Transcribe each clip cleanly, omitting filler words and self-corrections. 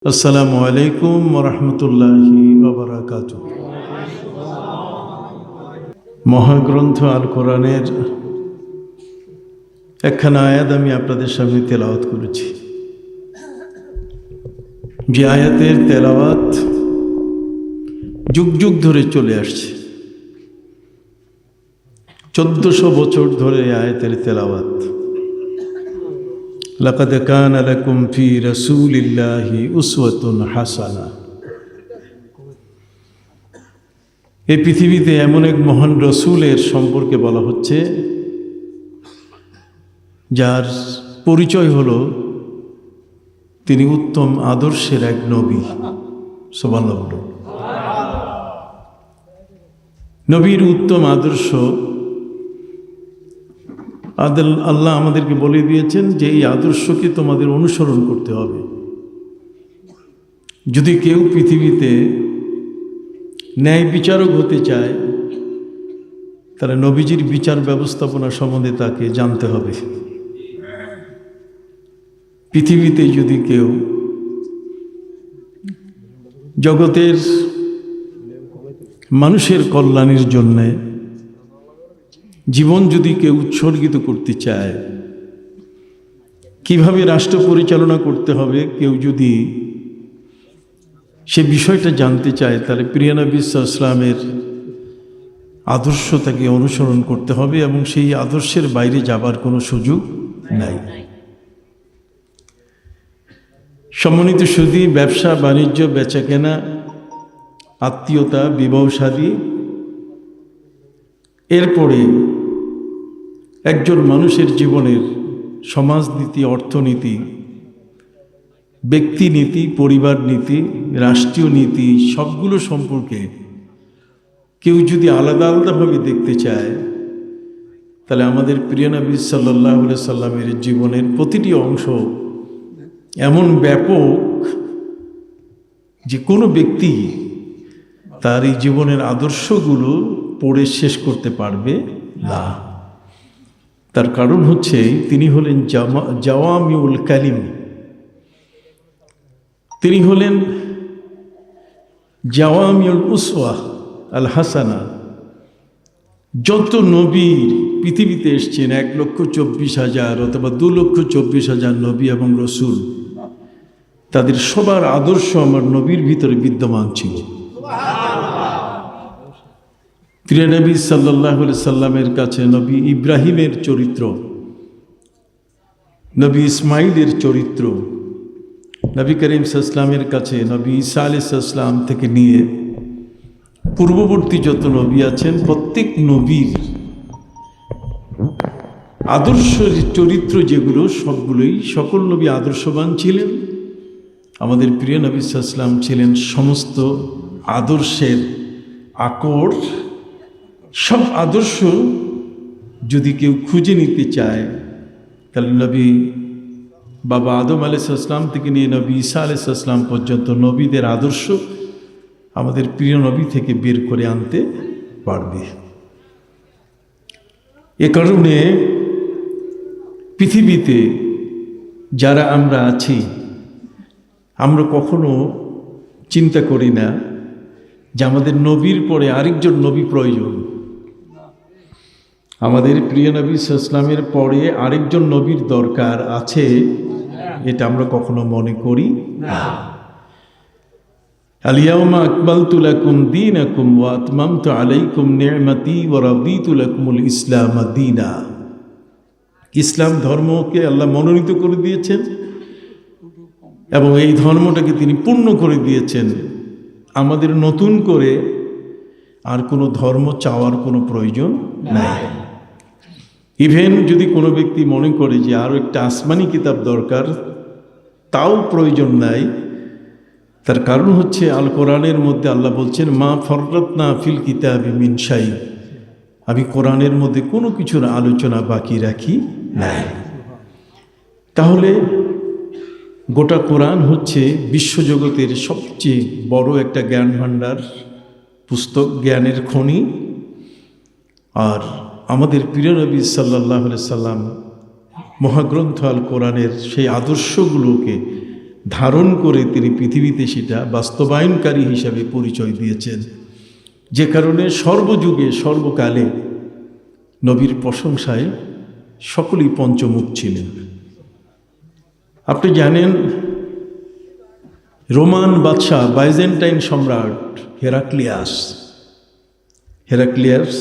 আসসালামু আলাইকুম ওরহমতুল্লাহি ওয়াবারাকাতুহু। মহাগ্রন্থ আল কোরআনের একখানা আয়াত আমি আপনাদের সামনে তেলাওয়াত করেছি। যে আয়াতের তেলাওয়াত যুগ যুগ ধরে চলে আসছে, 1400 বছর ধরে এই আয়াতের তেলাওয়াত। লাকাদ কানা লাকুম ফি রাসূলিল্লাহি উসওয়াতুন হাসানা। এই পৃথিবীতে এমন এক মহান রসূলের সম্পর্কে বলা হচ্ছে যার পরিচয় হলো তিনি উত্তম আদর্শের এক নবী। সুবহানাল্লাহ। নবীর উত্তম আদর্শ আল্লাহ আমাদেরকে বলে দিয়েছেন যে এই আদর্শকে তোমাদের অনুসরণ করতে হবে। যদি কেউ পৃথিবীতে ন্যায় বিচারক হতে চায় তাহলে নবীজির বিচার ব্যবস্থাপনা সম্বন্ধে তাকে জানতে হবে। পৃথিবীতে যদি কেউ জগতের মানুষের কল্যাণের জন্যে জীবন যদি কেউ উৎসর্গিত করতে চায়, কিভাবে রাষ্ট্র পরিচালনা করতে হবে কেউ যদি সে বিষয়টা জানতে চায়, তাহলে প্রিয় নবী সাল্লাল্লাহু আলাইহি ওয়াসাল্লামের আদর্শ তাকে অনুসরণ করতে হবে এবং সেই আদর্শের বাইরে যাবার কোনো সুযোগ নাই। সম্মানিত সুধী, ব্যবসা বাণিজ্য, বেচাকেনা, আত্মীয়তা, বিবাহ শাদী, এরপরে একজন মানুষের জীবনের সমাজনীতি, অর্থনীতি, ব্যক্তিনীতি, পরিবার নীতি, রাষ্ট্রীয় নীতি, সবগুলো সম্পর্কে কেউ যদি আলাদা আলাদাভাবে দেখতে চায়, তাহলে আমাদের প্রিয় নবী সাল্লাল্লাহু আলাইহি সাল্লামের জীবনের প্রতিটি অংশ এমন ব্যাপক যে কোনো ব্যক্তি তার এই জীবনের আদর্শগুলো পড়ে শেষ করতে পারবে না। তার কারণ হচ্ছে তিনি হলেন জাওয়ামিউল কালিম, তিনি হলেন জাওয়ামিউল উসওয়া আল হাসানা। যত নবী পৃথিবীতে এসছেন 1,24,000 অথবা 2,24,000 নবী এবং রসুল, তাদের সবার আদর্শ আমার নবীর ভিতরে বিদ্যমান ছিল। প্রিয় নবী সাল্লাল্লাহু আলাইহি সাল্লামের কাছে নবী ইব্রাহিমের চরিত্র, নবী ইসমাইলের চরিত্র, নবী করিম সাল্লাল্লাহু আলাইহি সাল্লামের কাছে নবী ঈসা আলাইহিস সালাম থেকে নিয়ে পূর্ববর্তী যত নবী আছেন প্রত্যেক নবীর আদর্শ চরিত্র যেগুলো সবগুলোই, সকল নবী আদর্শবান ছিলেন। আমাদের প্রিয় নবী সাল্লাল্লাহু আলাইহি সাল্লাম ছিলেন সমস্ত আদর্শের আকর। সব আদর্শ যদি কেউ খুঁজে নিতে চায়, তাহলে নবী বাবা আদম আলাইহিস সালাম থেকে নিয়ে নবী ঈসা আলাইহিস সালাম পর্যন্ত নবীদের আদর্শ আমাদের প্রিয় নবী থেকে বের করে আনতে পারবে। এ কারণে পৃথিবীতে যারা আমরা আছি, আমরা কখনো চিন্তা করি না যে আমাদের নবীর পরে আরেকজন নবী প্রয়োজন। আমাদের প্রিয় নবী সাল্লাল্লাহু আলাইহি ওয়াসাল্লামের পরে আরেকজন নবীর দরকার আছে, এটা আমরা কখনো মনে করি না। আল-ইয়াওমা আকমালতু লাকুম দীনাকুম ওয়া আতমামতু আলাইকুম নি'মাতি ওয়া রাদিতু লাকুমুল ইসলাম দীনা। ইসলাম ধর্মকে আল্লাহ মনোনীত করে দিয়েছেন এবং এই ধর্মটাকে তিনি পূর্ণ করে দিয়েছেন। আমাদের নতুন করে আর কোনো ধর্ম চাওয়ার কোনো প্রয়োজন নাই। ইভেন যদি কোনো ব্যক্তি মনে করে যে আরও একটা আসমানি কিতাব দরকার, তাও প্রয়োজন নাই। তার কারণ হচ্ছে আল কোরআনের মধ্যে আল্লাহ বলছেন, মা ফররাতনা ফিল কিতাবি মিন শাই, আমি কোরআনের মধ্যে কোনো কিছুর আলোচনা বাকি রাখি নাই। তাহলে গোটা কোরআন হচ্ছে বিশ্বজগতের সবচেয়ে বড় একটা জ্ঞান ভাণ্ডার, পুস্তক, জ্ঞানের খনি। আর আমাদের প্রিয় নবী সাল্লাল্লাহু আলাইহি সাল্লাম মহাগ্রন্থ আল কোরআনের সেই আদর্শগুলোকে ধারণ করে তিনি পৃথিবীতে সেটা বাস্তবায়নকারী হিসাবে পরিচয় দিয়েছেন, যে কারণে সর্বযুগে সর্বকালে নবীর প্রশংসায় সকলেই পঞ্চমুখ ছিলেন। আপনি জানেন রোমান বাদশাহ বাইজেন্টাইন সম্রাট হেরাক্লিয়াস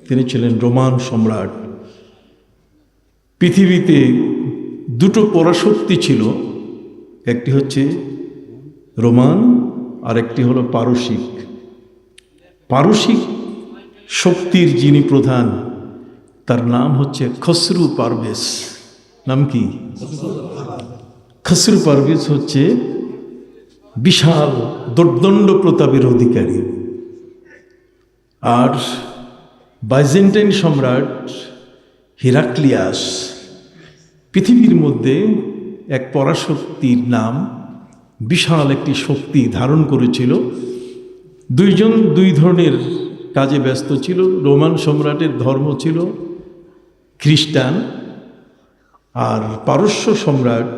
তিনি ছিলেন রোমান সম্রাট। পৃথিবীতে দুটো পরাশক্তি ছিল, একটি হচ্ছে রোমান আর একটি হলো পারসিক। পারসিক শক্তির যিনি প্রধান তার নাম হচ্ছে খসরু পারভেজ। নাম কি? খসরু পারভেজ হচ্ছে বিশাল দোর্দণ্ড প্রতাপের অধিকারী। আর বাইজেন্টাইন সম্রাট হেরাক্লিয়াস পৃথিবীর মধ্যে এক পরাশক্তির নাম, বিশাল একটি শক্তি ধারণ করেছিল। দুইজন দুই ধরনের কাজে ব্যস্ত ছিল। রোমান সম্রাটের ধর্ম ছিল খ্রিস্টান, আর পারস্য সম্রাট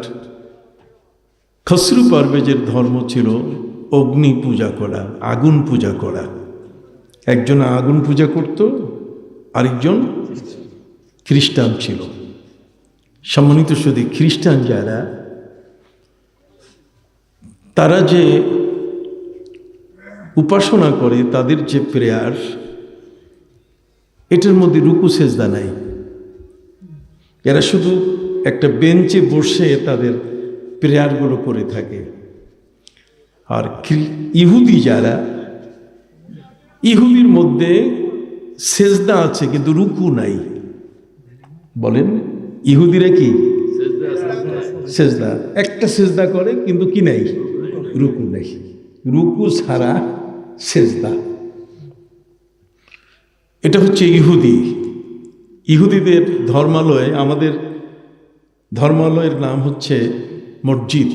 খসরু পারভেজের ধর্ম ছিল অগ্নি পূজা করা, আগুন পূজা করা। একজন আগুন পূজা করত, আরেকজন খ্রিস্টান ছিল। সম্মানিত সুধী, খ্রিস্টান যারা, তারা যে উপাসনা করে, তাদের যে প্রেয়ার, এটার মধ্যে রুকু সেজদা নাই। এরা শুধু একটা বেঞ্চে বসে তাদের প্রেয়ারগুলো করে থাকে। আর ইহুদি যারা, ইহুদির মধ্যে সেজদা আছে কিন্তু রুকু নাই। বলেন ইহুদিরা কি? সেজদা, একটা সেজদা করে কিন্তু কি নাই? রুকু নাই। রুকু ছাড়া সেজদা। এটা হচ্ছে ইহুদিদের ধর্মালয়। আমাদের ধর্মালয়ের নাম হচ্ছে মসজিদ,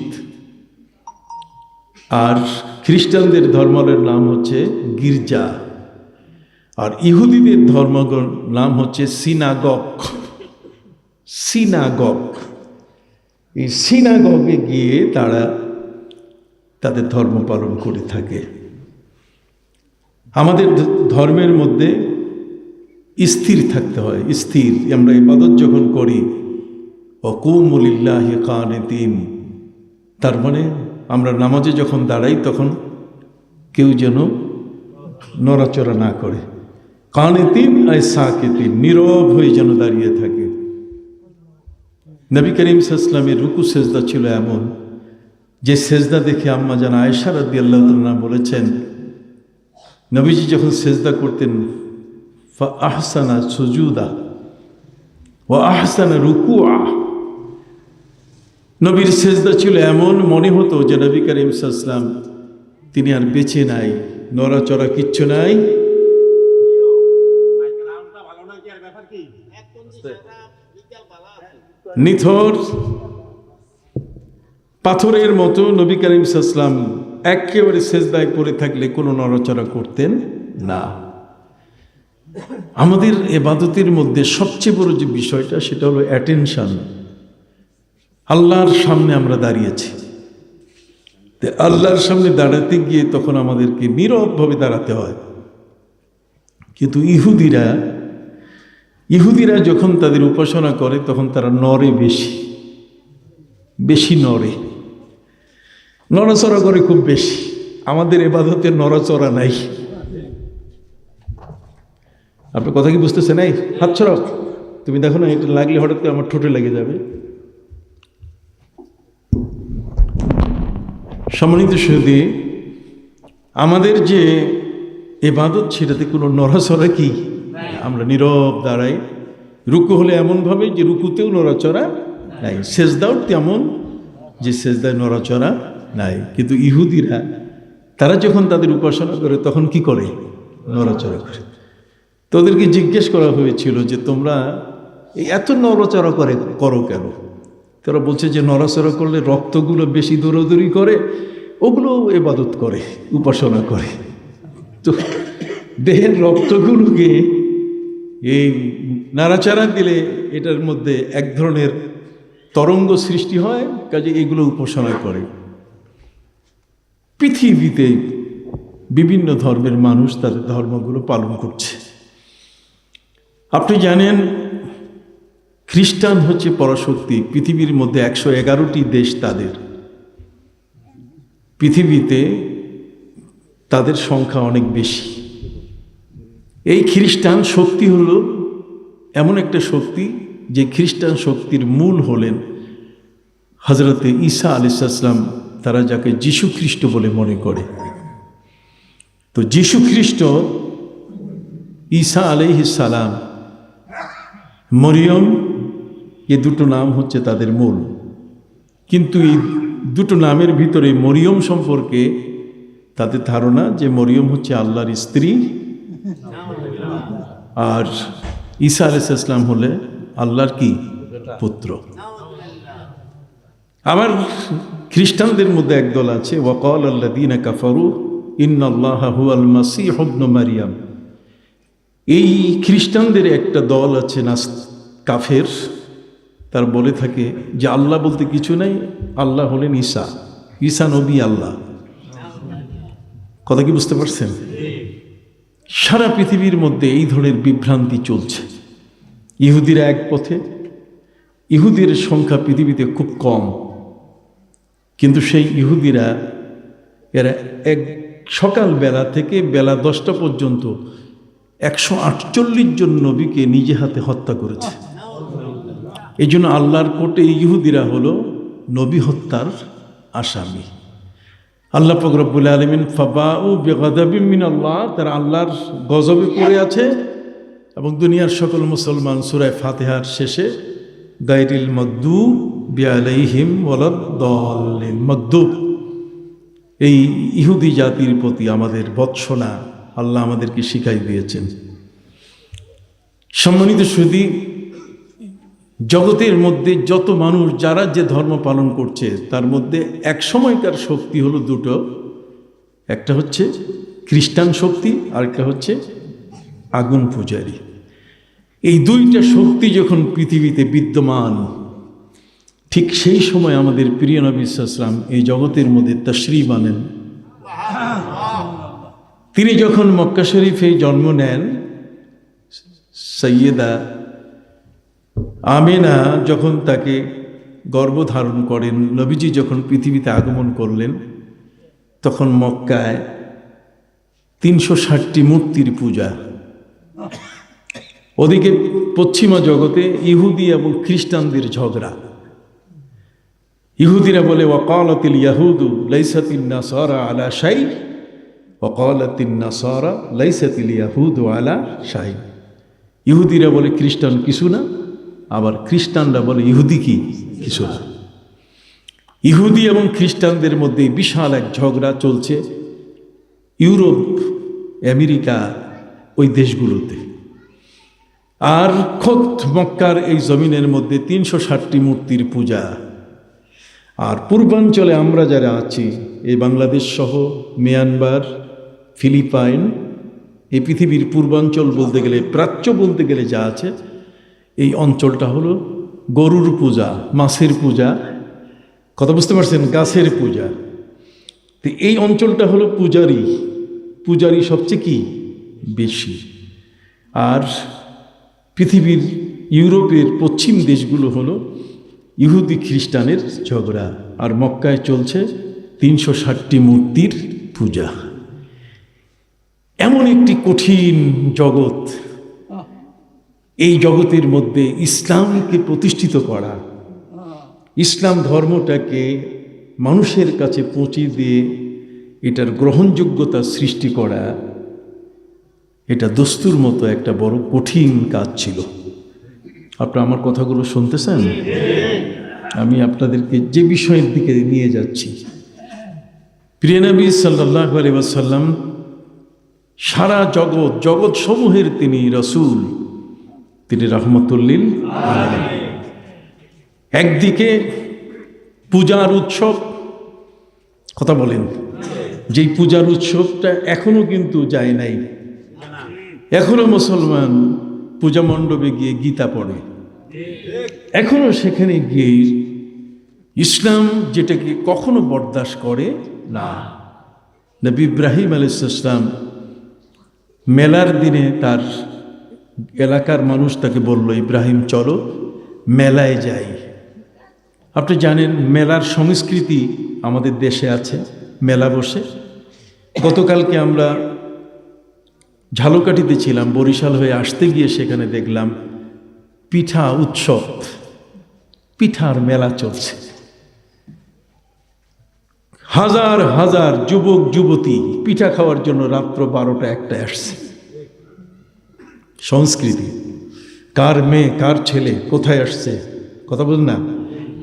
আর খ্রিস্টানদের ধর্মালয়ের নাম হচ্ছে গির্জা, আর ইহুদিদের ধর্মের নাম হচ্ছে সিনাগগ। এই সিনাগগে গিয়ে তারা তাদের ধর্ম পালন করে থাকে। আমাদের ধর্মের মধ্যে স্থির থাকতে হয়, স্থির। আমরা ইবাদত যখন করি ওয়াকুমু লিল্লাহি কানিতিন, তার মানে আমরা নামাজে যখন দাঁড়াই তখন কেউ যেন নড়াচড়া না করে। কানিতিন আই সাকিতিন, নীরব হয়ে যেন দাঁড়িয়ে থাকে। নবী করিম সাল্লাল্লাহু আলাইহি ওয়াসাল্লামের রুকু সেজদা ছিল এমন যে সেজদা দেখে আম্মা জান আয়েশা রাদিয়াল্লাহু তাআলা বলেছেন, নবীজি যখন সেজদা করতেন ফা আহসানা সুজুদা ওয়া আহসানা রুকুআ, নবীর সেজদা ছিল এমন মনে হতো যে নবী করিম সাল্লাল্লাহু আলাইহি ওয়াসাল্লাম তিনি আর বেঁচে নাই, নড়াচড়া কিচ্ছু নাই। নিথর পাথরের মতো নবী করিম সাল্লাল্লাহু আলাইহি ওয়াসাল্লাম একেবারে সেজদায় পড়ে থাকলে কোনো নড়াচড়া করতেন না। আমাদের ইবাদতের মধ্যে সবচেয়ে বড় যে বিষয়টা সেটা হলো অ্যাটেনশন। আল্লাহর সামনে আমরা দাঁড়িয়েছি, আল্লাহর সামনে দাঁড়াতে গিয়ে তখন আমাদেরকে নীরবভাবে দাঁড়াতে হয়। কিন্তু ইহুদিরা যখন তাদের উপাসনা করে তখন তারা নড়ে, বেশি নড়ে, নড়াচড়া করে খুব বেশি। আমাদের ইবাদতের নড়াচড়া নাই। আপনার কথা কি বুঝতেছেন? এই হাত ছড়াও, তুমি দেখো না এটা লাগলে হঠাৎ করে আমার ঠোঁটে লেগে যাবে। সম্মানিত সুধী, আমাদের যে ইবাদত সেটাতে কোনো নড়াচড়া কি, আমরা নীরব দাঁড়াই। রুকু হলে এমনভাবে যে রুকুতেও নড়াচড়া নাই, সেজদাও তেমন যে সেজদায় নড়াচড়া নাই। কিন্তু ইহুদিরা তারা যখন তাদের উপাসনা করে তখন কি করে? নড়াচড়া করে। তোদেরকে জিজ্ঞেস করা হয়েছিল যে তোমরা এত নড়াচড়া করো কেন? তারা বলছে যে নড়াচড়া করলে রক্তগুলো বেশি দৌড়াদৌড়ি করে, ওগুলো ইবাদত করে, উপাসনা করে। তো দেহের রক্তগুলোকে এই নাড়াচাড়া দিলে এটার মধ্যে এক ধরনের তরঙ্গ সৃষ্টি হয়, কাজে এগুলো উপাসনা করে। পৃথিবীতে বিভিন্ন ধর্মের মানুষ তাদের ধর্মগুলো পালন করছে। আপনি জানেন খ্রিস্টান হচ্ছে পরাশক্তি, পৃথিবীর মধ্যে 111টি দেশ তাদের, পৃথিবীতে তাদের সংখ্যা অনেক বেশি। এই খ্রিস্টান শক্তি হলো এমন একটা শক্তি যে খ্রিস্টান শক্তির মূল হলেন হজরতে ঈসা আলাইহিস সালাম, তারা যাকে যীশু খ্রিস্ট বলে মনে করে। তো যীশু খ্রিস্ট, ঈসা আলাইহিস সালাম, মরিয়ম, এ দুটো নাম হচ্ছে তাদের মূল। কিন্তু এই দুটো নামের ভিতরে মরিয়ম সম্পর্কে তাদের ধারণা যে মরিয়ম হচ্ছে আল্লাহর স্ত্রী, আর ঈসা আলাইহিস সালাম হলে আল্লাহর কি পুত্র। আবার খ্রিস্টানদের মধ্যে একদল আছে, ওয়াকাল আল্লাযীনা কাফারু ইন্নাল্লাহা হুয়াল মাসীহ ইবনু মারইয়াম। এই খ্রিস্টানদের একটা দল আছে কাফের, তার বলে থাকে যে আল্লাহ বলতে কিছু নাই, আল্লাহ হলেন ঈসা, ঈসা নবী আল্লাহ। কথা কি বুঝতে পারছেন? সারা পৃথিবীর মধ্যে এই ধরনের বিভ্রান্তি চলছে। ইহুদিরা এক পথে, ইহুদির সংখ্যা পৃথিবীতে খুব কম, কিন্তু সেই ইহুদিরা এরা এক সকালবেলা থেকে বেলা 10টা পর্যন্ত 148 জন নবীকে নিজে হাতে হত্যা করেছে। এই জন্য আল্লাহর কোর্টে ইহুদিরা হলো নবী হত্যার আসামি। আল্লাহ পাক রব্বুল আলামিন ফাবাউ বিগাদাবিন মিনাল্লাহ, তারা আল্লাহর গজবে পড়ে আছে। এবং দুনিয়ার সকল মুসলমান সূরা ফাতিহার শেষে গায়রিল মাগদুবি আলাইহিম ওয়ালাদ-দাল্লিন, মাগদুব, এই ইহুদি জাতির প্রতি আমাদের ভৎসনা আল্লাহ আমাদেরকে শিখাই দিয়েছেন। সম্মানিত সুধী, জগতের মধ্যে যত মানুষ যারা যে ধর্ম পালন করছে তার মধ্যে এক সময়কার শক্তি হলো দুটো, একটা হচ্ছে খ্রিস্টান শক্তি, আরেকটা হচ্ছে আগুন পূজারী। এই দুইটা শক্তি যখন পৃথিবীতে বিদ্যমান, ঠিক সেই সময় আমাদের প্রিয় নবী সাল্লাল্লাহু আলাইহি ওয়াসাল্লাম এই জগতের মধ্যে তাশরীফ আনেন। তিনি যখন মক্কা শরীফে জন্ম নেন, সাইয়েদা আমেনা যখন তাকে গর্ভধারণ করেন, নবীজি যখন পৃথিবীতে আগমন করলেন, তখন মক্কায় 360টি মূর্তির পূজা। ওদিকে পশ্চিমা জগতে ইহুদি এবং খ্রিস্টানদের ঝগড়া। ইহুদিরা বলে ওয়াকালাতিল ইয়াহুদু লাইসাতিন নাসারা আলা শাই, ওয়াকালাতিন নাসারা লাইসাতিল ইয়াহুদু আলা শাই। ইহুদিরা বলে খ্রিস্টান কিছু না, আবার খ্রিস্টানরা বলে ইহুদি কি কিছু না। ইহুদি এবং খ্রিস্টানদের মধ্যে বিশাল এক ঝগড়া চলছে ইউরোপ, আমেরিকা, ওই দেশগুলোতে। আর খোদ মক্কার এই জমিনের মধ্যে 360টি মূর্তির পূজা। আর পূর্বাঞ্চলে আমরা যারা আছি, এই বাংলাদেশ সহ মিয়ানমার, ফিলিপাইন, এই পৃথিবীর পূর্বাঞ্চল বলতে গেলে, প্রাচ্য বলতে গেলে যা আছে, এই অঞ্চলটা হলো গরুর পূজা, মাছের পূজা, কথা বুঝতে পারছেন, গাছের পূজা। তো এই অঞ্চলটা হলো পূজারি সবচেয়ে কি বেশি। আর পৃথিবীর ইউরোপের পশ্চিম দেশগুলো হলো ইহুদি খ্রিস্টানের ঝগড়া। আর মক্কায় চলছে 360টি মূর্তির পূজা। এমন একটি কঠিন জগৎ, এই জগতের মধ্যে ইসলামকে প্রতিষ্ঠিত করা, ইসলাম ধর্মটাকে মানুষের কাছে পৌঁছে দিয়ে এটার গ্রহণযোগ্যতা সৃষ্টি করা, এটা দস্তুর মতো একটা বড় কঠিন কাজ ছিল। আপনারা আমার কথাগুলো শুনতেছেন? আমি আপনাদেরকে যে বিষয়ের দিকে নিয়ে যাচ্ছি, প্রিয় নবী সাল্লাল্লাহু আলাইহি ওয়াসাল্লাম সারা জগৎ সমূহের তিনি রাসূল, তিনি রাহমাতুল-লিল আলামিন। একদিকে পূজার উৎসব, কথা বলেন, যেই পূজার উৎসবটা এখনো কিন্তু যায় নাই। এখনো মুসলমান পূজা মণ্ডপে গিয়ে গীতা পড়ে, এখনো সেখানে গিয়ে ইসলাম যেটাকে কখনো বরদাস্ত করে না। নবী ইব্রাহিম আলাইহিস সালাম মেলার দিনে তার এলাকার মানুষ তাকে বলল, ইব্রাহিম চলো মেলায় যাই। আপনি জানেন মেলার সংস্কৃতি আমাদের দেশে আছে, মেলা বসে। গতকালকে আমরা ঝালকাঠিতে ছিলাম, বরিশাল হয়ে আসতে গিয়ে সেখানে দেখলাম পিঠা উৎসব, পিঠার মেলা চলছে। হাজার হাজার যুবক যুবতী পিঠা খাওয়ার জন্য রাত্র 12টা-1টায় আসছে। সংস্কৃতি, কার মেয়ে কার ছেলে কোথায় আসছে কথা বল না,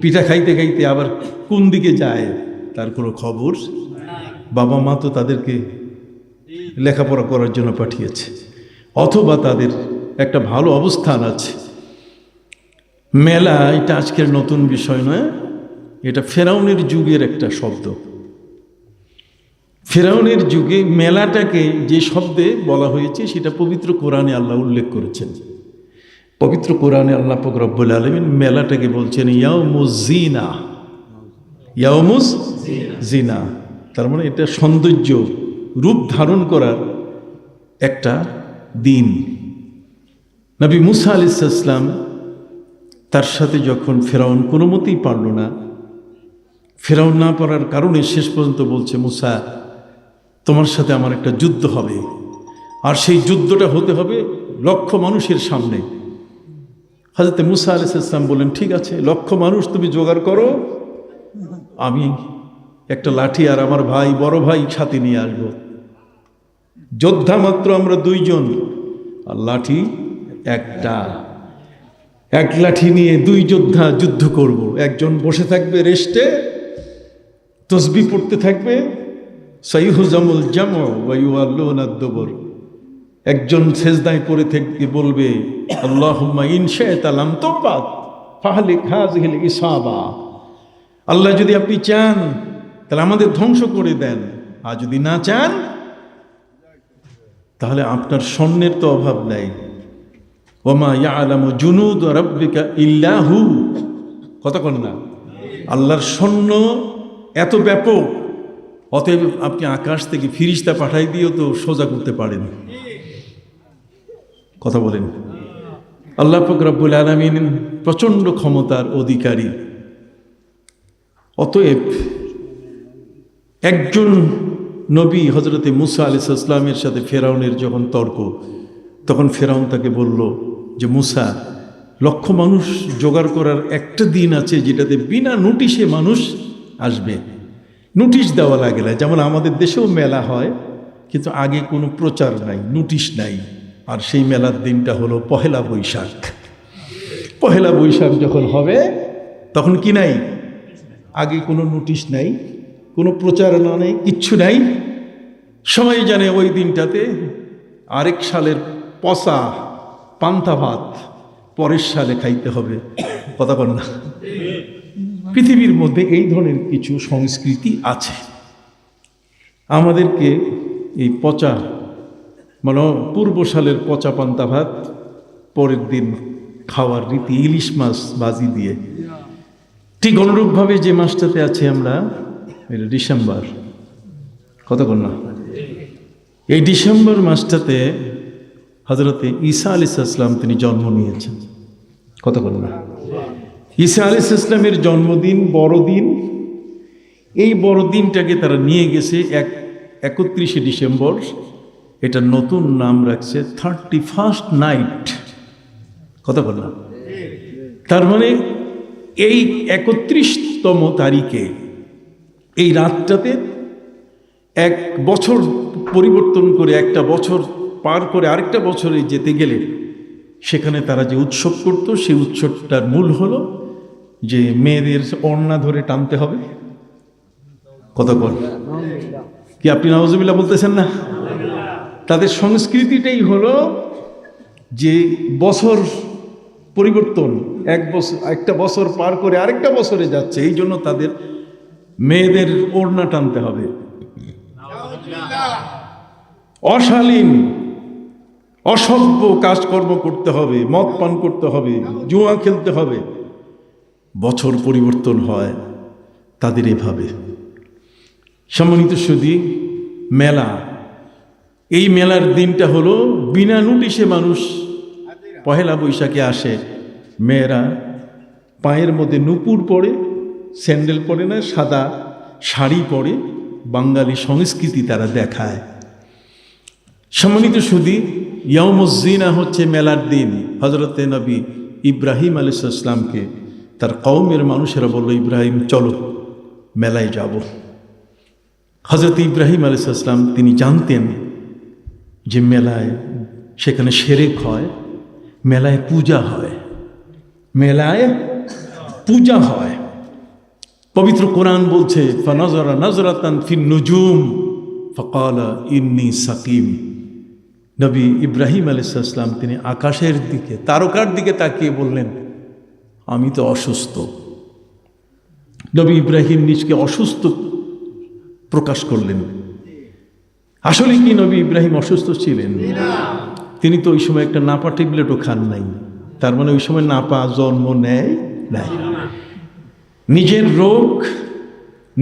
পিঠা খাইতে খাইতে আবার কোন দিকে যায় তার কোনো খবর। বাবা মা তো তাদেরকে লেখাপড়া করার জন্য পাঠিয়েছে, অথবা তাদের একটা ভালো অবস্থান আছে। মেলা এটা আজকের নতুন বিষয় নয়, এটা ফেরাউনের যুগের একটা শব্দ। ফেরাউনের যুগে মেলাটাকে যে শব্দে বলা হয়েছে সেটা পবিত্র কোরআনে আল্লাহ উল্লেখ করেছেন। পবিত্র কোরআনে আল্লাহ পাক রব্বুল আলামিন মেলাটাকে বলছেন ইয়াউমুজ জিনা, ইয়াউমুজ জিনা। তার মানে এটা সৌন্দর্য রূপ ধারণ করার একটা দিন। নবী মুসা আলাইহিস সালাম তার সাথে যখন ফেরাউন কোনো মতেই পারল না, ফেরাউন না পারার কারণে শেষ পর্যন্ত বলছে, মুসা তোমার সাথে আমার একটা যুদ্ধ হবে, আর সেই যুদ্ধটা হতে হবে লক্ষ মানুষের সামনে। হযরত মুসা আলাইহিস সালাম বললেন, ঠিক আছে, লক্ষ মানুষ তুমি জোগাড় করো, আমি একটা লাঠি আর আমার ভাই বড় ভাই সাথে নিয়ে আসবো। যোদ্ধা মাত্র আমরা 2 জন, আর লাঠি একটা। এক লাঠি নিয়ে 2 যোদ্ধা যুদ্ধ করব। একজন বসে থাকবে রেস্টে, তসবিহ পড়তে থাকবে, সাইহুজামুল জামউ ওয়া ইউআল্লুনাদ দুবুর। একজন সেজদায় পড়ে থেকে বলবে, আল্লাহুম্মা ইন শা'তা লাম তুবাদ ফাহলিক হাযিহিল ইসাবা। আল্লাহ যদি আপনি চান তাহলে আমাদের ধ্বংস করে দেন, আর যদি না চান তাহলে আপনার সৈন্যের তো অভাব নাই। ওয়ামা ইয়ালামু জুনুদ রাব্বিকা ইল্লা হু। কথা কোন না, আল্লাহর সৈন্য এত ব্যাপক, অতএব আপনি আকাশ থেকে ফিরিস্তা পাঠাই দিয়েও তো সোজা করতে পারেন। কথা বলেন। আল্লাহ পাক রব্বুল আলামিন প্রচণ্ড ক্ষমতার অধিকারী। অতএব একজন নবী হযরতে মুসা আলাইহিস সালামের সাথে ফেরাউনের যখন তর্ক, তখন ফেরাউন তাকে বলল যে, মুসা, লক্ষ মানুষ জোগাড় করার একটা দিন আছে যেটাতে বিনা নোটিশে মানুষ আসবে। নোটিশ দেওয়া লাগে না, যেমন আমাদের দেশেও মেলা হয়, কিন্তু আগে কোনো প্রচার নাই, নোটিশ নাই। আর সেই মেলার দিনটা হলো পহেলা বৈশাখ। পহেলা বৈশাখ যখন হবে তখন কি নাই, আগে কোনো নোটিশ নাই, কোনো প্রচারণা নেই, কিচ্ছু নাই। সবাই জানে ওই দিনটাতে আরেক সালের পচা পান্তা ভাত পরের সালে খাইতে হবে। কথা বল না। পৃথিবীর মধ্যে এই ধরনের কিছু সংস্কৃতি আছে। আমাদেরকে এই পচা মানে পূর্ব সালের পচা পান্তা ভাত পরের দিন খাওয়ার রীতি, ইলিশ মাছ বাজি দিয়ে। ঠিক অনুরূপভাবে যে মাসটাতে আছি আমরা, এটা ডিসেম্বর। কথা বল না। এই ডিসেম্বর মাসটাতে হযরতে ঈসা আলাইহিস সালাম তিনি জন্ম নিয়েছেন। কথা বল না। ঈসা আলাইহিস সালামের জন্মদিন, বড়দিন। এই বড়দিনটাকে তারা নিয়ে গেছে 31শে ডিসেম্বর। এটা নতুন নাম রাখছে 31st নাইট। কথা বল না। তার মানে এই 31তম তারিখে এই রাতটাতে 1 বছর পরিবর্তন করে, একটা বছর পার করে আরেকটা বছরে যেতে গেলে সেখানে তারা যে উৎসব করত, সেই উৎসবটার মূল হলো যে মেয়েদের ওড়না ধরে টানতে হবে। কথা বল কি, আপনি নাউজুবিল্লাহ বলতেছেন না? তাদের সংস্কৃতিটাই হলো যে বছর পরিবর্তন, একটা বছর পার করে আরেকটা বছরে যাচ্ছে, এই জন্য তাদের মেয়েদের ওড়না টানতে হবে। অশালীন অসভ্য কাজকর্ম করতে হবে, মদ পান করতে হবে, জুয়া খেলতে হবে, বছর পরিবর্তন হয় তাদের এভাবে। সম্মানিত সুধী, মেলা, এই মেলার দিনটা হলো বিনা নোটিশে মানুষ পহেলা বৈশাখে আসে। মেয়েরা পায়ের মধ্যে নূপুর পরে, স্যান্ডেল পরে না, সাদা শাড়ি পরে, বাঙালি সংস্কৃতি তারা দেখায়। সম্মানিত সুধী, ইয়াউমুজ্জিনা হচ্ছে মেলার দিন। হযরতে নবী ইব্রাহিম আলাইহিস সালামকে তার কওমের মানুষেরা বলল, ইব্রাহিম চলো মেলায় যাব। হযরত ইব্রাহিম আলাইহিস সালাম তিনি জানতেন যে মেলায় সেখানে শিরক হয়, মেলায় পূজা হয়, মেলায় পূজা হয়। পবিত্র কোরআন বলছে, ফানাজারা নাজরাতান ফিন নুজুম ফাকালা ইন্নী সাকিম। নবী ইব্রাহিম আলাইহিস সালাম তিনি আকাশের দিকে, তারকার দিকে তাকিয়ে বললেন, আমি তো অসুস্থ। নবী ইব্রাহিম নিজকে অসুস্থ প্রকাশ করলেন। আসলে কি নবী ইব্রাহিম অসুস্থ ছিলেন? তিনি তো ওই সময় একটা নাপা ট্যাবলেটও খান নাই। তার মানে ওই সময় নাপা জন্ম নেয় নাই। নিজের রোগ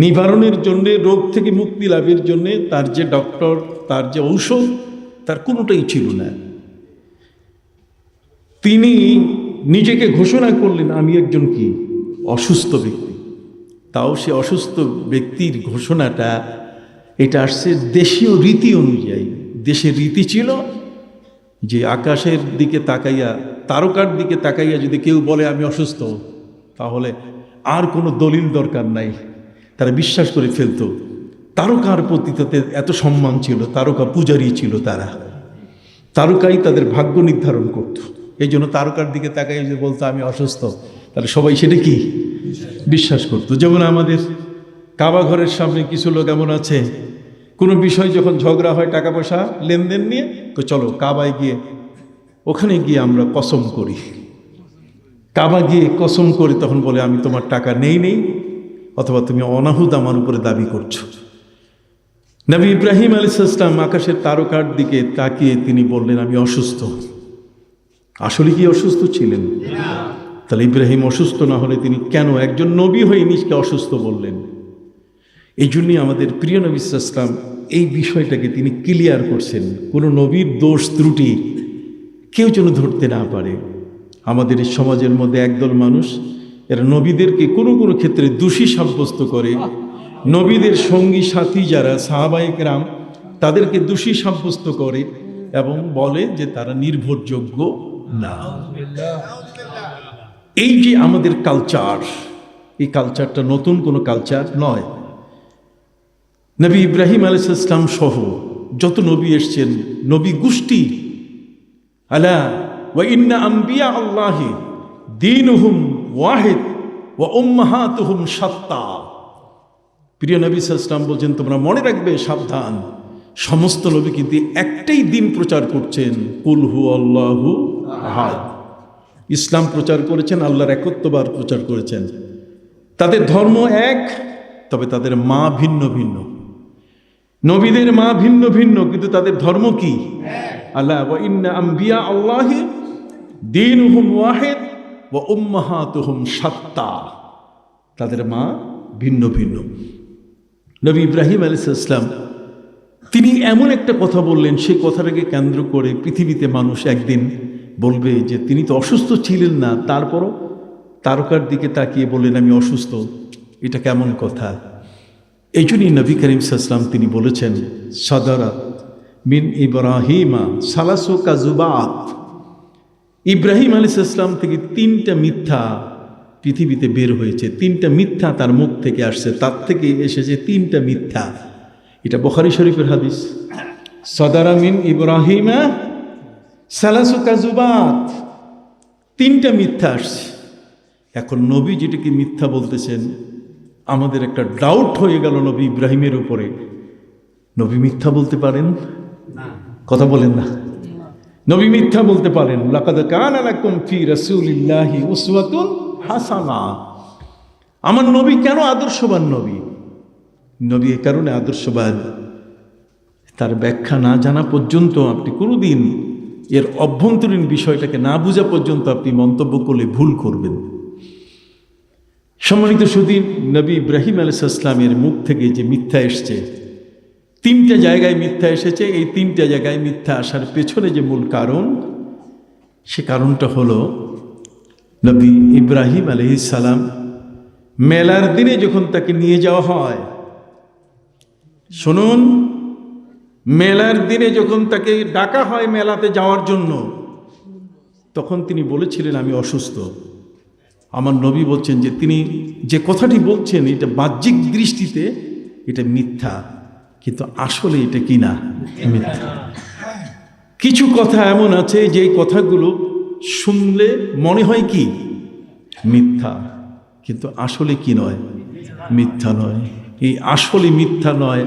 নিবারণের জন্য, রোগ থেকে মুক্তি লাভের জন্য তার যে ডক্টর, তার যে ঔষধ, তার কোনোটাই ছিল না। তিনি নিজেকে ঘোষণা করলেন, আমি একজন কি অসুস্থ ব্যক্তি। তাও সে অসুস্থ ব্যক্তির ঘোষণাটা এটা আসছে দেশীয় রীতি অনুযায়ী। দেশের রীতি ছিল যে আকাশের দিকে তাকাইয়া, তারকার দিকে তাকাইয়া যদি কেউ বলে আমি অসুস্থ, তাহলে আর কোনো দলিল দরকার নাই, তারা বিশ্বাস করে ফেলত। তারকার প্রতি তাদের এত সম্মান ছিল, তারকা পূজারী ছিল তারা, তারকাই তাদের ভাগ্য নির্ধারণ করত। এই জন্য তারকার দিকে তাকাইয়া যে বলতো আমি অসুস্থ, তাহলে সবাই সেটা কি বিশ্বাস করত। যেমন আমাদের কাবা ঘরের সামনে কিছু লোক এমন আছে, কোনো বিষয় যখন ঝগড়া হয় টাকা পয়সা লেনদেন নিয়ে, তো চলো কাবায় গিয়ে, ওখানে গিয়ে আমরা কসম করি। কাবা গিয়ে কসম করি, তখন বলে আমি তোমার টাকা নেই, অথবা তুমি অনাহুত আমার উপরে দাবি করছো। নবী ইব্রাহিম আলাইহিস সালাম আকাশের তারকার দিকে তাকিয়ে তিনি বললেন আমি অসুস্থ। আসলে কি অসুস্থ ছিলেন? তাহলে ইব্রাহিম অসুস্থ না হলে তিনি কেন একজন নবী হয়ে নিজকে অসুস্থ বললেন? এই জন্যই আমাদের প্রিয় নবী সাল্লাল্লাহু আলাইহি ওয়াসাল্লাম এই বিষয়টাকে তিনি ক্লিয়ার করছেন, কোনো নবীর দোষ ত্রুটি কেউ যেন ধরতে না পারে। আমাদের এই সমাজের মধ্যে একদল মানুষ, এরা নবীদেরকে কোনো কোনো ক্ষেত্রে দোষী সাব্যস্ত করে। নবীদের সঙ্গী সাথী যারা সাহাবায়ে কেরাম, তাদেরকে দোষী সাব্যস্ত করে এবং বলে যে তারা নির্ভরযোগ্য না। এই যে আমাদের কালচার, এই কালচারটা নতুন কোনো কালচার নয়। নবী ইব্রাহিম আলাইহিস সালাম সহ যত নবী এসছেন, নবী গোষ্ঠী, আলা ওয়া ইন্না আম্বিয়া আল্লাহি দীনুহুম ওয়াহিদ ওয়া উম্মাহাতুহুম শাত্তা। প্রিয় নবী সাল্লাল্লাহু আলাইহি ওয়াসাল্লাম বলছেন, তোমরা মনে রাখবে, সাবধান, সমস্ত নবী কিন্তু একটাই দিন প্রচার করছেন, কুল হুয়াল্লাহু আহাদ। ইসলাম প্রচার করেছেন, আল্লাহর একত্ববাদ প্রচার করেছেন। তাদের ধর্ম এক, তবে তাদের মা ভিন্ন ভিন্ন। নবীদের মা ভিন্ন ভিন্ন, কিন্তু তাদের ধর্ম কি? আল্লাহ ওয়া ইন্না আম্বিয়া আল্লাহি দীনুহুম ওয়াহিদ ওয়া উম্মাহাতুহুম শাত্তা। তাদের মা ভিন্ন ভিন্ন। নবী ইব্রাহিম আলাইহিস সালাম তিনি এমন একটা কথা বললেন, সেই কথাটাকে কেন্দ্র করে পৃথিবীতে মানুষ একদিন বলবে যে তিনি তো অসুস্থ ছিলেন না, তারপরও তারকার দিকে তাকিয়ে বললেন আমি অসুস্থ। এটা কেমন কথা? এই জন্যই নবী করিম সাল্লাল্লাহু আলাইহি ওয়াসাল্লাম তিনি বলেছেন, সাদারা মিন ইব্রাহিমা সালাসু কাযুবাত। ইব্রাহিম আলাইহিস সালাম থেকে 3টা মিথ্যা পৃথিবীতে বের হয়েছে, 3টা মিথ্যা তার মুখ থেকে আসছে, তার থেকে এসেছে 3টা মিথ্যা। এটা বুখারী শরীফের হাদিস। সাদারা মিন ইব্রাহিমা সালাসু কাযুবাত, 3টা মিথ্যা আসছে। এখন নবী যেটাকে মিথ্যা বলতেছেন, আমাদের একটা ডাউট হয়ে গেল নবী ইব্রাহিমের উপরে। নবী মিথ্যা বলতে পারেন? কথা বলেন না। নবী মিথ্যা বলতে পারেন। লাকাদ কানা লাকুম ফি রাসূলিল্লাহি উসওয়াতুন হাসানা। আমার নবী কেন আদর্শবান নবী? নবী এ কারণে আদর্শবান, তার ব্যাখ্যা না জানা পর্যন্ত আপনি কোনোদিন এর অভ্যন্তরীণ বিষয়টাকে না বোঝা পর্যন্ত আপনি মন্তব্য করলে ভুল করবেন। সম্মানিত সুধী, নবী ইব্রাহিম আলাইহিস সালামের মুখ থেকে যে মিথ্যা এসছে, তিনটা জায়গায় মিথ্যা এসেছে। এই তিনটা জায়গায় মিথ্যা আসার পেছনে যে মূল কারণ, সে কারণটা হলো নবী ইব্রাহিম আলাইহিস সালাম মেলার দিনে যখন তাকে নিয়ে যাওয়া হয়, শুনুন, মেলার দিনে যখন তাকে ডাকা হয় মেলাতে যাওয়ার জন্য, তখন তিনি বলেছিলেন আমি অসুস্থ। আমার নবী বলছেন যে তিনি যে কথাটি বলছেন এটা বাহ্যিক দৃষ্টিতে এটা মিথ্যা, কিন্তু আসলে এটা কি না, মিথ্যা। কিছু কথা এমন আছে যে কথাগুলো শুনলে মনে হয় কি মিথ্যা, কিন্তু আসলে কি নয়, মিথ্যা নয়। এই আসলে মিথ্যা নয়,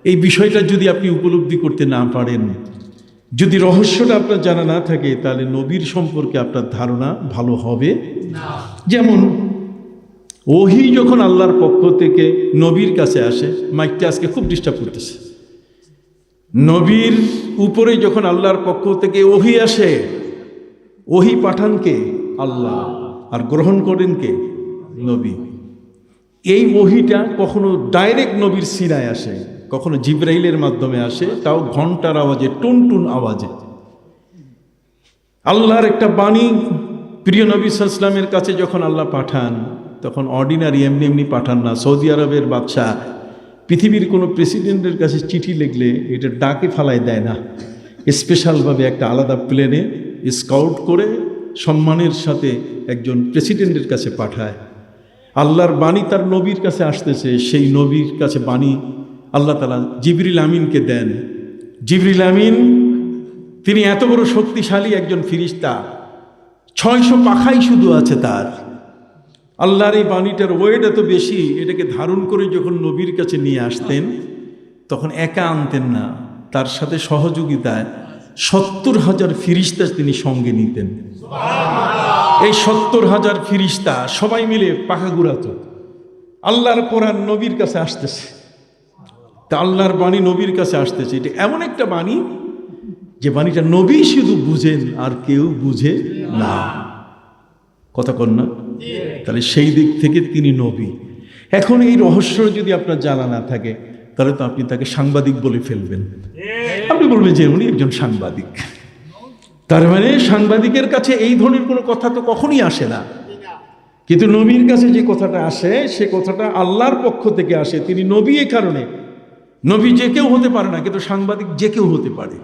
এই বিষয়টা যদি আপনি উপলব্ধি করতে না পারেন, যদি রহস্যটা আপনার জানা না থাকে, তাহলে নবীর সম্পর্কে আপনার ধারণা ভালো হবে না। যেমন ওহী যখন আল্লাহর পক্ষ থেকে নবীর কাছে আসে, মাইকটা আজকে খুব ডিস্টার্ব করতেছে, নবীর উপরে যখন আল্লাহর পক্ষ থেকে ওহী আসে, ওহী পাঠান কে? আল্লাহ, আর গ্রহণ করেন কে? নবী। এই ওহীটা কখনো ডাইরেক্ট নবীর সিনায় আসে, কখনো জিবরাইলের মাধ্যমে আসে, তাও ঘন্টার আওয়াজে, টুনটুন আওয়াজে। আল্লাহর একটা বাণী প্রিয় নবী সাল্লাল্লাহু আলাইহি ওয়াসাল্লামের কাছে যখন আল্লাহ পাঠান, তখন অর্ডিনারি এমনি এমনি পাঠান না। সৌদি আরবের বাদশাহ পৃথিবীর কোনো প্রেসিডেন্টের কাছে চিঠি লিখলে এটা ডাকে ফালায় দেয় না, স্পেশালভাবে একটা আলাদা প্লেনে স্কাউট করে সম্মানের সাথে একজন প্রেসিডেন্টের কাছে পাঠায়। আল্লাহর বাণী তার নবীর কাছে আসতেছে, সেই নবীর কাছে বাণী আল্লাহ তাআলা জিবরিল আমিনকে দেন। জিবরিল আমিন তিনি এত বড় শক্তিশালী একজন ফিরিস্তা, 600 পাখাই শুধু আছে তার। আল্লাহর এই বাণীটার ওয়েট এত বেশি, এটাকে ধারণ করে যখন নবীর কাছে নিয়ে আসতেন, তখন একা আনতেন না, তার সাথে সহযোগিতায় 70,000 ফিরিস্তা তিনি সঙ্গে নিতেন। এই 70,000 ফিরিস্তা সবাই মিলে পাখা ঘুরাতো। আল্লাহর কোরআন নবীর কাছে আসতেছে, তা আল্লাহর বাণী নবীর কাছে আসতেছে। এটা এমন একটা বাণী যে বাণীটা নবী শুধু বুঝেন, আর কেউ বুঝে না। কথা কন না? তাহলে সেই দিক থেকে তিনি নবী। এখন এই রহস্য যদি আপনার জানা না থাকে, তাহলে তো আপনি তাকে সাংবাদিক বলে ফেলবেন। আপনি বলবেন যে উনি একজন সাংবাদিক, তার মানে সাংবাদিকের কাছে এই ধরনের কোনো কথা তো কখনই আসে না। কিন্তু নবীর কাছে যে কথাটা আসে, সে কথাটা আল্লাহর পক্ষ থেকে আসে। তিনি নবী এই কারণে, নবী যে কেউ হতে পারে না, কিন্তু সাংবাদিক যে কেউ হতে পারে।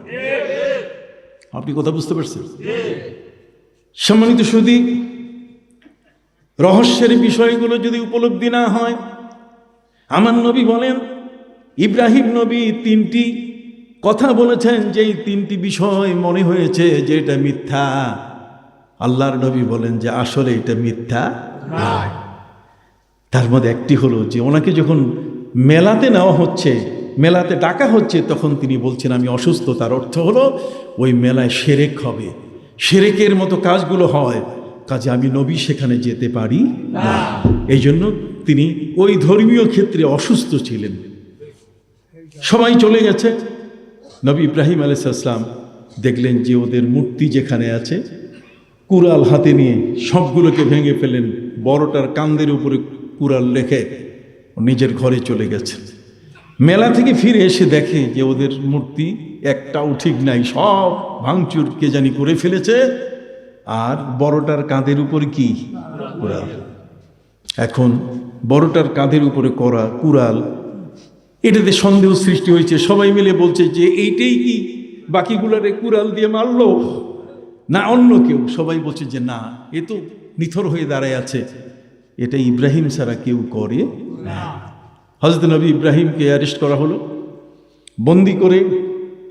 আপনি কথা বুঝতে পারছেন? সম্মানিত সুধী, রহস্যের বিষয়গুলো যদি উপলব্ধি না হয়, আমার নবী বলেন, ইব্রাহিম নবী 3টি কথা বলেছেন, যেই 3টি বিষয় মনে হয়েছে যে এটা মিথ্যা। আল্লাহর নবী বলেন যে আসলে এটা মিথ্যা নয়। তার মধ্যে একটি হলো যে ওনাকে যখন মেলাতে নেওয়া হচ্ছে, মেলাতে ডাকা হচ্ছে, তখন তিনি বলছেন আমি অসুস্থ। তার অর্থ হলো ওই মেলায় শিরক হবে, শিরকের মতো কাজগুলো হয়, কাজে আমি নবী সেখানে যেতে পারি না। এই জন্য তিনি ওই ধর্মীয় ক্ষেত্রে অসুস্থ ছিলেন। সবাই চলে গেছে। নবী ইব্রাহিম আলাইহিস সালাম দেখলেন যে ওদের মূর্তি যেখানে আছে, কুড়াল হাতে নিয়ে সবগুলোকে ভেঙে ফেলেন, বড়টার কান্দের উপরে কুড়াল রেখে নিজের ঘরে চলে গেছে। মেলা থেকে ফিরে এসে দেখে যে ওদের মূর্তি একটাও ঠিক নাই, সব ভাঙচুর কে জানি করে ফেলেছে, আর বড়টার কাঁধের উপরে কি কুড়াল। এখন বড়টার কাঁধের উপরে করা কুড়াল, এটাতে সন্দেহ সৃষ্টি হয়েছে। সবাই মিলে বলছে যে এইটাই কি বাকিগুলারে কুড়াল দিয়ে মারলো না অন্য কেউ? সবাই বলছে যে না, এ তো নিথর হয়ে দাঁড়ায় আছে, এটা ইব্রাহিম ছাড়া কেউ করে না। হযরত নবী ইব্রাহিমকে অ্যারেস্ট করা হলো, বন্দি করে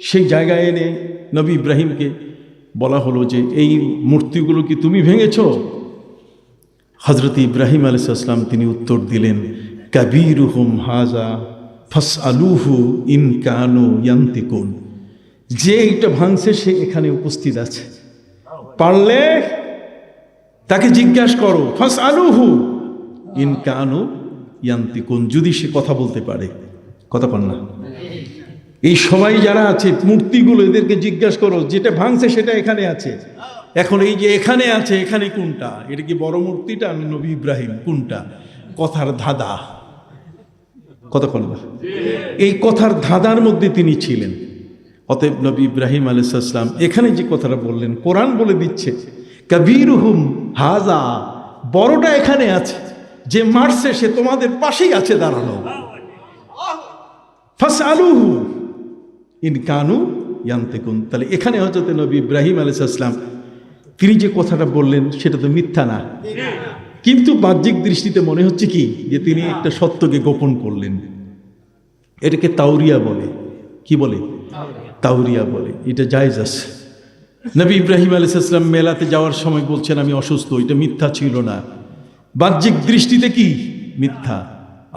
সেই জায়গায় এনে নবী ইব্রাহিমকে বলা হলো যে এই মূর্তিগুলো কি তুমি ভেঙেছ? হযরত ইব্রাহিম আলাইহিস সালাম তিনি উত্তর দিলেন, কাবীরুহুম হাযা ফাসআলুহু ইন কানু ইয়ান্তিকুন। যে এটা ভাঙছে সে এখানে উপস্থিত আছে, পারলে তাকে জিজ্ঞাসা করো, ফাসআলুহু ইন কানু ইয়ান্তিকুন, যদি সে কথা বলতে পারে। কথা বল না? এই সবাই যারা আছে মূর্তিগুলো, এদেরকে জিজ্ঞাসা করো, যেটা ভাঙছে সেটা এখানে আছে। এখন এই যে এখানে আছে, এখানে কোনটা? এটা কি বড় মূর্তিটা না নবী ইব্রাহিম? কোনটা? কথার ধাঁধা, কতক্ষণ না এই কথার ধাঁধার মধ্যে তিনি ছিলেন। অতএব নবী ইব্রাহিম আলাইহিস সালাম এখানে যে কথাটা বললেন, কোরআন বলে দিচ্ছে কাবীরুহুম হাযা, বড়টা এখানে আছে, যে মারছে সে তোমাদের পাশেই আছে দাঁড়ানো। ফাসআলুহু ইন কানু ইয়ান্তিকুন। তাহলে এখানে হযরত নবী ইব্রাহিম আলাইহিস সালাম তিনি যে কথাটা বললেন সেটা তো মিথ্যা না, কিন্তু বাহ্যিক দৃষ্টিতে মনে হচ্ছে কি যে তিনি একটা সত্যকে গোপন করলেন। এটাকে তাওরিয়া বলে। কি বলে? তাওরিয়া বলে। এটা জায়েজ আছে। নবী ইব্রাহিম আলাইহিস সালাম মেলাতে যাওয়ার সময় বলছেন আমি অসুস্থ, এটা মিথ্যা ছিল না, বাহ্যিক দৃষ্টিতে কি মিথ্যা।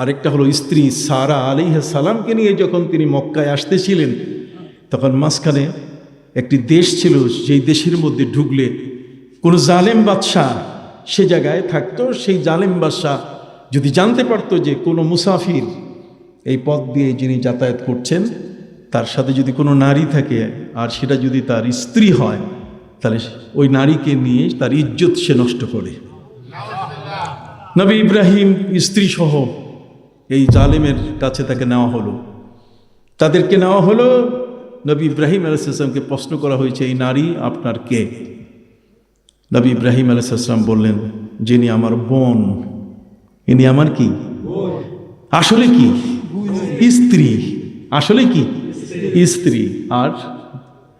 আরেকটা হলো স্ত্রী সারা আলাইহিস সালামকে নিয়ে যখন তিনি মক্কায় আসতেছিলেন তখন মাঝখানে একটি দেশ ছিল, যেই দেশের মধ্যে ঢুকলে কোনো জালেম বাদশাহ সে জায়গায় থাকতো। সেই জালেম বাদশাহ যদি জানতে পারতো যে কোনো মুসাফির এই পথ দিয়ে যিনি যাতায়াত করছেন তার সাথে যদি কোনো নারী থাকে আর সেটা যদি তার স্ত্রী হয়, তাহলে ওই নারীকে নিয়ে তার ইজ্জত সে নষ্ট করে। নবী ইব্রাহিম স্ত্রী সহ এই জালেমের কাছে তাকে নেওয়া হলো, তাদেরকে নেওয়া হলো। নবী ইব্রাহিম আলাইহিস সালামকে প্রশ্ন করা হয়েছে এই নারী আপনার কে? নবী ইব্রাহিম আলাইহিস সালাম বললেন যিনি আমার বোন, ইনি আমার কি আসলে কি স্ত্রী, আসলে কি স্ত্রী। আর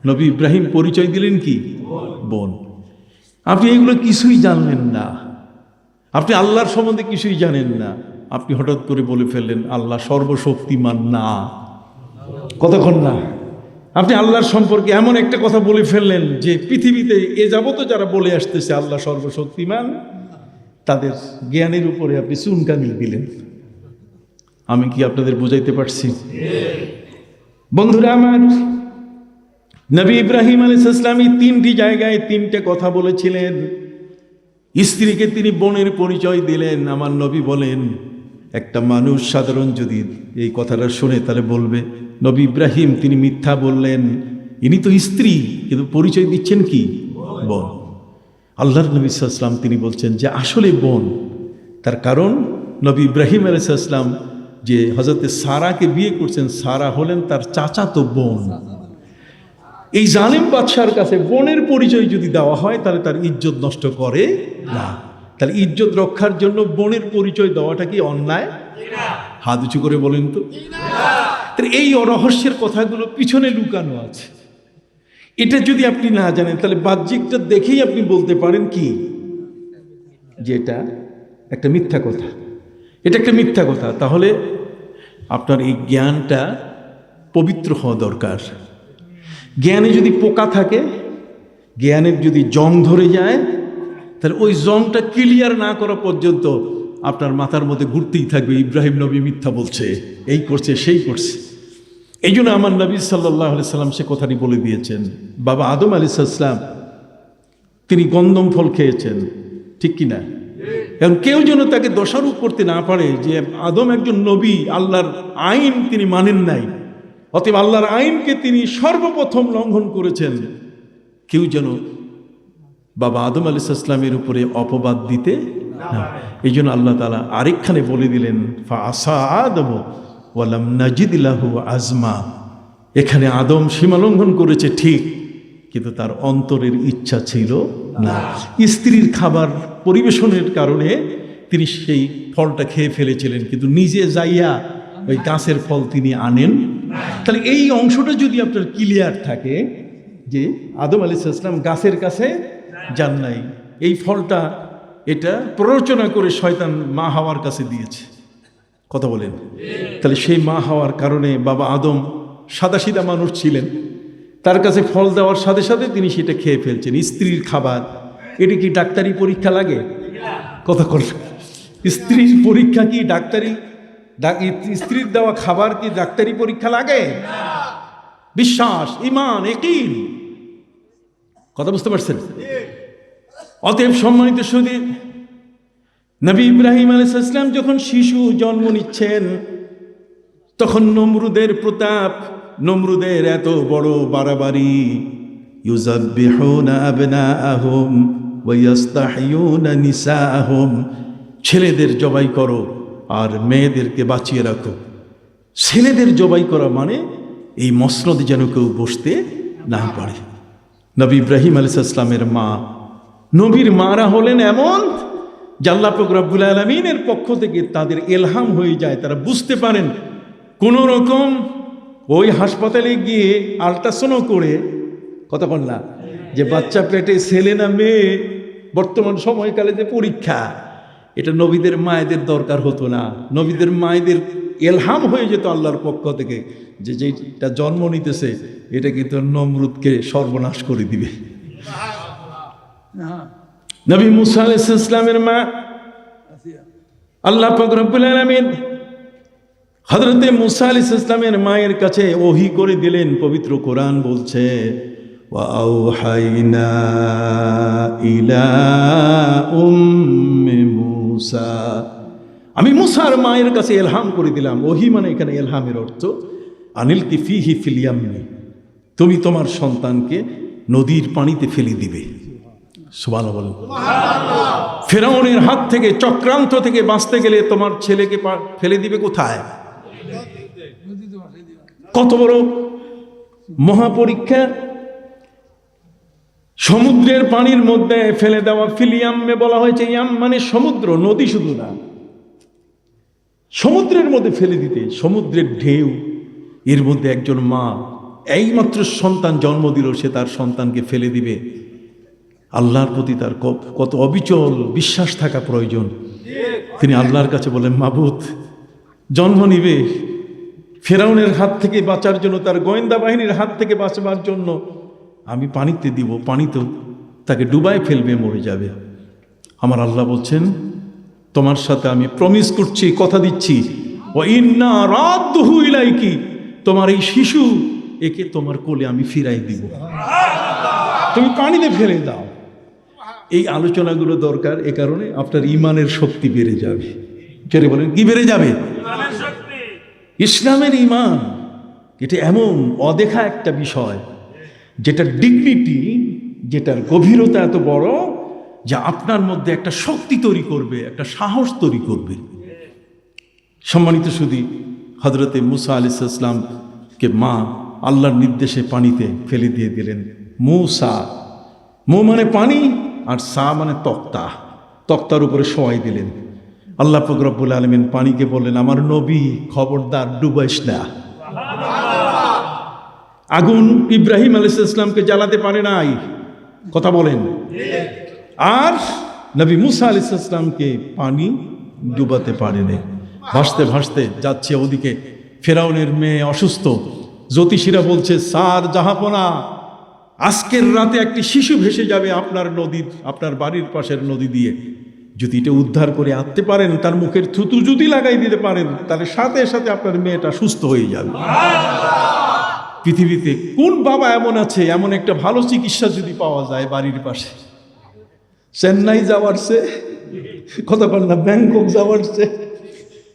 নবী ইব্রাহিম পরিচয় দিলেন কি বোন। আপনি এগুলো কিছুই জানলেন না, আপনি আল্লাহর সম্বন্ধে কিছুই জানেন না, আপনি হঠাৎ করে বলে ফেললেন আল্লাহ সর্বশক্তিমান না। কতক্ষণ না আপনি আল্লাহর সম্পর্কে এমন একটা কথা বলে ফেললেন যে পৃথিবীতে এ যাবত যারা বলে আসতেছে আল্লাহ সর্বশক্তিমান তাদের জ্ঞানের উপরে আপনি চুনকানি দিলেন। আমি কি আপনাদের বুঝাইতে পারছি? বন্ধুরা আমার, নবী ইব্রাহিম আলাইহিস সালাম তিনটি জায়গায় তিনটে কথা বলেছিলেন। স্ত্রীকে তিনি বোনের পরিচয় দিলেন। আমার নবী বলেন একটা মানুষ সাধারণ যদি এই কথাটা শুনে তাহলে বলবে নবী ইব্রাহিম তিনি মিথ্যা বললেন, ইনি তো স্ত্রী কিন্তু পরিচয় দিচ্ছেন কি বোন। আল্লাহর নবী সাল্লাল্লাহু আলাইহি ওয়াসাল্লাম তিনি বলছেন যে আসলে বোন। তার কারণ নবী ইব্রাহিম আলাইহিস সালাম যে হযরতে সারাকে বিয়ে করছেন, সারা হলেন তার চাচাতো বোন। এই জালেম বাদশার কাছে বোনের পরিচয় যদি দেওয়া হয় তাহলে তার ইজ্জত নষ্ট করে না। তাহলে ইজ্জত রক্ষার জন্য বোনের পরিচয় দেওয়াটা কি অন্যায়? হাত উঁচু করে বলেন তো। এই রহস্যের কথাগুলো পিছনে লুকানো আছে। এটা যদি আপনি না জানেন তাহলে বাহ্যিকটা দেখেই আপনি বলতে পারেন কি যে এটা একটা মিথ্যা কথা, এটা একটা মিথ্যা কথা। তাহলে আপনার এই জ্ঞানটা পবিত্র হওয়া দরকার। জ্ঞানে যদি পোকা থাকে, জ্ঞানের যদি জং ধরে যায়, তাহলে ওই জংটা ক্লিয়ার না করা পর্যন্ত আপনার মাথার মধ্যে ঘুরতেই থাকবে ইব্রাহিম নবী মিথ্যা বলছে, এই করছে সেই করছে। এই জন্য আমার নবী সাল্লাল্লাহু আলাইহি সাল্লাম সে কথাটি বলে দিয়েছেন। বাবা আদম আলাইহিস সালাম তিনি গন্ধম ফল খেয়েছেন, ঠিক কিনা? এবং কেউ যেন তাকে দোষারোপ করতে না পারে যে আদম একজন নবী, আল্লাহর আইন তিনি মানেন নাই, অতএব আল্লাহর আইনকে তিনি সর্বপ্রথম লঙ্ঘন করেছেন। কেউ যেন বাবা আদম আলাইহিস সালামের উপরে অপবাদ দিতে না। এই জন্য আল্লাহ তাআলা আরেকখানে বলে দিলেন ফাআসা আদম ওয়ালাম নাজিদ লাহু আজমা। এখানে আদম সীমা লঙ্ঘন করেছে ঠিক, কিন্তু তার অন্তরের ইচ্ছা ছিল না। স্ত্রীর খাবার পরিবেশনের কারণে তিনি সেই ফলটা খেয়ে ফেলেছিলেন, কিন্তু নিজে যাইয়া ওই গাছের ফল তিনি আনেন। তাহলে এই অংশটা যদি আপনার ক্লিয়ার থাকে যে আদম আলাইহিস সালাম গাছের কাছে যান নাই, এই ফলটা এটা প্ররোচনা করে শয়তান মা হাওয়ার কাছে দিয়েছে। কথা বলেন? তাহলে সেই মা হওয়ার কারণে বাবা আদম সাদাসিধা মানুষ ছিলেন, তার কাছে ফল দেওয়ার সাথে সাথে তিনি সেটা খেয়ে ফেলছেন। স্ত্রীর খাবার, এটা কি ডাক্তারি পরীক্ষা লাগে? কথা বল। স্ত্রীর পরীক্ষা কি ডাক্তারি? স্ত্রীর দেওয়া খাবার কি ডাক্তারি পরীক্ষা লাগে? বিশ্বাস, ঈমান, ইয়াকিন। কথা বুঝতে পারছেন? অতএব সম্মানিত সুধী, নবী ইব্রাহিম আলাইহিস সালাম যখন শিশু জন্ম নিচ্ছেন তখন নমরুদের প্রতাপ, নমরুদের এত বড় বাড়াবাড়ি, ইউযাব্বিহুনা আবনাআহুম ওয়া ইস্তাহয়ুনা নিসাআহুম, ছেলেদের জবাই করো আর মেয়েদেরকে বাঁচিয়ে রাখো। ছেলেদের জবাই করা মানে এই মসনদে যেন কেউ বসতে না পারে। নবী ইব্রাহিম আলাইহিস সালামের মা, নবীর মারা হলেন এমন যে আল্লাহ পাক রব্বুল আলামিনের পক্ষ থেকে তাদের ইলহাম হয়ে যায়, তারা বুঝতে পারেন কোনো রকম ওই হাসপাতালে গিয়ে আল্ট্রাসাউন্ড করে, কথা বল না, যে বাচ্চা পেটে ছেলে না মেয়ে, বর্তমান সময়কালে যে পরীক্ষা, এটা নবীদের মায়েদের দরকার হতো না। নবীদের মায়েদের ইলহাম হয়ে যেত আল্লাহর পক্ষ থেকে যে যেটা জন্ম নিতেছে এটা কিন্তু নমরুদকে সর্বনাশ করে দিবে। নবী মুসা আলাইহিস সালামের মা, আল্লাহ পাক রব্বুল আলামিন হযরতে মুসা আলাইহিস সালামের মায়ের কাছে ওহী করে দিলেন। পবিত্র কোরআন বলছে, ওয়া আওহাইনা ইলা উম্মি মুসা, আমি মুসার মায়ের কাছে ইলহাম করে দিলাম। ওহী মানে এখানে ইলহামের অর্থ আনিলকি ফিহি ফিল ইয়ামনি, তুমি তোমার সন্তানকে নদীর পানিতে ফেলে দিবে। সুবহানাল্লাহ। ফেরাউনের হাত থেকে, চক্রান্ত থেকে বাঁচতে গেলে তোমার ছেলেকে ফেলে দিবে কোথায়? কত বড় মহাপরীক্ষা! সমুদ্রের পানির মধ্যে ফেলে দেওয়া। ফিলিয়ামে বলা হয়েছে, ইয়াম মানে সমুদ্র, নদী শুধু না, সমুদ্রের মধ্যে ফেলে দিতে। সমুদ্রের ঢেউ, এর মধ্যে একজন মা এইমাত্র সন্তান জন্ম দিল, সে তার সন্তানকে ফেলে দিবে। আল্লাহর প্রতি তার কত অবিচল বিশ্বাস থাকা প্রয়োজন। তিনি আল্লাহর কাছে বলেন, মাবুদ, জন্ম নিবে, ফেরাউনের হাত থেকে বাঁচার জন্য, তার গোয়েন্দা বাহিনীর হাত থেকে বাঁচবার জন্য আমি পানিতে দিব, পানিতেও তাকে ডুবায় ফেলবে, মরে যাবে। আমার আল্লাহ বলছেন, তোমার সাথে আমি প্রমিস করছি, কথা দিচ্ছি, ওয়া ইন্না রাদ্দুহু ইলাইকি, তোমার এই শিশু, একে তোমার কোলে আমি ফিরাই দিব, তুমি পানিতে ফেলে দাও। এই আলোচনাগুলো দরকার, এ কারণে আপনার ইমানের শক্তি বেড়ে যাবে। কে বলেন কি বেড়ে যাবে? ইসলামের ইমান এটা এমন অদেখা একটা বিষয়, যেটার ডিগনিটি, যেটার গভীরতা এত বড়, যা আপনার মধ্যে একটা শক্তি তৈরি করবে, একটা সাহস তৈরি করবে। সম্মানিত সুধী, হযরতে মুসা আলাইহিস সালামকে মা আল্লাহর নির্দেশে পানিতে ফেলে দিয়ে দিলেন। মুসা, মু মানে পানি, আর সা মানে তক্তা, তক্তার উপরে শোয়াই দিলেন। আল্লাহ পাক রব্বুল আলামিন পানিকে বললেন, আমার নবী, খবরদার ডুবাইস না। আগুন ইব্রাহিম আলাইহিস সালামকে জ্বালাতে পারে নাই, কথা বলেন। আর নবী মুসা আলাইহিস সালামকে পানি ডুবাতে পারেনি। ভাসতে ভাসতে যাচ্ছে, ওদিকে ফেরাউনের মেয়ে অসুস্থ। জ্যোতিষীরা বলছে, স্যার জাহাপনা, আজকের রাতে একটি শিশু ভেসে যাবে আপনার নদীর, আপনার বাড়ির পাশের নদী দিয়ে। যদি এটা উদ্ধার করে আনতে পারেন, তার মুখের থুতু যদি লাগাই দিতে পারেন, তাহলে সাথে সাথে আপনার মেয়েটা সুস্থ হয়ে যাবে। পৃথিবীতে কোন বাবা এমন আছে, এমন একটা ভালো চিকিৎসা যদি পাওয়া যায় বাড়ির পাশে? চেন্নাই যাওয়ার সে, কথা বল না, ব্যাংকক যাওয়ার সে,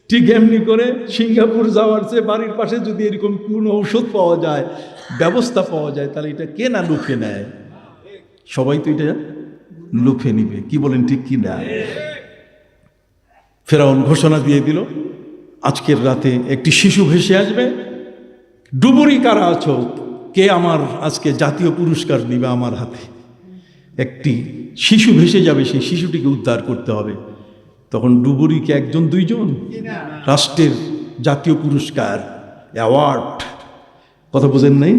ঠিক এমনি করে সিঙ্গাপুর যাওয়ার চেয়ে বাড়ির পাশে যদি এরকম কোন ঔষধ পাওয়া যায়, ব্যবস্থা পাওয়া যায়, তাহলে এটা কে না লুফে নেয়? সবাই তো এটা লুফে নিবে, কি বলেন ঠিক কি না? ফেরাউন ঘোষণা দিয়ে দিল, আজকের রাতে একটি শিশু ভেসে আসবে। ডুবুরি কারা আছো, কে আমার আজকে জাতীয় পুরস্কার দিবে আমার হাতে? একটি শিশু ভেসে যাবে, সেই শিশুটিকে উদ্ধার করতে হবে। তখন ডুবুরিকে একজন দুইজন, রাষ্ট্রের জাতীয় পুরস্কার, অ্যাওয়ার্ড, কথা বোঝেন নাই?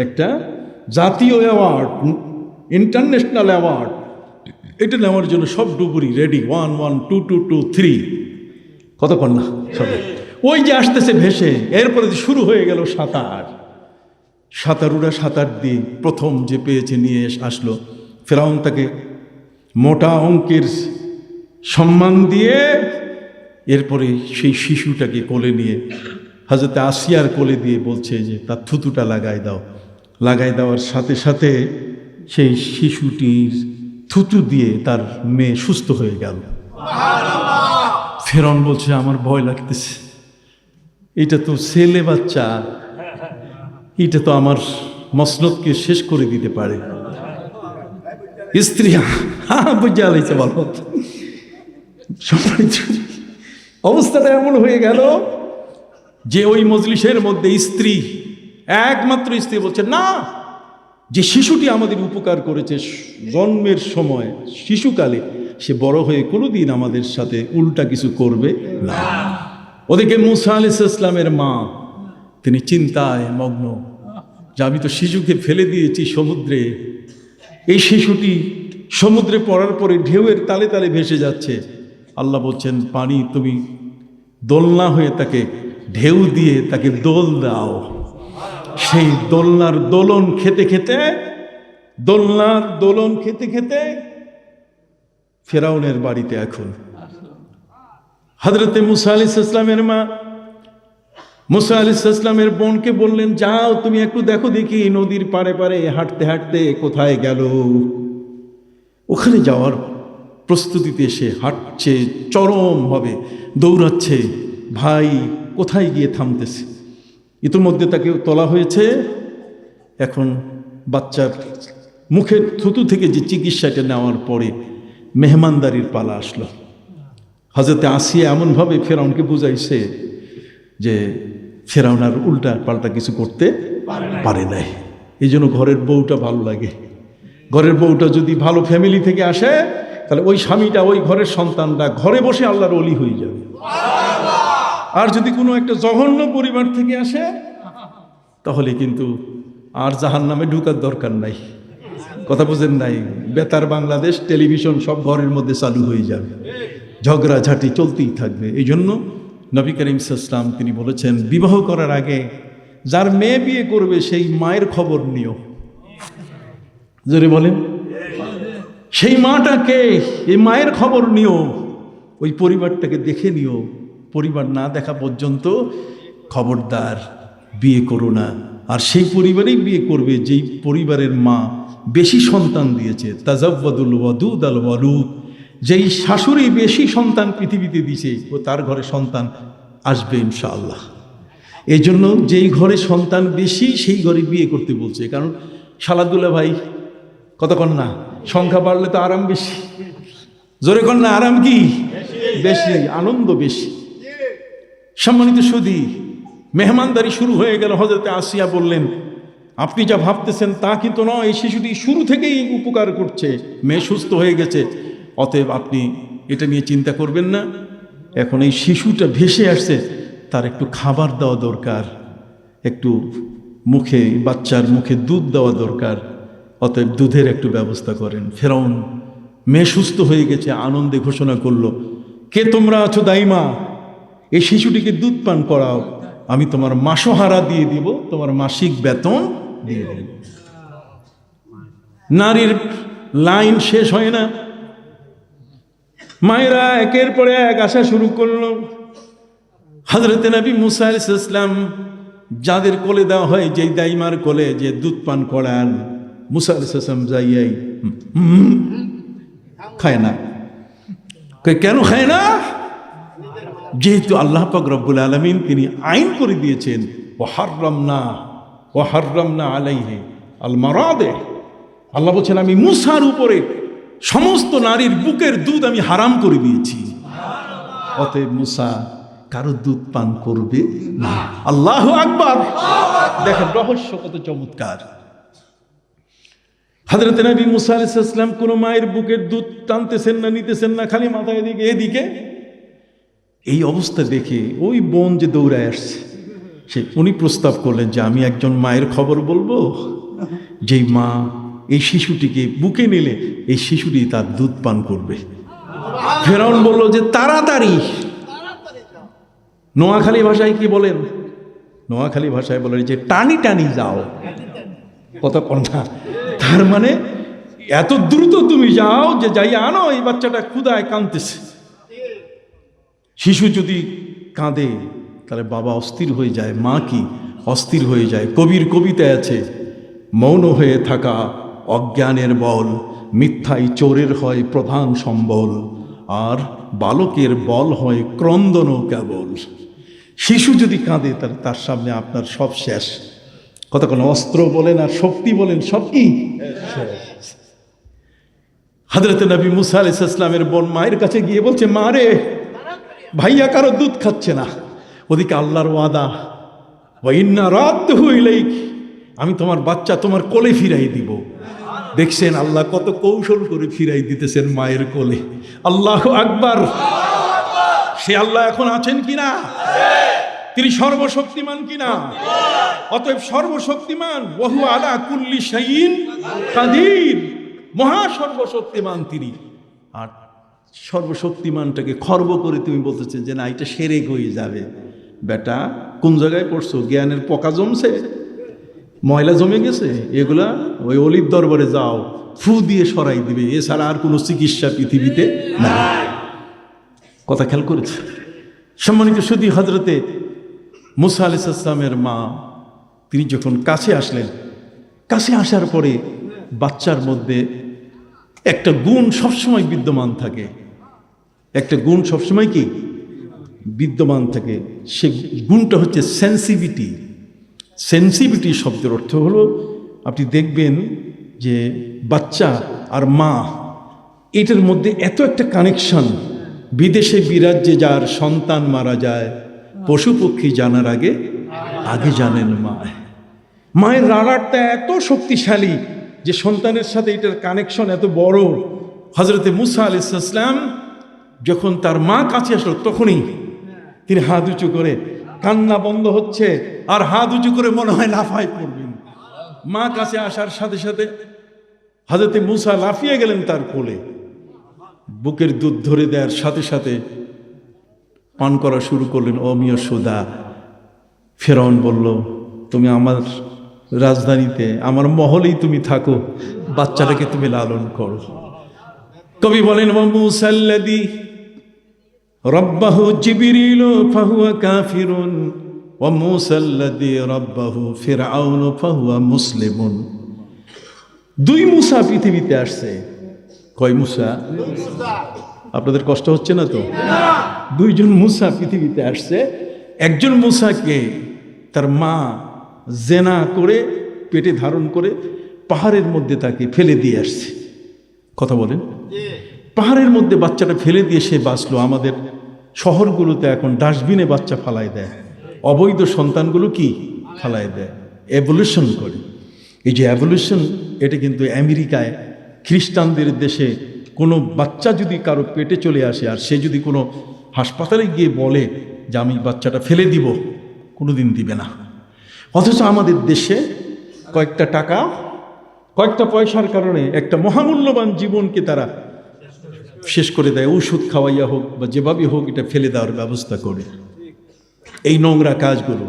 একটা জাতীয় অ্যাওয়ার্ড, ইন্টারন্যাশনাল অ্যাওয়ার্ড, এটা নেওয়ার জন্য সব ডুবুরি রেডি। 1 1 2 2 2 3, কতক্ষণ না সব ওই যে আসতেছে ভেসে। এরপরে শুরু হয়ে গেল সাঁতার। সাঁতারুরা সাঁতার দিয়ে প্রথম যে পেয়েছে নিয়ে আসলো। ফেরাউন তাকে মোটা অঙ্কের সম্মান দিয়ে এরপরে সেই শিশুটাকে কোলে নিয়ে হযরত আসিয়ার কোলে দিয়ে বলছে যে তার থুতুটা লাগাই দাও। লাগাই দেওয়ার সাথে সাথে সেই শিশুটির থুতু দিয়ে তার মেয়ে সুস্থ হয়ে গেল। ফেরাউন বলছে, আমার ভয় লাগতেছে, এটা তো ছেলে বাচ্চা, এটা তো আমার মসনদকে শেষ করে দিতে পারে। স্ত্রী বুঝে আলাইছে, বলো অবস্থাটা এমন হয়ে গেল যে ওই মজলিসের মধ্যে স্ত্রী, একমাত্র স্ত্রী বলছে, না, যে শিশুটি আমাদের উপকার করেছে জন্মের সময় শিশুকালে, সে বড় হয়ে কোনোদিন আমাদের সাথে উল্টা কিছু করবে না। ওদিকে মুসা আলাইহিস সালামের মা, তিনি চিন্তায় মগ্ন যে আমি তো শিশুকে ফেলে দিয়েছি সমুদ্রে, এই শিশুটি সমুদ্রে পড়ার পরে ঢেউয়ের তালে তালে ভেসে যাচ্ছে। আল্লাহ বলছেন, পানি তুমি দোলনা হয়ে তাকে ঢেউ দিয়ে তাকে দোল দাও। সেই দোলনার দোলন খেতে খেতে, দোলনার দোলন খেতে খেতে ফেরাউনের বাড়িতে এখন হযরতে মুসা আলাইহিস সালামের মা মুসা আলাইহিস সালামের বোনকে বললেন, যাও তুমি একটু দেখো দেখি নদীর পাড়ে পাড়ে হাঁটতে হাঁটতে কোথায় গেল। ওখানে যাওয়ার প্রস্তুতিতে সে হাঁটছে, চরমভাবে দৌড়াচ্ছে, ভাই কোথায় গিয়ে থামতেছে। ইতিমধ্যে তাকে তোলা হয়েছে। এখন বাচ্চার মুখের থুতু থেকে যে চিকিৎসাটা নেওয়ার পরে মেহমানদারির পালা আসলো। হযরতে আসিয়া এমনভাবে ফেরাউনকে বুঝাইছে যে ফেরাউন আর উল্টা পাল্টা কিছু করতে পারে নাই। এই জন্য ঘরের বউটা ভালো লাগে। ঘরের বউটা যদি ভালো ফ্যামিলি থেকে আসে, তাহলে ওই স্বামীটা, ওই ঘরের সন্তানটা ঘরে বসে আল্লাহর ওলি হয়ে যাবে। আর যদি কোনো একটা জঘন্য পরিবার থেকে আসে, তাহলে কিন্তু আর জাহান্নামে ঢুকার দরকার নাই। কথা বুঝেন নাই? বেতার বাংলাদেশ টেলিভিশন সব ঘরের মধ্যে চালু হয়ে যাবে, ঝগড়াঝাটি চলতেই থাকবে। এই জন্য নবী করিম সাল্লাল্লাহু আলাইহি ওয়াসাল্লাম তিনি বলেছেন, বিবাহ করার আগে যার মেয়ে বিয়ে করবে সেই মায়ের খবর নিও। জোরে বলেন, সেই মাটাকে, এই মায়ের খবর নিও, ওই পরিবারটাকে দেখে নিও। পরিবার না দেখা পর্যন্ত খবরদার বিয়ে করো না। আর সেই পরিবারেই বিয়ে করবে যেই পরিবারের মা বেশি সন্তান দিয়েছে। তাজাওয়াদুল ওয়াদুদ আল ওয়ালুদ, যেই শাশুড়ি বেশি সন্তান পৃথিবীতে দিয়েছে, ও তার ঘরে সন্তান আসবে ইনশাআল্লাহ। এই জন্য যেই ঘরে সন্তান বেশি সেই ঘরে বিয়ে করতে বলছে। কারণ শালাদুল্লাহ ভাই, কথা কন না, সংখ্যা বাড়লে তো আরাম বেশি। জোরে কন না, আরাম কি বেশি, আনন্দ বেশি। সম্মানিত সুধী, মেহমানদারি শুরু হয়ে গেল। হযরতে আসিয়া বললেন, আপনি যা ভাবতেছেন তা কিন্তু নয়, এই শিশুটি শুরু থেকেই উপকার করছে, মেয়ে সুস্থ হয়ে গেছে, অতএব আপনি এটা নিয়ে চিন্তা করবেন না। এখন এই শিশুটা ভেসে আসছে, তার একটু খাবার দেওয়া দরকার, একটু মুখে, বাচ্চার মুখে দুধ দেওয়া দরকার, অতএব দুধের একটু ব্যবস্থা করেন। ফেরাউন মেয়ে সুস্থ হয়ে গেছে আনন্দে ঘোষণা করলো, কে তোমরা আছো দাইমা, এই শিশুটিকে দুধ পান করাও, আমি তোমার মাসোহারা দিয়ে দিব, তোমার মাসিক বেতন দিয়ে দেব। নারীর লাইন শেষ হয় না, মায়েরা একের পরে এক আসা শুরু করলো। হযরতে নবী মুসা আলাইহিস সালাম যাদের কোলে দেওয়া হয়, যেই দাইমার কোলে যে দুধ পান করান, মুসা আলাইহিস সালাম যাইয়াই খায় না। কেন খায় না? যেহেতু আল্লাহ পাক রব্বুল আলামিন তিনি আইন করে দিয়েছেন, ওয়াহাররামনা আলাইহি আল মারাদে। আল্লাহ বলছেন, আমি মুসার উপরে সমস্ত নারীর বুকের দুধ আমি হারাম করে দিয়েছি। অতএব মুসা কারো দুধ পান করবে না। আল্লাহু আকবার! দেখেন রহস্য কত চমৎকার। হযরত নবী মুসা আলাইহিস সালাম কোন মায়ের বুকের দুধ টানতেছেন না, নিতেছেন না, খালি মাথা এদিকে এদিকে। এই অবস্থা দেখে ওই বোন যে দৌড়ায় আসছে, উনি প্রস্তাব করলেন যে আমি একজন মায়ের খবর বলবো, যেই মা এই শিশুটিকে বুকে নিলে এই শিশুটি তার দুধ পান করবে। ফেরাউন বলল যে তাড়াতাড়ি। নোয়াখালী ভাষায় কি বলেন? নোয়াখালী ভাষায় বলে যে টানি টানি যাও। কথা কন না, তার মানে এত দ্রুত তুমি যাও যে যাই আনো, এই বাচ্চাটা ক্ষুধায় কাঁদতেছে। শিশু যদি কাঁদে তাহলে বাবা অস্থির হয়ে যায়, মা কি অস্থির হয়ে যায়। কবির কবিতায় আছে, মৌন হয়ে থাকা অজ্ঞানের বল, মিথ্যাই চোরের হয় প্রধান সম্বল, আর বালকের বল হয় ক্রন্দন কেবল। শিশু যদি কাঁদে তাহলে তার সামনে আপনার সব শেষ। কতক্ষণ অস্ত্র বলেন আর শক্তি বলেন, সব কি শেষ। হযরত নবী মুসা আলাইহিস সালামের বোন মায়ের কাছে গিয়ে বলছে, মা রে, ভাইয়া কারো দুধ খাচ্ছে না। ওদিকে আল্লাহর ওয়াদা, ওয়া ইন্না রাদ্দুহু ইলাইক, আমি তোমার বাচ্চা তোমার কোলে ফিরাই দিব। দেখছেন আল্লাহ কত কৌশল করে ফিরাই দিতেছেন মায়ের কোলে। আল্লাহু আকবার। সে আল্লাহ এখন আছেন কিনা? তিনি সর্বশক্তিমান কিনা? অতএব সর্বশক্তিমান, ওয়া হুয়া আলা কুল্লি শাইইন কাদির, মহা সর্বশক্তিমান তিনি। আর সর্বশক্তিমানটাকে খর্ব করে তুমি বলতেছে যে না, এটা সেরেক হয়ে যাবে। বেটা, কোন জায়গায় পড়ছো? জ্ঞানের পোকা জমছে, ময়লা জমে গেছে, এগুলা ওই অলির দরবারে যাও, ফু দিয়ে সরাই দিবে, এছাড়া আর কোনো চিকিৎসা পৃথিবীতে নাই। কথা খেয়াল করেছে? সম্মানিত সুধী, হযরতে মুসা আলাইহিস সালামের মা তিনি যখন কাছে আসলেন, কাছে আসার পরে বাচ্চার মধ্যে একটা গুণ সবসময় বিদ্যমান থাকে। একটা গুণ সবসময় কি বিদ্যমান থাকে? সে গুণটা হচ্ছে সেন্সিভিটি। সেন্সিভিটি শব্দের অর্থ হলো, আপনি দেখবেন যে বাচ্চা আর মা, এটার মধ্যে এত একটা কানেকশন। বিদেশে বিরাজ্যে যার সন্তান মারা যায়, পশু পক্ষী জানার আগে আগে জানেন মা। মায়ের রাড়ারটা এত শক্তিশালী যে সন্তানের সাথে এটার কানেকশন এত বড়। হযরতে মুসা আলাইহিস সালাম যখন তার মা কাছে আসলো, তখনই তিনি হাত উঁচু করে, কান্না বন্ধ হচ্ছে আর হাত উঁচু করে মনে হয় লাফায় পড়বেন। মা কাছে আসার সাথে সাথে হযরতে মুসা লাফিয়ে গেলেন তার কোলে, বুকের দুধ ধরে দেওয়ার সাথে সাথে পান করা শুরু করলেন অমিয় সুধা। ফেরাউন বলল, তুমি আমার রাজধানীতে, আমার মহলেই তুমি থাকো, বাচ্চাটাকে তুমি লালন করো। কবি বলেন, ওয়া মুসাল্লাযী রব্বাহু জিবরিল ফাহুয়া কাফিরুন ওয়া মুসাল্লাযী রব্বাহু ফিরআউন ফাহুয়া মুসলিমুন। দুই মুসা পৃথিবীতে আসছে। কয় মুসা? আপনাদের কষ্ট হচ্ছে না তো? দুইজন মুসা পৃথিবীতে আসছে। একজন মুসাকে তার মা জেনা করে পেটে ধারণ করে পাহাড়ের মধ্যে তাকে ফেলে দিয়ে আসছে। কথা বলেন? পাহাড়ের মধ্যে বাচ্চাটা ফেলে দিয়ে সে বাঁচলো। আমাদের শহরগুলোতে এখন ডাস্টবিনে বাচ্চা ফালাই দেয়, অবৈধ সন্তানগুলো কি ফালাই দেয়, এভলিউশন করে। এই যে এভলিউশন, এটা কিন্তু আমেরিকায় খ্রিস্টানদের দেশে কোনো বাচ্চা যদি কারো পেটে চলে আসে আর সে যদি কোনো হাসপাতালে গিয়ে বলে যে আমি বাচ্চাটা ফেলে দিব, কোনোদিন দিবে না। অথচ আমাদের দেশে কয়েকটা টাকা, কয়েকটা পয়সার কারণে একটা মহামূল্যবান জীবনকে তারা শেষ করে দেয়। ঔষধ খাওয়াইয়া হোক বা যেভাবে হোক, এটা ফেলে দেওয়ার ব্যবস্থা করে। এই নোংরা কাজগুলো।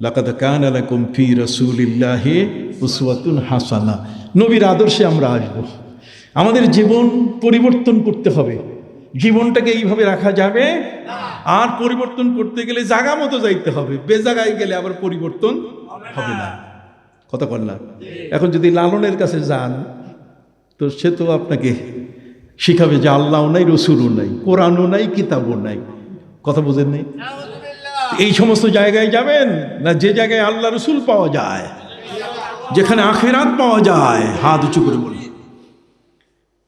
লাকাদ কানা লাকুম ফি রাসূলিল্লাহি উসওয়াতুন হাসানা। নবীর আদর্শে আমরা আসব। আমাদের জীবন পরিবর্তন করতে হবে। জীবনটাকে এইভাবে রাখা যাবে আর পরিবর্তন করতে গেলে জায়গা মতো যাইতে হবে। বেজাগায় গেলে আবার পরিবর্তন হবে না। কথা বল না? এখন যদি লালনের কাছে যান, তো সে তো আপনাকে শিখাবে যে আল্লাহও নাই, রসুলও নাই, কোরআনও নাই, কিতাবও নাই। কথা বোঝেন নাই? এই সমস্ত জায়গায় যাবেন না যে জায়গায় আল্লাহ রসুল পাওয়া যায়, যেখানে আখিরাত পাওয়া যায়? হাত উঁচু করে বলি।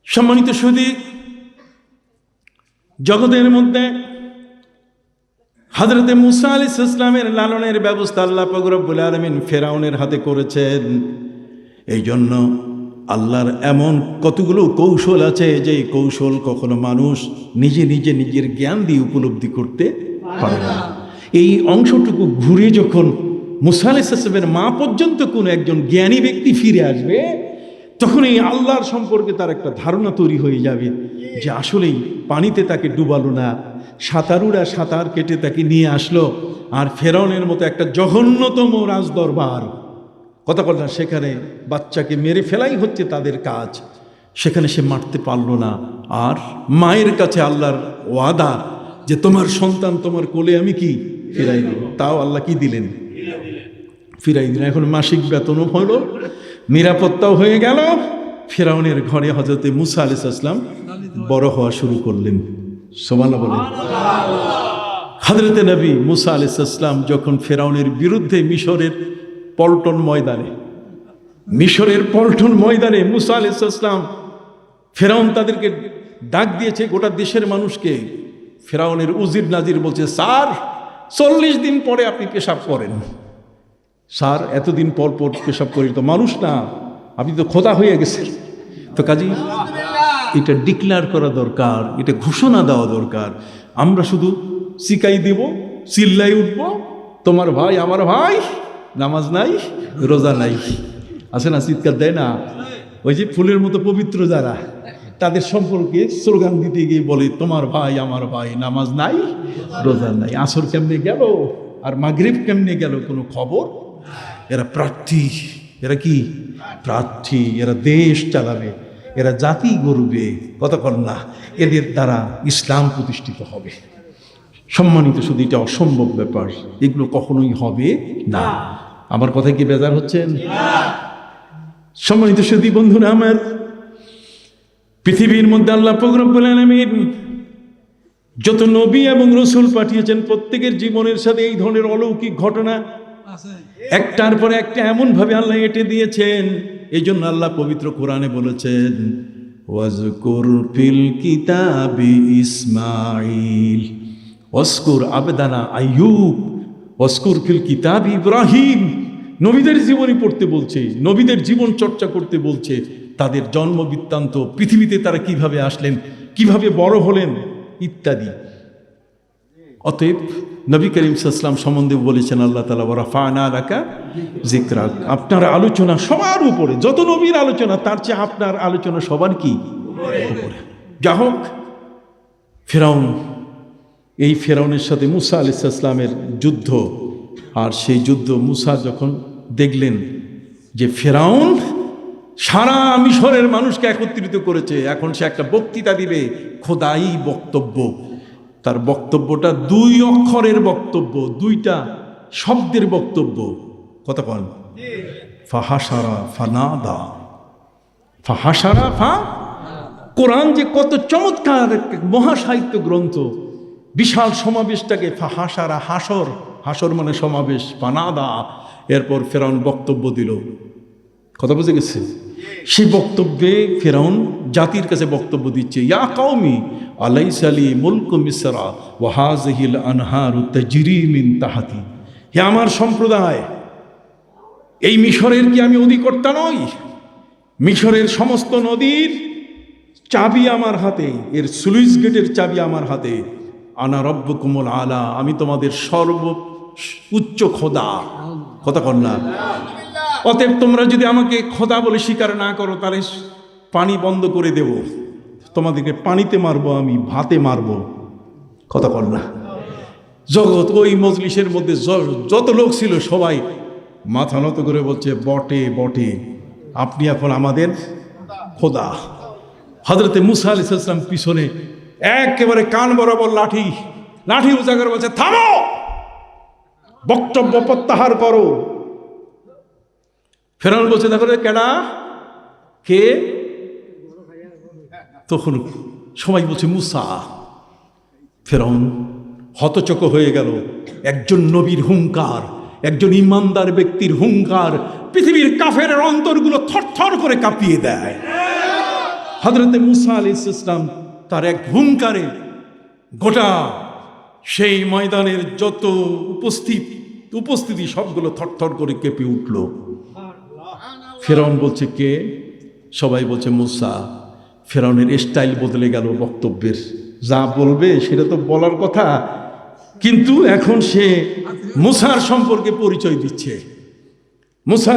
সম্মানিত সুধী, জগতের মধ্যে হযরতে মুসা আলাইহিস সালামের লালনের ব্যবস্থা আল্লাহ পাক রব্বুল আলামিন ফেরাউনের হাতে করেছেন। এই জন্য আল্লাহর এমন কতগুলো কৌশল আছে যে কৌশল কখনো মানুষ নিজে নিজে নিজের জ্ঞান দিয়ে উপলব্ধি করতে পারে না। এই অংশটুকু ঘুরে যখন মুসা আলাইহিস সালামের মা পর্যন্ত কোনো একজন জ্ঞানী ব্যক্তি ফিরে আসবে, তখন এই আল্লাহর সম্পর্কে তার একটা ধারণা তৈরি হয়ে যাবে যে আসলেই পানিতে তাকে ডুবালো না, সাঁতারুরা সাঁতার কেটে তাকে নিয়ে আসলো। আর ফেরাউনের মতো একটা জঘন্যতম রাজদরবার, কথা বল না, সেখানে বাচ্চাকে মেরে ফেলাই হচ্ছে তাদের কাজ, সেখানে সে মারতে পারলো না। আর মায়ের কাছে আল্লাহর ওয়াদা যে তোমার সন্তান তোমার কোলে আমি কি ফিরাই দেব, তাও আল্লাহ কি দিলেন? ফিরাই দিলেন। এখন মাসিক বেতনও হলো, নিরাপত্তাও হয়ে গেল। ফেরাউনের ঘরে হযরতে মুসা আলাইহিস সালাম বড় হওয়া শুরু করলেন। সুবহানাল্লাহ বলেন। হযরতে নবী মুসা আলাইহিস সালাম যখন ফেরাউনের বিরুদ্ধে মিশরের পল্টন ময়দানে মুসা আলাইহিস সালাম ফেরাউন তাদেরকে ডাক দিয়েছে, গোটা দেশের মানুষকে। ফেরাউনের উজির নাজির বলছে, স্যার 40 দিন পরে আপনি পেশাব করেন। স্যার এতদিন পর পর পেশাব করি তো মানুষ না, আপনি তো খোদা হয়ে গেছেন। তো কাজী এটা ডিক্লেয়ার করা দরকার, এটা ঘোষণা দেওয়া দরকার। আমরা শুধু শিকাই দিব, চিল্লাই উঠবো, তোমার ভাই আমার ভাই, নামাজ নাই রোজা নাই, আছে না? চিৎকার দেয় না? ওই যে ফুলের মতো পবিত্র যারা, তাদের সম্পর্কে স্লোগান দিতে গিয়ে বলে, তোমার ভাই আমার ভাই, নামাজ নাই রোজা নাই। আসর কেমনে গেল আর মাগরিব কেমনে গেল কোনো খবর। এরা প্রার্থী, এরা কি প্রার্থী, এরা দেশ চালাবে, এরা জাতি গড়বে, কতক্ষণ না এদের দ্বারা ইসলাম প্রতিষ্ঠিত হবে। সম্মানিত শুধু এটা অসম্ভব ব্যাপার, এগুলো কখনোই হবে না। আমার কথায় কি বেজার হচ্ছেন? সম্মানিত সুধী বন্ধুরা আমার, পৃথিবীর মধ্যে আল্লাহ পাক রব্বুল আলামিন যত নবী এবং রসুল পাঠিয়েছেন, প্রত্যেকের জীবনের সাথে এই ধরনের অলৌকিক ঘটনা একটার পর একটা এমন ভাবে আল্লাহ এঁটে দিয়েছেন। এই জন্য আল্লাহ পবিত্র কোরআনে বলেছেন, ওয়াজকুর ফিল কিতাবি ইসমাঈল, ওয়াজকুর আবদানা আইয়ুব, ওয়াজকুর ফিল কিতাবি ইব্রাহিম। নবীদের জীবনী পড়তে বলছে, নবীদের জীবন চর্চা করতে বলছে, তাদের জন্ম বৃত্তান্ত, পৃথিবীতে তারা কিভাবে আসলেন, কিভাবে বড় হলেন ইত্যাদি। অতএব নবী করিম সাল্লাল্লাহু আলাইহি ওয়াসাল্লাম সম্বন্ধে বলেছেন আল্লাহ তাআলা, ওয়া রাফা'না লাকা যিকরাক, আপনার আলোচনা সবার উপরে, যত নবীর আলোচনা তার চেয়ে আপনার আলোচনা সবার কি উপরে। যা হোক, ফেরাউন, এই ফেরাউনের সাথে মুসা আলাইহিস সালামের যুদ্ধ। আর সেই যুদ্ধ মুসা যখন দেখলেন যে ফেরাউন সারা মিশরের মানুষকে একত্রিত করেছে, এখন সে একটা বক্তৃতা দিবে, খোদাই বক্তব্য। তার বক্তব্যটা 2 অক্ষরের বক্তব্য, 2টা শব্দের বক্তব্য। কতক্ষণ? ফাহাসারা ফানাদা, ফাহাসারা ফা। কোরআন যে কত চমৎকার মহাসাহিত্য গ্রন্থ, বিশাল সমাবেশটাকে ফাহাসারা, হাসর, হাসর মানে সমাবেশ, ফানাদা, এরপর ফেরাউন বক্তব্য দিল। কথা বুঝে গেছে? সেই বক্তব্যে ফেরাউন জাতির কাছে বক্তব্য দিচ্ছে, ইয়া কওমি আলাইসা লি মুলকু মিসরা ওয়া হাযিহিল আনহারু তাজরি মিন তাহতি। হে আমার সম্প্রদায়, এই মিশরের কি আমি অধিকর্তা নই? মিশরের সমস্ত নদীর চাবি আমার হাতে, এর স্লুইস গেটের চাবি আমার হাতে। আনা রব্বুকুমুল আলা, আমি তোমাদের সর্ব উচ্চ খোদা। কথা কন না? অতএব তোমরা যদি আমাকে খোদা বলে স্বীকার না করো, তাহলে পানি বন্ধ করে দেব, তোমাদেরকে পানিতে মারবো, আমি ভাতে মারবো। কথা কন না? জগৎ ওই মজলিসের মধ্যে যত লোক ছিল সবাই মাথা নত করে বলছে, বটে বটে, আপনি এখন আমাদের খোদা। হযরতে মুসা আলাইহিস সালাম পিছনে একেবারে কান বরাবর লাঠি লাঠি উঁচা করে বলছে, থামো, বক্তব্য প্রত্যাহার করো। ফেরাউন বলছে, দেখো কেডা, কে? তখন সবাই বলছে মুসা। ফেরাউন হতচক হয়ে গেল। একজন নবীর হুঙ্কার, একজন ইমানদার ব্যক্তির হুঙ্কার পৃথিবীর কাফেরের অন্তরগুলো থরথর করে কাঁপিয়ে দেয়। হযরতে মুসা আলাইহিস সালাম তার এক হুঙ্কারে গোটা সেই ময়দানের যত উপস্থিতি সবগুলো থরথর করে কেঁপে উঠল। ফেরাউন বলছে, কে? সবাই বলছে মুসা। ফেরাউনের স্টাইল বদলে গেল বক্তব্যের, যা বলবে সেটা তো বলার কথা, কিন্তু এখন সে মুসার সম্পর্কে পরিচয় দিচ্ছে। মুসা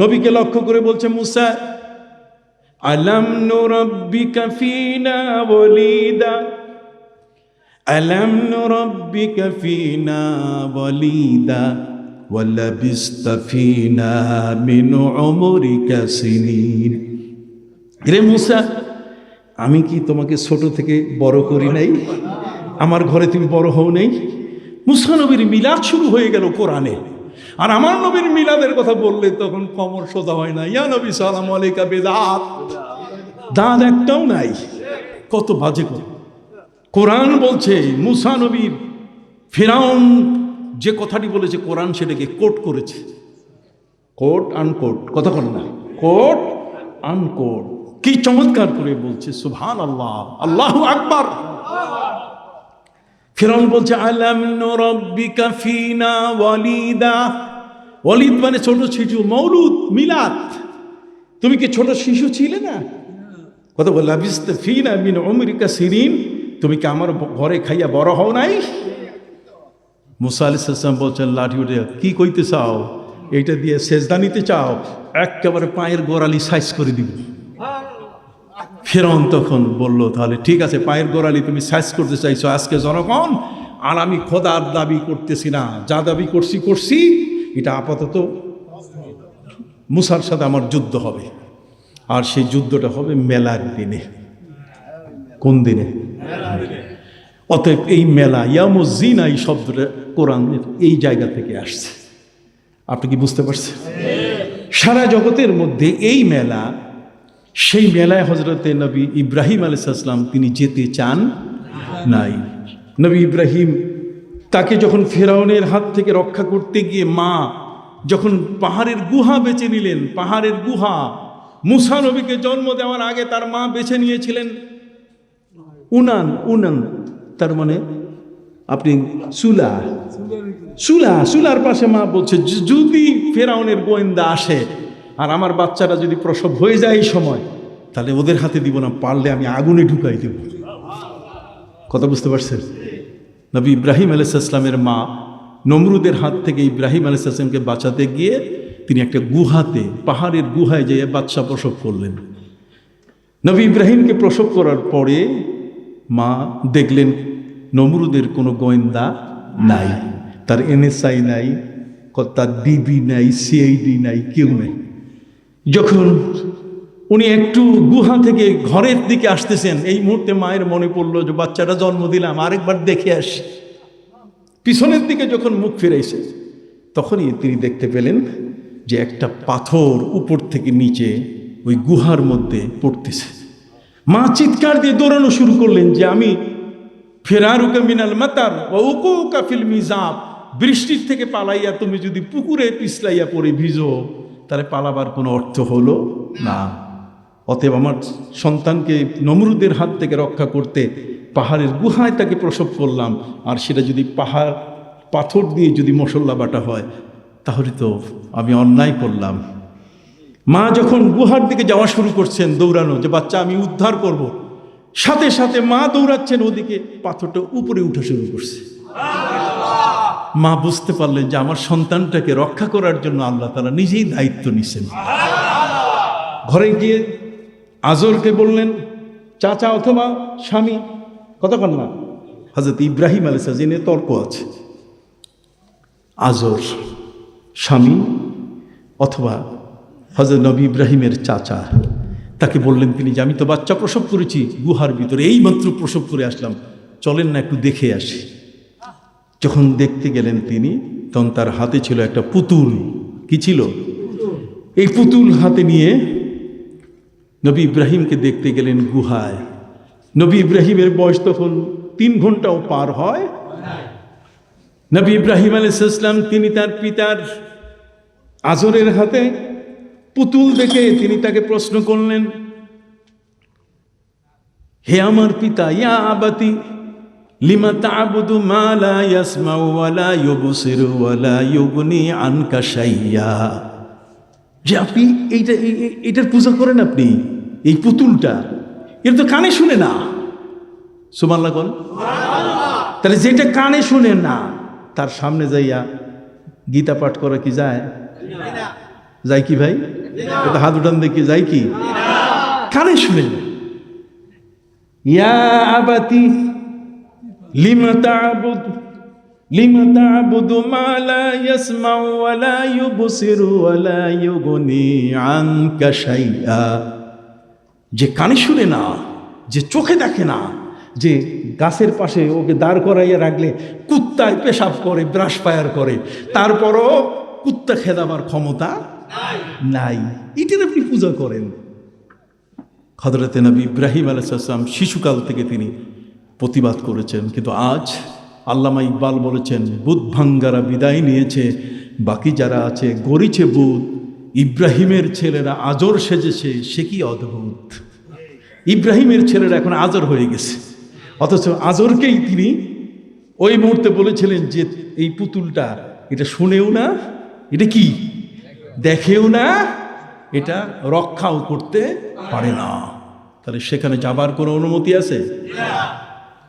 নবীকে লক্ষ্য করে বলছে, মুসা আলাম নুরাব্বিকা ফিনা ওয়ালিদা, আলাম নুরাব্বিকা ফিনা ওয়ালিদা ওয়ালাবিস্তা ফিনা মিন উমরিকা সিনিন। রে মুসা, আমি কি তোমাকে ছোট থেকে বড় করি নাই? আমার ঘরে তুমি বড় হও নাই? মুসা নবীর মিলাদ শুরু হয়ে গেল কোরআনে, আর আমার নবীর মিলাদের কথা বললে তখন কমর সোজা হয় না। ইয়া নবী সালাম আলাইকা বেদাত, দাঁত একটাও নাই। কত বাজে কথা! কোরআন বলছে মুসা নবীর, ফেরাউন যে কথাটি বলেছে কোরআন সেটাকে কোট করেছে, কোট আনকোট। কথা বল না, কোট আনকোট। কি চমৎকার করে বলছে সুবহানাল্লাহ, আল্লাহু আকবার। ফিরআউন বলছে আলাম নুরাব্বিকা ফিনা ওয়ালিদা, ওয়ালিদ মানে ছোট শিশু, মৌলুদ মিলাদ, তুমি কি ছোট শিশু ছিলে না? কথা বল লাবিস্তা ফিনা মিন উমরিকা সিরিন, তুমি কি আমার ঘরে খাইয়া বড় হও নাই? মুসা আলাইহিস সালাম বলছেন লাঠি উঠে, কি কইতে চাও? এইটা দিয়ে সেজদা নিতে চাও? একেবারে পায়ের গোড়ালি সাইজ করে দিব। ফিরআউন তখন বলল তাহলে ঠিক আছে, পায়ের গোড়ালি তুমি সাইজ করতে চাইছো আজকে জনগণ, আর আমি খোদার দাবি করতেছি না, যা দাবি করছি এটা আপাতত মুসার সাথে আমার যুদ্ধ হবে, আর সেই যুদ্ধটা হবে মেলার দিনে। কোন দিনে? অতএব এই মেলা ইয়ামুজ্জিনা এই শব্দটা কোরআনের এই জায়গা থেকে আসছে। আপনি কি বুঝতে পারছেন? সারা জগতের মধ্যে এই মেলা, সেই মেলায় হযরতে নবী ইব্রাহিম আলাইহিস সালাম তিনি যেতে চান নাই। নবী ইব্রাহিম তাকে যখন ফেরাউনের হাত থেকে রক্ষা করতে গিয়ে মা যখন পাহাড়ের গুহা বেছে নিলেন, পাহাড়ের গুহা, মুসা নবীকে জন্ম দেওয়ার আগে তার মা বেছে নিয়েছিলেন উনান, তার মানে আপনি চুলার পাশে মা বলছে যদি ফেরাউনের গোয়েন্দা আসে আর আমার বাচ্চাটা যদি প্রসব হয়ে যায় এই সময়, তাহলে ওদের হাতে দিব না, পারলে আমি আগুনে ঢুকাই দেব। কথা বুঝতে পারছেন? নবী ইব্রাহিম আলাইহিস সালামের মা নমরুদের হাত থেকে ইব্রাহিম আলাইহিস সালামকে বাঁচাতে গিয়ে তিনি একটা গুহাতে, পাহাড়ের গুহায় যেয়ে বাচ্চা প্রসব করলেন। নবী ইব্রাহিমকে প্রসব করার পরে মা দেখলেন নমরুদের কোনো গোয়েন্দা নাই, তার এনএসআই নাই, তার ডিবি নাই, সিআইডি নাই, কেউ নেই। যখন উনি একটু গুহা থেকে ঘরের দিকে আসতেছেন, এই মুহূর্তে মায়ের মনে পড়লো যে বাচ্চাটা জন্ম দিলাম, আরেকবার দেখে আসি। পিছনের দিকে যখন মুখ ফিরেছে তখনই তিনি দেখতে পেলেন যে একটা পাথর উপর থেকে নিচে ওই গুহার মধ্যে পড়তেছে। মা চিৎকার দিয়ে দৌড়ানো শুরু করলেন যে আমি ফেরারুকা মিনাল মাতার ওয়া উকুকা ফিল মিজাব, বৃষ্টির থেকে পালাইয়া তুমি যদি পুকুরে পিছলাইয়া পড়ে ভিজো তাহলে পালাবার কোনো অর্থ হলো না। অতএব আমার সন্তানকে নমরুদের হাত থেকে রক্ষা করতে পাহাড়ের গুহায় তাকে প্রসব করলাম, আর সেটা যদি পাথর দিয়ে যদি মশলা বাটা হয় তাহলে তো আমি অন্যায় করলাম। মা যখন গুহার দিকে যাওয়া শুরু করছেন দৌড়ানো, যে বাচ্চা আমি উদ্ধার করব, সাথে সাথে মা দৌড়াচ্ছেন ওদিকে, পাথরটা উপরে উঠা শুরু করছে। মা বুঝতে পারলেন যে আমার সন্তানটাকে রক্ষা করার জন্য আল্লাহ তাআলা নিজেই দায়িত্ব নিছেন। ঘরে গিয়ে আজরকে বললেন, চাচা অথবা স্বামী, কতক্ষণ না হযরত ইব্রাহিম আলাইহিস সালাম, জেনে তর্ক আছে, আজর স্বামী অথবা হযরত নবী ইব্রাহিমের চাচা, তাকে বললেন তিনি যে আমি তো বাচ্চা প্রসব করেছি গুহার ভিতরে, এই মাত্র প্রসব করে আসলাম, চলেন না একটু দেখে আসি। যখন দেখতে গেলেন তিনি, তখন তার হাতে ছিল একটা পুতুল। কি ছিল? এই পুতুল হাতে নিয়ে নবী ইব্রাহিমকে দেখতে গেলেন গুহায়। নবী ইব্রাহিমের বয়স তখন 3 ঘন্টাও পার হয়। নবী ইব্রাহিম আলাইহিস সালাম তিনি তার পিতার আজরের হাতে পুতুল দেখে তিনি তাকে প্রশ্ন করলেন, হে আমার পিতা, ইয়া আবাতি লিমা তা'বুদু মা লা ইয়াসমাউ ওয়া লা ইউবসিরু ওয়া লা ইউগনি আনকা শাইয়া, যে আপনি এইটার পূজা করেন, আপনি এই পুতুলটা, এটা তো কানে শুনে না। সুবহানাল্লাহ বল। তাহলে যেটা কানে শুনে না তার সামনে যাইয়া গীতা পাঠ করা কি যায়? যায় কি ভাই? এটা হাত উঠান দেখি, যায় কি? কানে শুনে না। ইয়া আবাতি লিমা তা'বুদু মা লা ইয়াসমাউ ওয়া লা ইউবসিরু ওয়া লা ইউগনি আনকা শাইআ, যে কানে শুনে না, যে চোখে দেখে না, যে গাছের পাশে ওকে দাঁড় করাইয়া রাখলে কুত্তায় পেশাব করে, ব্রাশ ফায়ার করে, তারপরও কুত্তা খেদাবার ক্ষমতা নাই, এটার আপনি পূজা করেন। হযরতে নবী ইব্রাহিম আলাইহিস সালাম শিশুকাল থেকে তিনি প্রতিবাদ করেছেন, কিন্তু আজ আল্লামা ইকবাল বলেছেন, বুধ ভাঙ্গারা বিদায় নিয়েছে, বাকি যারা আছে গড়িছে বুধ, ইব্রাহিমের ছেলেরা আজর সেজেছে, সে কি অদ্ভুত। ইব্রাহিমের ছেলেরা এখন আজর হয়ে গেছে, অথচ আজরকেই তিনি ওই মুহূর্তে বলেছিলেন যে এই পুতুলটা এটা শুনেও না, এটা কি দেখেও না, এটা রক্ষাও করতে পারে না। তাহলে সেখানে যাবার কোনো অনুমতি আছে?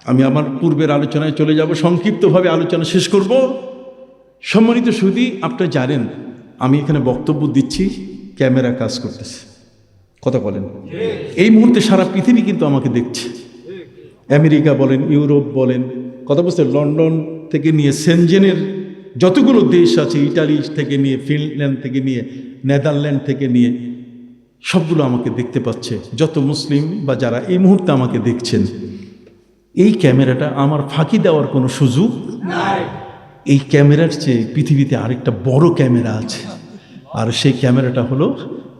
আমি আমার পূর্বের আলোচনায় চলে যাব, সংক্ষিপ্তভাবে আলোচনা শেষ করব। সম্মানিত সুধী, আপনারা জানেন আমি এখানে বক্তব্য দিচ্ছি, ক্যামেরা কাজ করতেছে, কথা বলেন। এই মুহূর্তে সারা পৃথিবী কিন্তু আমাকে দেখছে, আমেরিকা বলেন, ইউরোপ বলেন, কথা বলছে, লন্ডন থেকে নিয়ে সেনজেনের যতগুলো দেশ আছে, ইটালি থেকে নিয়ে, ফিনল্যান্ড থেকে নিয়ে, নেদারল্যান্ড থেকে নিয়ে, সবগুলো আমাকে দেখতে পাচ্ছে। যত মুসলিম বা যারা এই মুহূর্তে আমাকে দেখছেন, এই ক্যামেরাটা আমার ফাঁকি দেওয়ার কোনো সুযোগ নাই। এই ক্যামেরার চেয়ে পৃথিবীতে আরেকটা বড় ক্যামেরা আছে, আর সেই ক্যামেরাটা হলো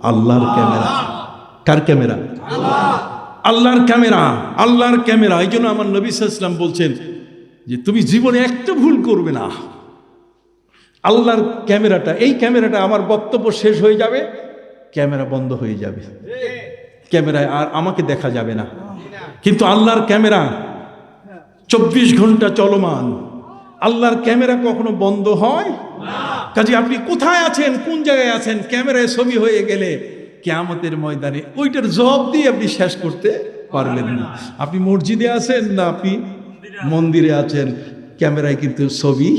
আল্লাহর ক্যামেরা। কার ক্যামেরা? আল্লাহর ক্যামেরা, আল্লাহর ক্যামেরা। এই জন্য আমার নবী সাল্লাল্লাহু আলাইহি ওয়াসাল্লাম বলছেন যে তুমি জীবনে একটা ভুল করবে না। আল্লাহর ক্যামেরাটা, এই ক্যামেরাটা আমার বক্তব্য শেষ হয়ে যাবে, ক্যামেরা বন্ধ হয়ে যাবে, ক্যামেরায় আর আমাকে দেখা যাবে না। কিন্তু আল্লাহর ক্যামেরা 24 ঘন্টা চলমান। আল্লাহর ক্যামেরা কখনো বন্ধ হয় না। কাজে আপনি কোথায় আছেন, কোন জায়গায় আছেন, ক্যামেরায় ছবি হয়ে গেলে কিয়ামতের ময়দানে ওইটার জবাব দিয়ে আপনি শেষ করতে পারবেন না। আপনি মসজিদে আছেন না আপনি মন্দিরে আছেন, ক্যামেরায় কিন্তু ছবি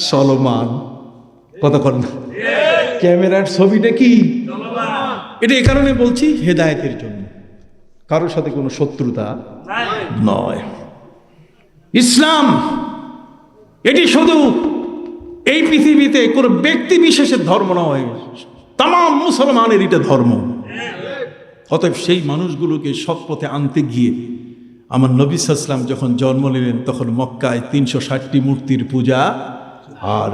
চলমান, কথা কর না, ক্যামেরার ছবিটা কি এটা এই কারণে বলছি, হেদায়েতের জন্য, কারোর সাথে কোনো শত্রুতা নয়। ইসলাম এটি শুধু এই পৃথিবীতে কোনো ব্যক্তি বিশেষের ধর্ম নয়, তাম মুসলমানের এটা ধর্ম। অতএব সেই মানুষগুলোকে সৎ পথে আনতে গিয়ে আমার নবী সাল্লাল্লাহু আলাইহি ওয়াসাল্লাম যখন জন্ম নিলেন, তখন মক্কায় 360টি মূর্তির পূজা, আর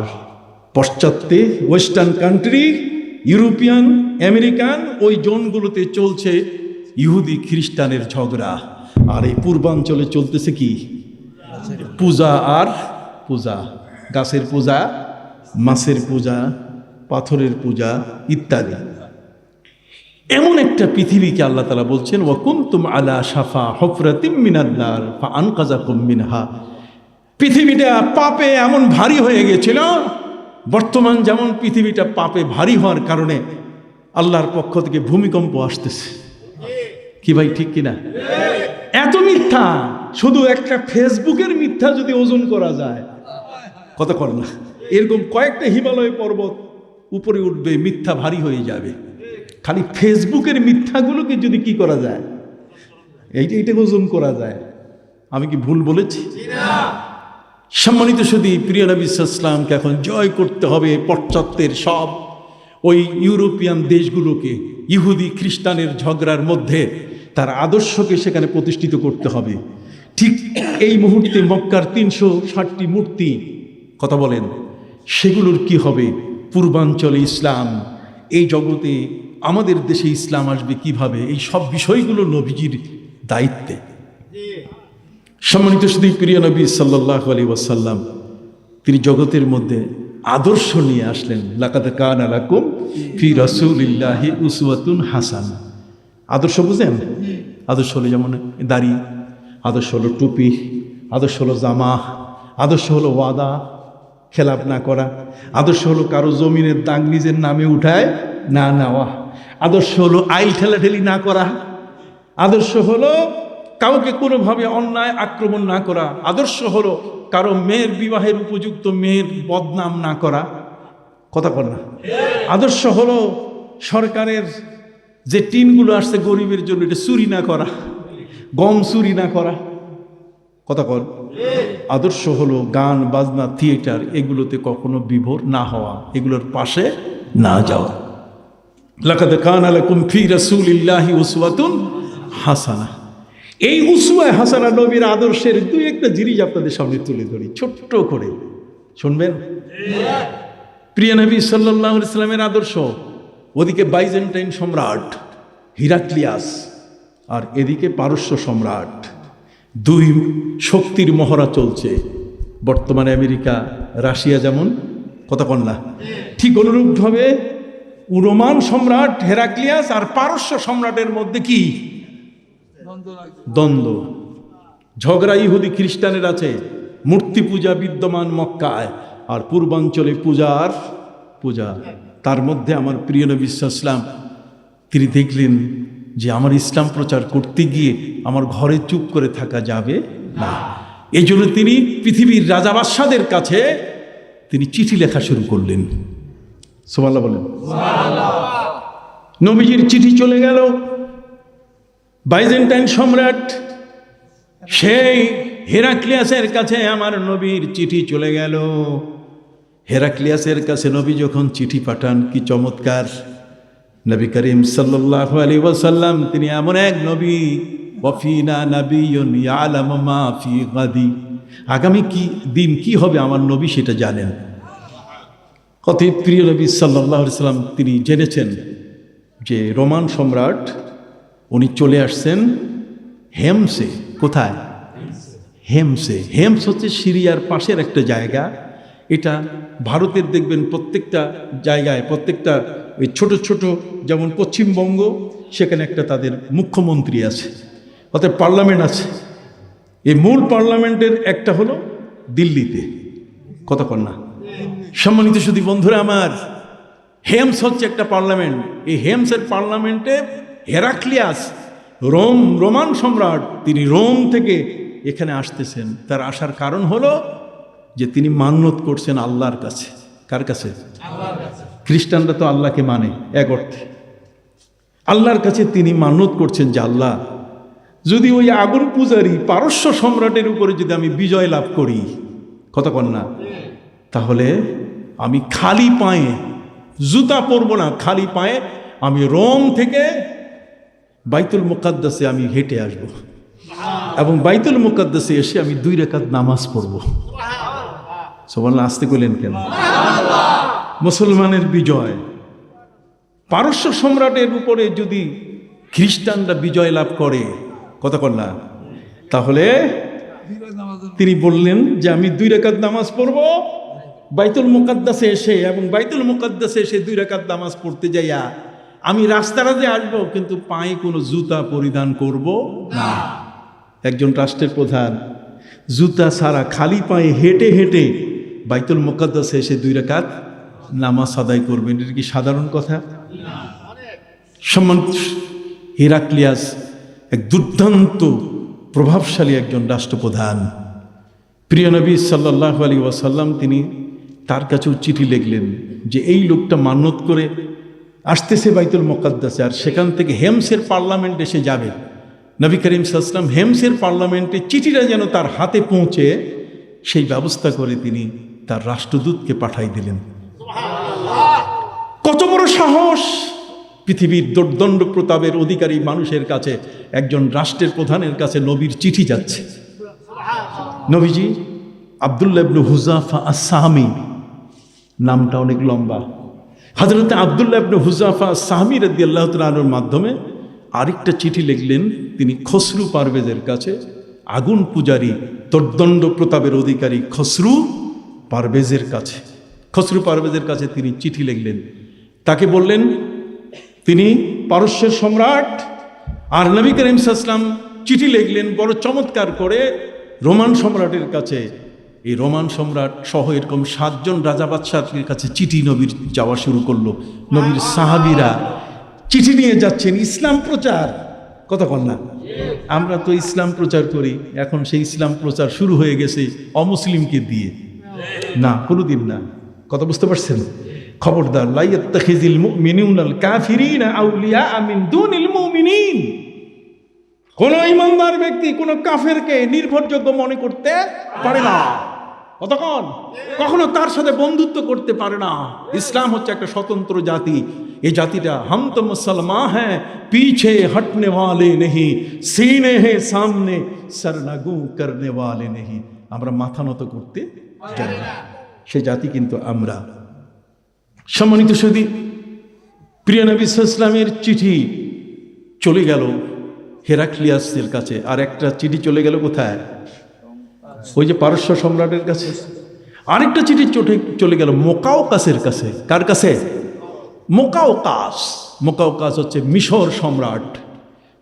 পশ্চাত্যে ওয়েস্টার্ন কান্ট্রি, ইউরোপিয়ান, আমেরিকান ওই জোনগুলোতে চলছে ইহুদি খ্রিস্টানের ঝগড়া, আর এই পূর্বাঞ্চলে চলতেছে কি পূজা আর পূজা, গাছের পূজা, মাছের পূজা, পাথরের পূজা ইত্যাদি। এমন একটা পৃথিবীকে আল্লাহ তাআলা বলছেন ওয়া কুনতুম আলা শাফা হুফরাতিম মিনান নার ফাআনকাযাকুম মিনহা। পৃথিবীটা পাপে এমন ভারী হয়ে গেছিল, বর্তমান যেমন পৃথিবীটা পাপে ভারী হওয়ার কারণে আল্লাহর পক্ষ থেকে ভূমিকম্প আসতেছে। কি ভাই, ঠিক কিনা? এত মিথ্যা, শুধু একটা ফেসবুকের মিথ্যা যদি ওজন করা যায়, কথা কর না, এরকম কয়েকটা হিমালয় পর্বত উপরে উঠবে, মিথ্যা ভারী হয়ে যাবে। খালি ফেসবুকের মিথ্যাগুলোকে যদি কি করা যায়, এইটা ওজন করা যায়। আমি কি ভুল বলেছি? সম্মানিত সুধী, প্রিয় নবী সাল্লাল্লাহু আলাইহি ওয়াসাল্লামকে এখন জয় করতে হবে পশ্চাত্যের সব ওই ইউরোপিয়ান দেশগুলোকে, ইহুদি খ্রিস্টানের ঝগড়ার মধ্যে তার আদর্শকে সেখানে প্রতিষ্ঠিত করতে হবে। ঠিক এই মুহূর্তে মক্কার 360টি মূর্তি, কথা বলেন, সেগুলোর কি হবে? পূর্বাঞ্চলে ইসলাম, এই জগতে আমাদের দেশে ইসলাম আসবে কিভাবে, এই সব বিষয়গুলো নবীজির দায়িত্বে। সম্মানিত সুধী, প্রিয় নবী সাল্লাল্লাহু আলাইহি ওয়াসাল্লাম তিনি জগতের মধ্যে আদর্শ নিয়ে আসলেন। লাকাদ কানা লাকুম ফি রাসূলিল্লাহি উসওয়াতুন হাসানাহ। আদর্শ বুঝেন? আদর্শ হলো যেমন দাড়ি, আদর্শ হলো টুপি, আদর্শ হলো জামা, আদর্শ হলো ওয়াদা খেলাপ না করা, আদর্শ হলো কারো জমিনের দাগ নিজের নামে উঠায় না নেওয়া, আদর্শ হলো আইল ঠেলাঠেলি না করা, আদর্শ হলো কাউকে কোনোভাবে অন্যায় আক্রমণ না করা, আদর্শ হলো কারো মেয়ের বিবাহের উপযুক্ত মেয়ের বদনাম না করা, কথা কর না। আদর্শ হলো সরকারের যে টিনগুলো আসছে গরিবের জন্য এটা চুরি না করা, গম চুরি না করা, কথা কর। আদর্শ হলো গান বাজনা থিয়েটার এগুলোতে কখনো বিভোর না হওয়া, এগুলোর পাশে না যাওয়া। লাকাদ কানা লাকুম ফি রাসূলিল্লাহি উসওয়াতুন হাসানাহ। এই উসওয়া হাসানা নবীর আদর্শের দুই একটা জিনিস আপনাদের সামনে তুলে ধরি ছোট্ট করে, শুনবেন? প্রিয় নবী সাল্লাল্লাহু আলাইহি ওয়াসাল্লামের আদর্শ, ওদিকে বাইজেন্টাইন সম্রাট হিরাক্লিয়াস আর এদিকে পারস্য সম্রাট, দুই শক্তির মহড়া চলছে। বর্তমানে আমেরিকা রাশিয়া যেমন, কথা কন না, ঠিক অনুরূপভাবে রোমান সম্রাট হেরাক্লিয়াস আর পারস্য সম্রাটের মধ্যে কি দ্বন্দ্ব, ঝগড়া ইহুদি খ্রিস্টানের আছে, মূর্তি পূজা বিদ্যমান মক্কায়, আর পূর্বাঞ্চলে পূজা। তার মধ্যে আমার প্রিয় নবী সাল্লাল্লাহু আলাইহি ওয়াসাল্লাম তিনি দেখলেন যে আমার ইসলাম প্রচার করতে গিয়ে আমার ঘরে চুপ করে থাকা যাবে না। এই জন্য তিনি পৃথিবীর রাজা বাদশাদের কাছে তিনি চিঠি লেখা শুরু করলেন। সুবহানাল্লাহ বলেন। নবীজির চিঠি চলে গেল বাইজেন্টাইন সম্রাট সেই হেরাক্লিয়াসের কাছে। আমার নবীর চিঠি চলে গেল হেরাক্লিয়াসের কাছে। নবী যখন চিঠি পাঠান, কি চমৎকার! নবী করিম সাল্লাল্লাহু আলাইহি ওয়াসাল্লাম তিনি এমন এক নবী, ওয়াফিনা নাবিয়্যুন ইয়ালামু মা ফি গাদি, আগামী কি দিন কি হবে আমার নবী সেটা জানেন। অতএব প্রিয় নবী সাল্লাল্লাহু আলাইহি ওয়াসাল্লাম তিনি জেনেছেন যে রোমান সম্রাট উনি চলে আসছেন হেমসে। কোথায়? হেমসে। হেমস হচ্ছে সিরিয়ার পাশের একটা জায়গা। এটা ভারতের দেখবেন প্রত্যেকটা জায়গায়, প্রত্যেকটা ওই ছোট ছোট, যেমন পশ্চিমবঙ্গ, সেখানে একটা তাদের মুখ্যমন্ত্রী আছে, অর্থাৎ পার্লামেন্ট আছে। এই মূল পার্লামেন্টের একটা হলো দিল্লিতে। কতক্ষণ না সম্মানিত সুধী বন্ধুরা আমার, হেমস হচ্ছে একটা পার্লামেন্ট। এই হেমসের পার্লামেন্টে হেরাক্লিয়াস রোমান সম্রাট তিনি রোম থেকে এখানে আসতেছেন। তার আসার কারণ হলো যে তিনি মান্যত করছেন আল্লাহর কাছে। কার কাছে? আল্লাহর কাছে। খ্রিস্টানরা তো আল্লাহকে মানে এক অর্থে, আল্লাহর কাছে তিনি মান্যত করছেন যে আল্লাহ, যদি ওই আগুন পূজারী পারস্য সম্রাটের উপরে যদি আমি বিজয় লাভ করি, কতক্ষণ না, তাহলে আমি খালি পায়ে, জুতা পরব না, খালি পায়ে আমি রোম থেকে বাইতুল মুকাদ্দাসে আমি হেঁটে আসব, এবং বাইতুল মুকাদ্দাসে এসে আমি 2 রাকাত নামাজ পড়ব। সুবহানাল্লাহ। আসতে কইলেন কেন? মুসলমানের বিজয়, পারস্য সম্রাটের উপরে যদি খ্রিস্টানরা বিজয় লাভ করে, কতক্ষণ না, তাহলে তিনি বললেন যে আমি 2 রাকাত নামাজ পড়ব বাইতুল মুকাদ্দাসে এসে, এবং বাইতুল মুকাদ্দাসে এসে 2 রাকাত নামাজ পড়তে যাইয়া আমি রাস্তারাতে আসবো, কিন্তু পায়ে কোনো জুতা পরিধান করব না। একজন রাষ্ট্রের প্রধান জুতা ছাড়া খালি পায়ে হেঁটে হেঁটে বাইতুল মুকাদ্দাসে এসে 2 রাকাত নামাজ আদায় করবেন, এটা কি সাধারণ কথা? সম্মানিত, হেরাক্লিয়াস এক দুর্দান্ত প্রভাবশালী একজন রাষ্ট্রপ্রধান। প্রিয় নবী সাল্লাল্লাহু আলাইহি ওয়াসাল্লাম তিনি তার কাছেও চিঠি লিখলেন যে এই লোকটা মান্যত করে আসতেছে বাইতুল মুকাদ্দাসে, আর সেখান থেকে হেমসের পার্লামেন্ট এসে যাবে। নবী করিম সাল্লাল্লাহু আলাইহি ওয়াসাল্লাম হেমসের পার্লামেন্টে চিঠিটা যেন তার হাতে পৌঁছে, সেই ব্যবস্থা করে তিনি তার রাষ্ট্রদূতকে পাঠাই দিলেন। কত বড় সাহস! পৃথিবীর দুর্দণ্ড প্রতাপের অধিকারী মানুষের কাছে, একজন রাষ্ট্রের প্রধানের কাছে নবীর চিঠি যাচ্ছে। নবীজি আব্দুল্লাহ ইবনে হুযাফা আস-সাহমী, নামটা অনেক লম্বা। হযরত আব্দুল্লাহ ইবনে হুযাফা আস-সাহমী রাদিয়াল্লাহু তাআলা আনহুর মাধ্যমে আরেকটা চিঠি লিখলেন তিনি খসরু পারভেজের কাছে, আগুন পূজারী দুর্দণ্ড প্রতাপের অধিকারী খসরু পারভেজের কাছে। খসরু পারভেজের কাছে তিনি চিঠি লিখলেন, তাকে বললেন তিনি পারস্যের সম্রাট। আর নবী করিম সাল্লাল্লাহু আলাইহি ওয়াসাল্লাম চিঠি লিখলেন বড় চমৎকার করে রোমান সম্রাটের কাছে। এই রোমান সম্রাট সহ এরকম 7 জন রাজা বাদশাহের কাছে চিঠি নবীর যাওয়া শুরু করলো। নবীর সাহাবীরা চিঠি নিয়ে যাচ্ছেন, ইসলাম প্রচার। কতক্ষণ না, আমরা তো ইসলাম প্রচার করি, এখন সেই ইসলাম প্রচার শুরু হয়ে গেছে অমুসলিমকে দিয়ে। না, কোনোদিন না। কথা বুঝতে পারছেন? খবরদার, লা ইয়াত্তাখিযিল মুমিনুনাল কাফিরিনা আউলিয়া মিন দুনিল মুমিনিন। কোন ঈমানদার ব্যক্তি কোন কাফেরকে নির্ভরযোগ্য মনে করতে পারে না। কতক্ষণ? কখনো তার সাথে বন্ধুত্ব করতে পারে না। ইসলাম হচ্ছে একটা স্বতন্ত্র জাতি। এই জাতিটা হাম তো মুসলমান হ্যাঁ, পিছে হটনে ওয়ালে নেহি, সিনে হে সামনে সরনাগু করনে ওয়ালে নেহি। আমরা মাথা নত করতে জানি না, সে জাতি কিন্তু আমরা। সম্মানিত সুধী, প্রিয় নবী সাল্লাল্লাহু আলাইহি ওয়াসাল্লামের চিঠি চলে গেল হেরাক্লিয়াসের কাছে, আর একটা চিঠি চলে গেল কোথায়? ওই যে পারস্য সম্রাটের কাছে। আরেকটা চিঠি চলে গেল মোকাওকাসের কাছে। কার কাছে? মোকাওকাস। মোকাওকাস হচ্ছে মিশর সম্রাট।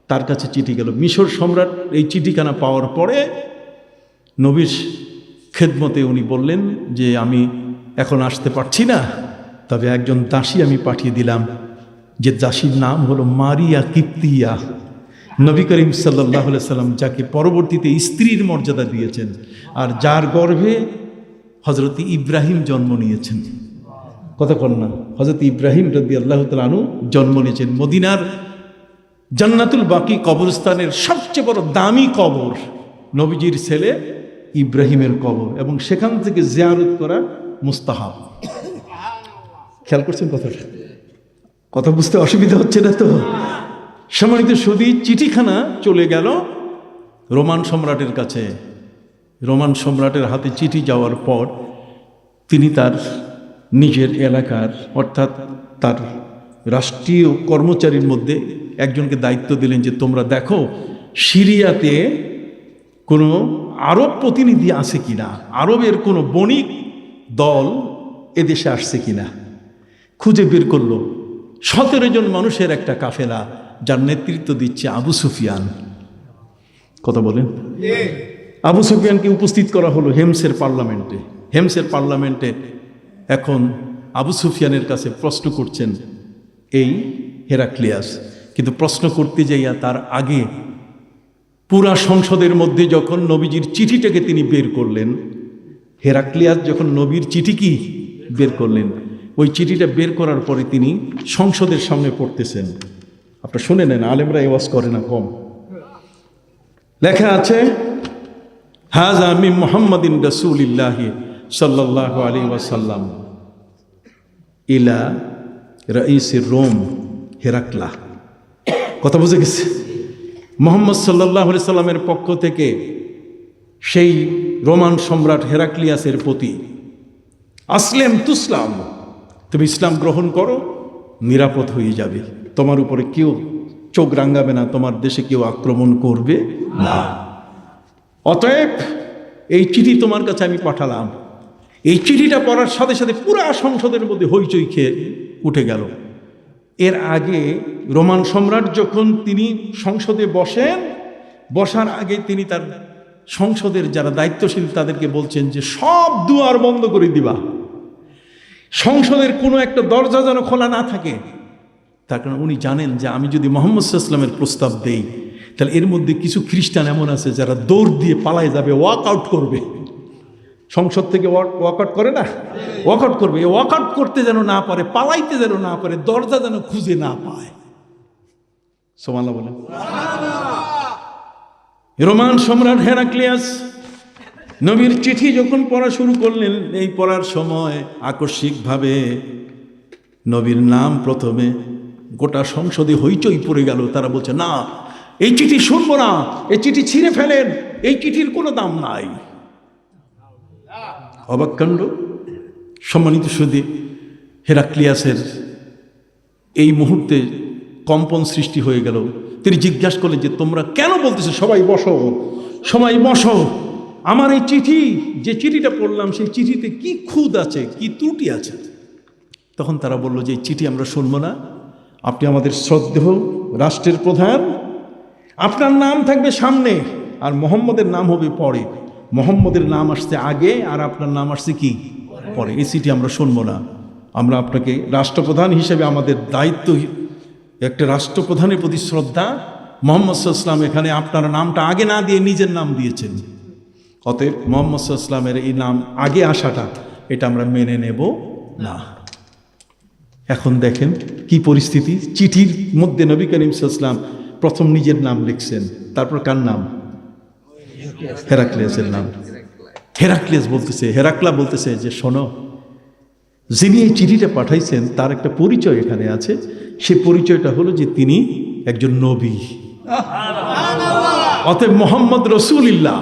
তার কাছে চিঠি গেল। মিশর সম্রাট এই চিঠিখানা পাওয়ার পরে নবীর খেদমতে উনি বললেন যে আমি এখন আসতে পারছি না, তবে একজন দাসী আমি পাঠিয়ে দিলাম, যে দাসীর নাম হলো মারিয়া কিপ্তিয়া। নবী করিম সাল্লাল্লাহু আলাইহি সাল্লাম যাকে পরবর্তীতে স্ত্রীর মর্যাদা দিয়েছেন, আর যার গর্ভে হযরত ইব্রাহিম জন্ম নিয়েছেন। কতক্ষণ না, হযরত ইব্রাহিম রাদিয়াল্লাহু তাআলা আনহু জন্ম নিয়েছেন। মদিনার জান্নাতুল বাকি কবরস্থানের সবচেয়ে বড় দামি কবর নবীজির ছেলে ইব্রাহিমের কবর, এবং সেখান থেকে জিয়ারত করা মুস্তাহাব। খেয়াল করছেন কথাটা? কথা বুঝতে অসুবিধা হচ্ছে না তো? সম্মানিত সুধী, চিঠিখানা চলে গেল রোমান সম্রাটের কাছে। রোমান সম্রাটের হাতে চিঠি যাওয়ার পর তিনি তার নিজের এলাকার অর্থাৎ তার রাষ্ট্রীয় কর্মচারীর মধ্যে একজনকে দায়িত্ব দিলেন যে তোমরা দেখো সিরিয়াতে কোনো আরব প্রতিনিধি আছে কিনা, আরবের কোনো বণিক দল এদেশে আসছে কিনা। খুঁজে বের করলো 17 জন মানুষের একটা কাফেলা, যার নেতৃত্ব দিচ্ছে আবু সুফিয়ান। কথা বলেন? আবু সুফিয়ানকে উপস্থিত করা হলো হেমসের পার্লামেন্টে। হেমসের পার্লামেন্টে এখন আবু সুফিয়ানের কাছে প্রশ্ন করছেন এই হেরাক্লিয়াস। কিন্তু প্রশ্ন করতে যাইয়া তার আগে পুরা সংসদের মধ্যে যখন নবীজির চিঠিটাকে তিনি বের করলেন, হেরাক্লিয়াস যখন নবীর চিঠি কি বের করলেন, ওই চিঠিটা বের করার পরে তিনি সংসদের সামনে পড়তেছেন। আপনারা শুনে নেন, আলেমরা ওয়াজ করে না কম। লেখা আছে, হাযা মিন মুহাম্মাদিন রাসূলিল্লাহি সাল্লাল্লাহু আলাইহি ওয়াসাল্লাম ইলা রাইসির রোম হেরাক্লা। কথা বুঝে গেছে? মুহাম্মদ সাল্লাল্লাহু আলাইহি সাল্লামের পক্ষ থেকে সেই রোমান সম্রাট হেরাক্লিয়াসের প্রতি, আসলেম তুসলাম, তুমি ইসলাম গ্রহণ করো, নিরাপদ হয়ে যাবে, তোমার উপরে কেউ চোখ রাঙাবে না, তোমার দেশে কেউ আক্রমণ করবে না। অতএব এই চিঠি তোমার কাছে আমি পাঠালাম। এই চিঠিটা পড়ার সাথে সাথে পুরা সংসদের মধ্যে হইচই খেয়ে উঠে গেল। এর আগে রোমান সম্রাট যখন তিনি সংসদে বসেন, বসার আগে তিনি তার সংসদের যারা দায়িত্বশীল তাদেরকে বলছেন যে সব দুয়ার বন্ধ করে দিবা, সংসদের কোনো একটা দরজা যেন খোলা না থাকে। তার কারণ উনি জানেন যে আমি যদি মুহাম্মদ সাল্লাল্লাহু আলাইহি ওয়াসাল্লামের প্রস্তাব দেই, তাহলে এর মধ্যে কিছু খ্রিস্টান এমন আছে যারা দৌড় দিয়ে পালায় যাবে, ওয়াক আউট করবে। সংসদ থেকে ওয়াক আউট করে না, ওয়াক আউট করবে। ওয়াক আউট করতে যেন না পারে, পালাইতে যেন না পারে, দরজা যেন খুঁজে না পায়। সুবহানাল্লাহ বলেন। রোমান সম্রাট হেরাক্লিয়াস নবীর চিঠি যখন পড়া শুরু করলেন, এই পড়ার সময় আকস্মিকভাবে নবীর নাম প্রথমে গোটা সংসদে হইচই পড়ে গেল। তারা বলছে, না, এই চিঠি শুনবো না, এই চিঠি ছিঁড়ে ফেলেন, এই চিঠির কোনো দাম নাই। অবাক কাণ্ড। সম্মানিত সুধী, হেরাক্লিয়াসের এই মুহূর্তে কম্পন সৃষ্টি হয়ে গেল। তিনি জিজ্ঞাসা করলেন যে তোমরা কেন বলতেছো? সবাই বসো, সবাই বসো। আমার এই চিঠি, যে চিঠিটা পড়লাম, সেই চিঠিতে কি খুঁত আছে, কি ত্রুটি আছে? তখন তারা বলল যে এই চিঠি আমরা শুনবো না, আপনি আমাদের শ্রদ্ধেয় রাষ্ট্রের প্রধান, আপনার নাম থাকবে সামনে আর মোহাম্মদের নাম হবে পরে। মোহাম্মদের নাম আসছে আগে আর আপনার নাম আসছে কি পরে। এই চিঠি আমরা শুনবো না। আমরা আপনাকে রাষ্ট্রপ্রধান হিসেবে আমাদের দায়িত্ব, একটা রাষ্ট্রপ্রধানের প্রতি শ্রদ্ধা। মুহাম্মদ সাল্লাল্লাহু আলাইহি ওয়াসাল্লাম এখানে আপনার নামটা আগে না দিয়ে নিজের নাম দিয়েছেন। অতএব মুহাম্মদ সাল্লাল্লাহু আলাইহি ওয়াসাল্লামের এই নাম আগে আসাটা, এটা আমরা মেনে নেব না। এখন দেখেন কি পরিস্থিতি। চিঠির মধ্যে নবী করিম সাল্লাল্লাহু আলাইহি ওয়াসাল্লাম প্রথম নিজের নাম লিখছেন, তারপর কার নাম? হেরাক্লিয়াসের নাম। হেরাক্লিয়াস বলতেছে, হেরাক্লা বলতেছে যে শোনো, যিনি এই চিঠিটা পাঠাইছেন তার একটা পরিচয় এখানে আছে। সে পরিচয়টা হলো যে তিনি একজন নবী। অতএব মোহাম্মদ রসুলিল্লাহ,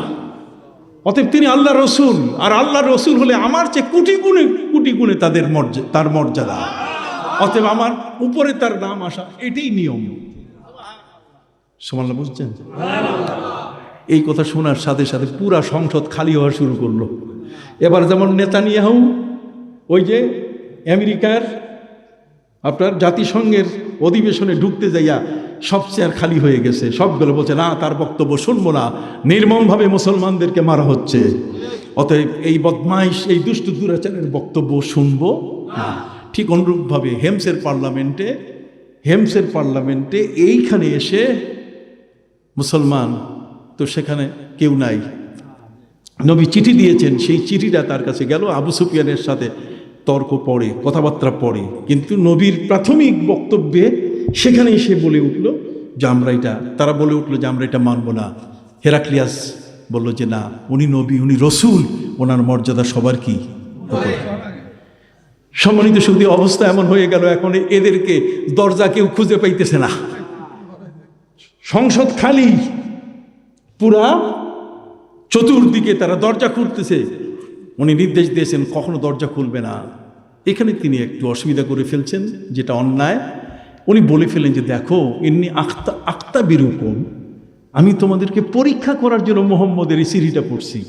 অতএব তিনি আল্লাহ রসুল। আর আল্লাহ রসুল হলে আমার চেয়ে কোটি গুণে তার মর্যাদা। অতএব আমার উপরে তার নাম আসা, এটাই নিয়ম। সুবহানাল্লাহ, বুঝছেন? এই কথা শোনার সাথে সাথে পুরা সংসদ খালি হওয়া শুরু করলো। এবার যেমন নেতানিয়াহু, ওই যে আমেরিকার আপনার জাতিসংঘের অধিবেশনে ঢুকতে যাইয়া সব চেয়ার খালি হয়ে গেছে, সবগুলো বলছে না তার বক্তব্য শুনবো না, নির্মমভাবে মুসলমানদেরকে মারা হচ্ছে, অতএব এই বদমাইশ এই দুষ্ট দুরাচারের বক্তব্য শুনবো না। ঠিক অনুরূপভাবে হেমসের পার্লামেন্টে এইখানে এসে মুসলমান তো সেখানে কেউ নাই, নবী চিঠি দিয়েছেন, সেই চিঠিটা তার কাছে গেল, আবু সুফিয়ানের সাথে তর্ক পড়ে, কথাবার্তা পড়ে, কিন্তু নবীর প্রাথমিক বক্তব্যে সেখানে এসে বলে উঠল যে তারা বলে উঠলো যে আমরা এটা মানব না। হেরাক্লিয়াস বলল যে না, উনি নবী, উনি রসুল, ওনার মর্যাদা সবার কি সম্মানিত সুদী। অবস্থা এমন হয়ে গেল এখন এদেরকে দরজা কেউ খুঁজে পাইতেছে না, সংসদ খালি, পুরা চতুর্দিকে তারা দরজা খুলতেছে। উনি নির্দেশ দিয়েছেন কখনো দরজা খুলবে না। এখানে তিনি একটু অসুবিধা করে ফেলছেন, যেটা অন্যায়। উনি বলে ফেলেন যে দেখো, এমনি আক্তা বিরূপম, আমি তোমাদেরকে পরীক্ষা করার জন্য মোহাম্মদের এই চিঠিটা পড়ছি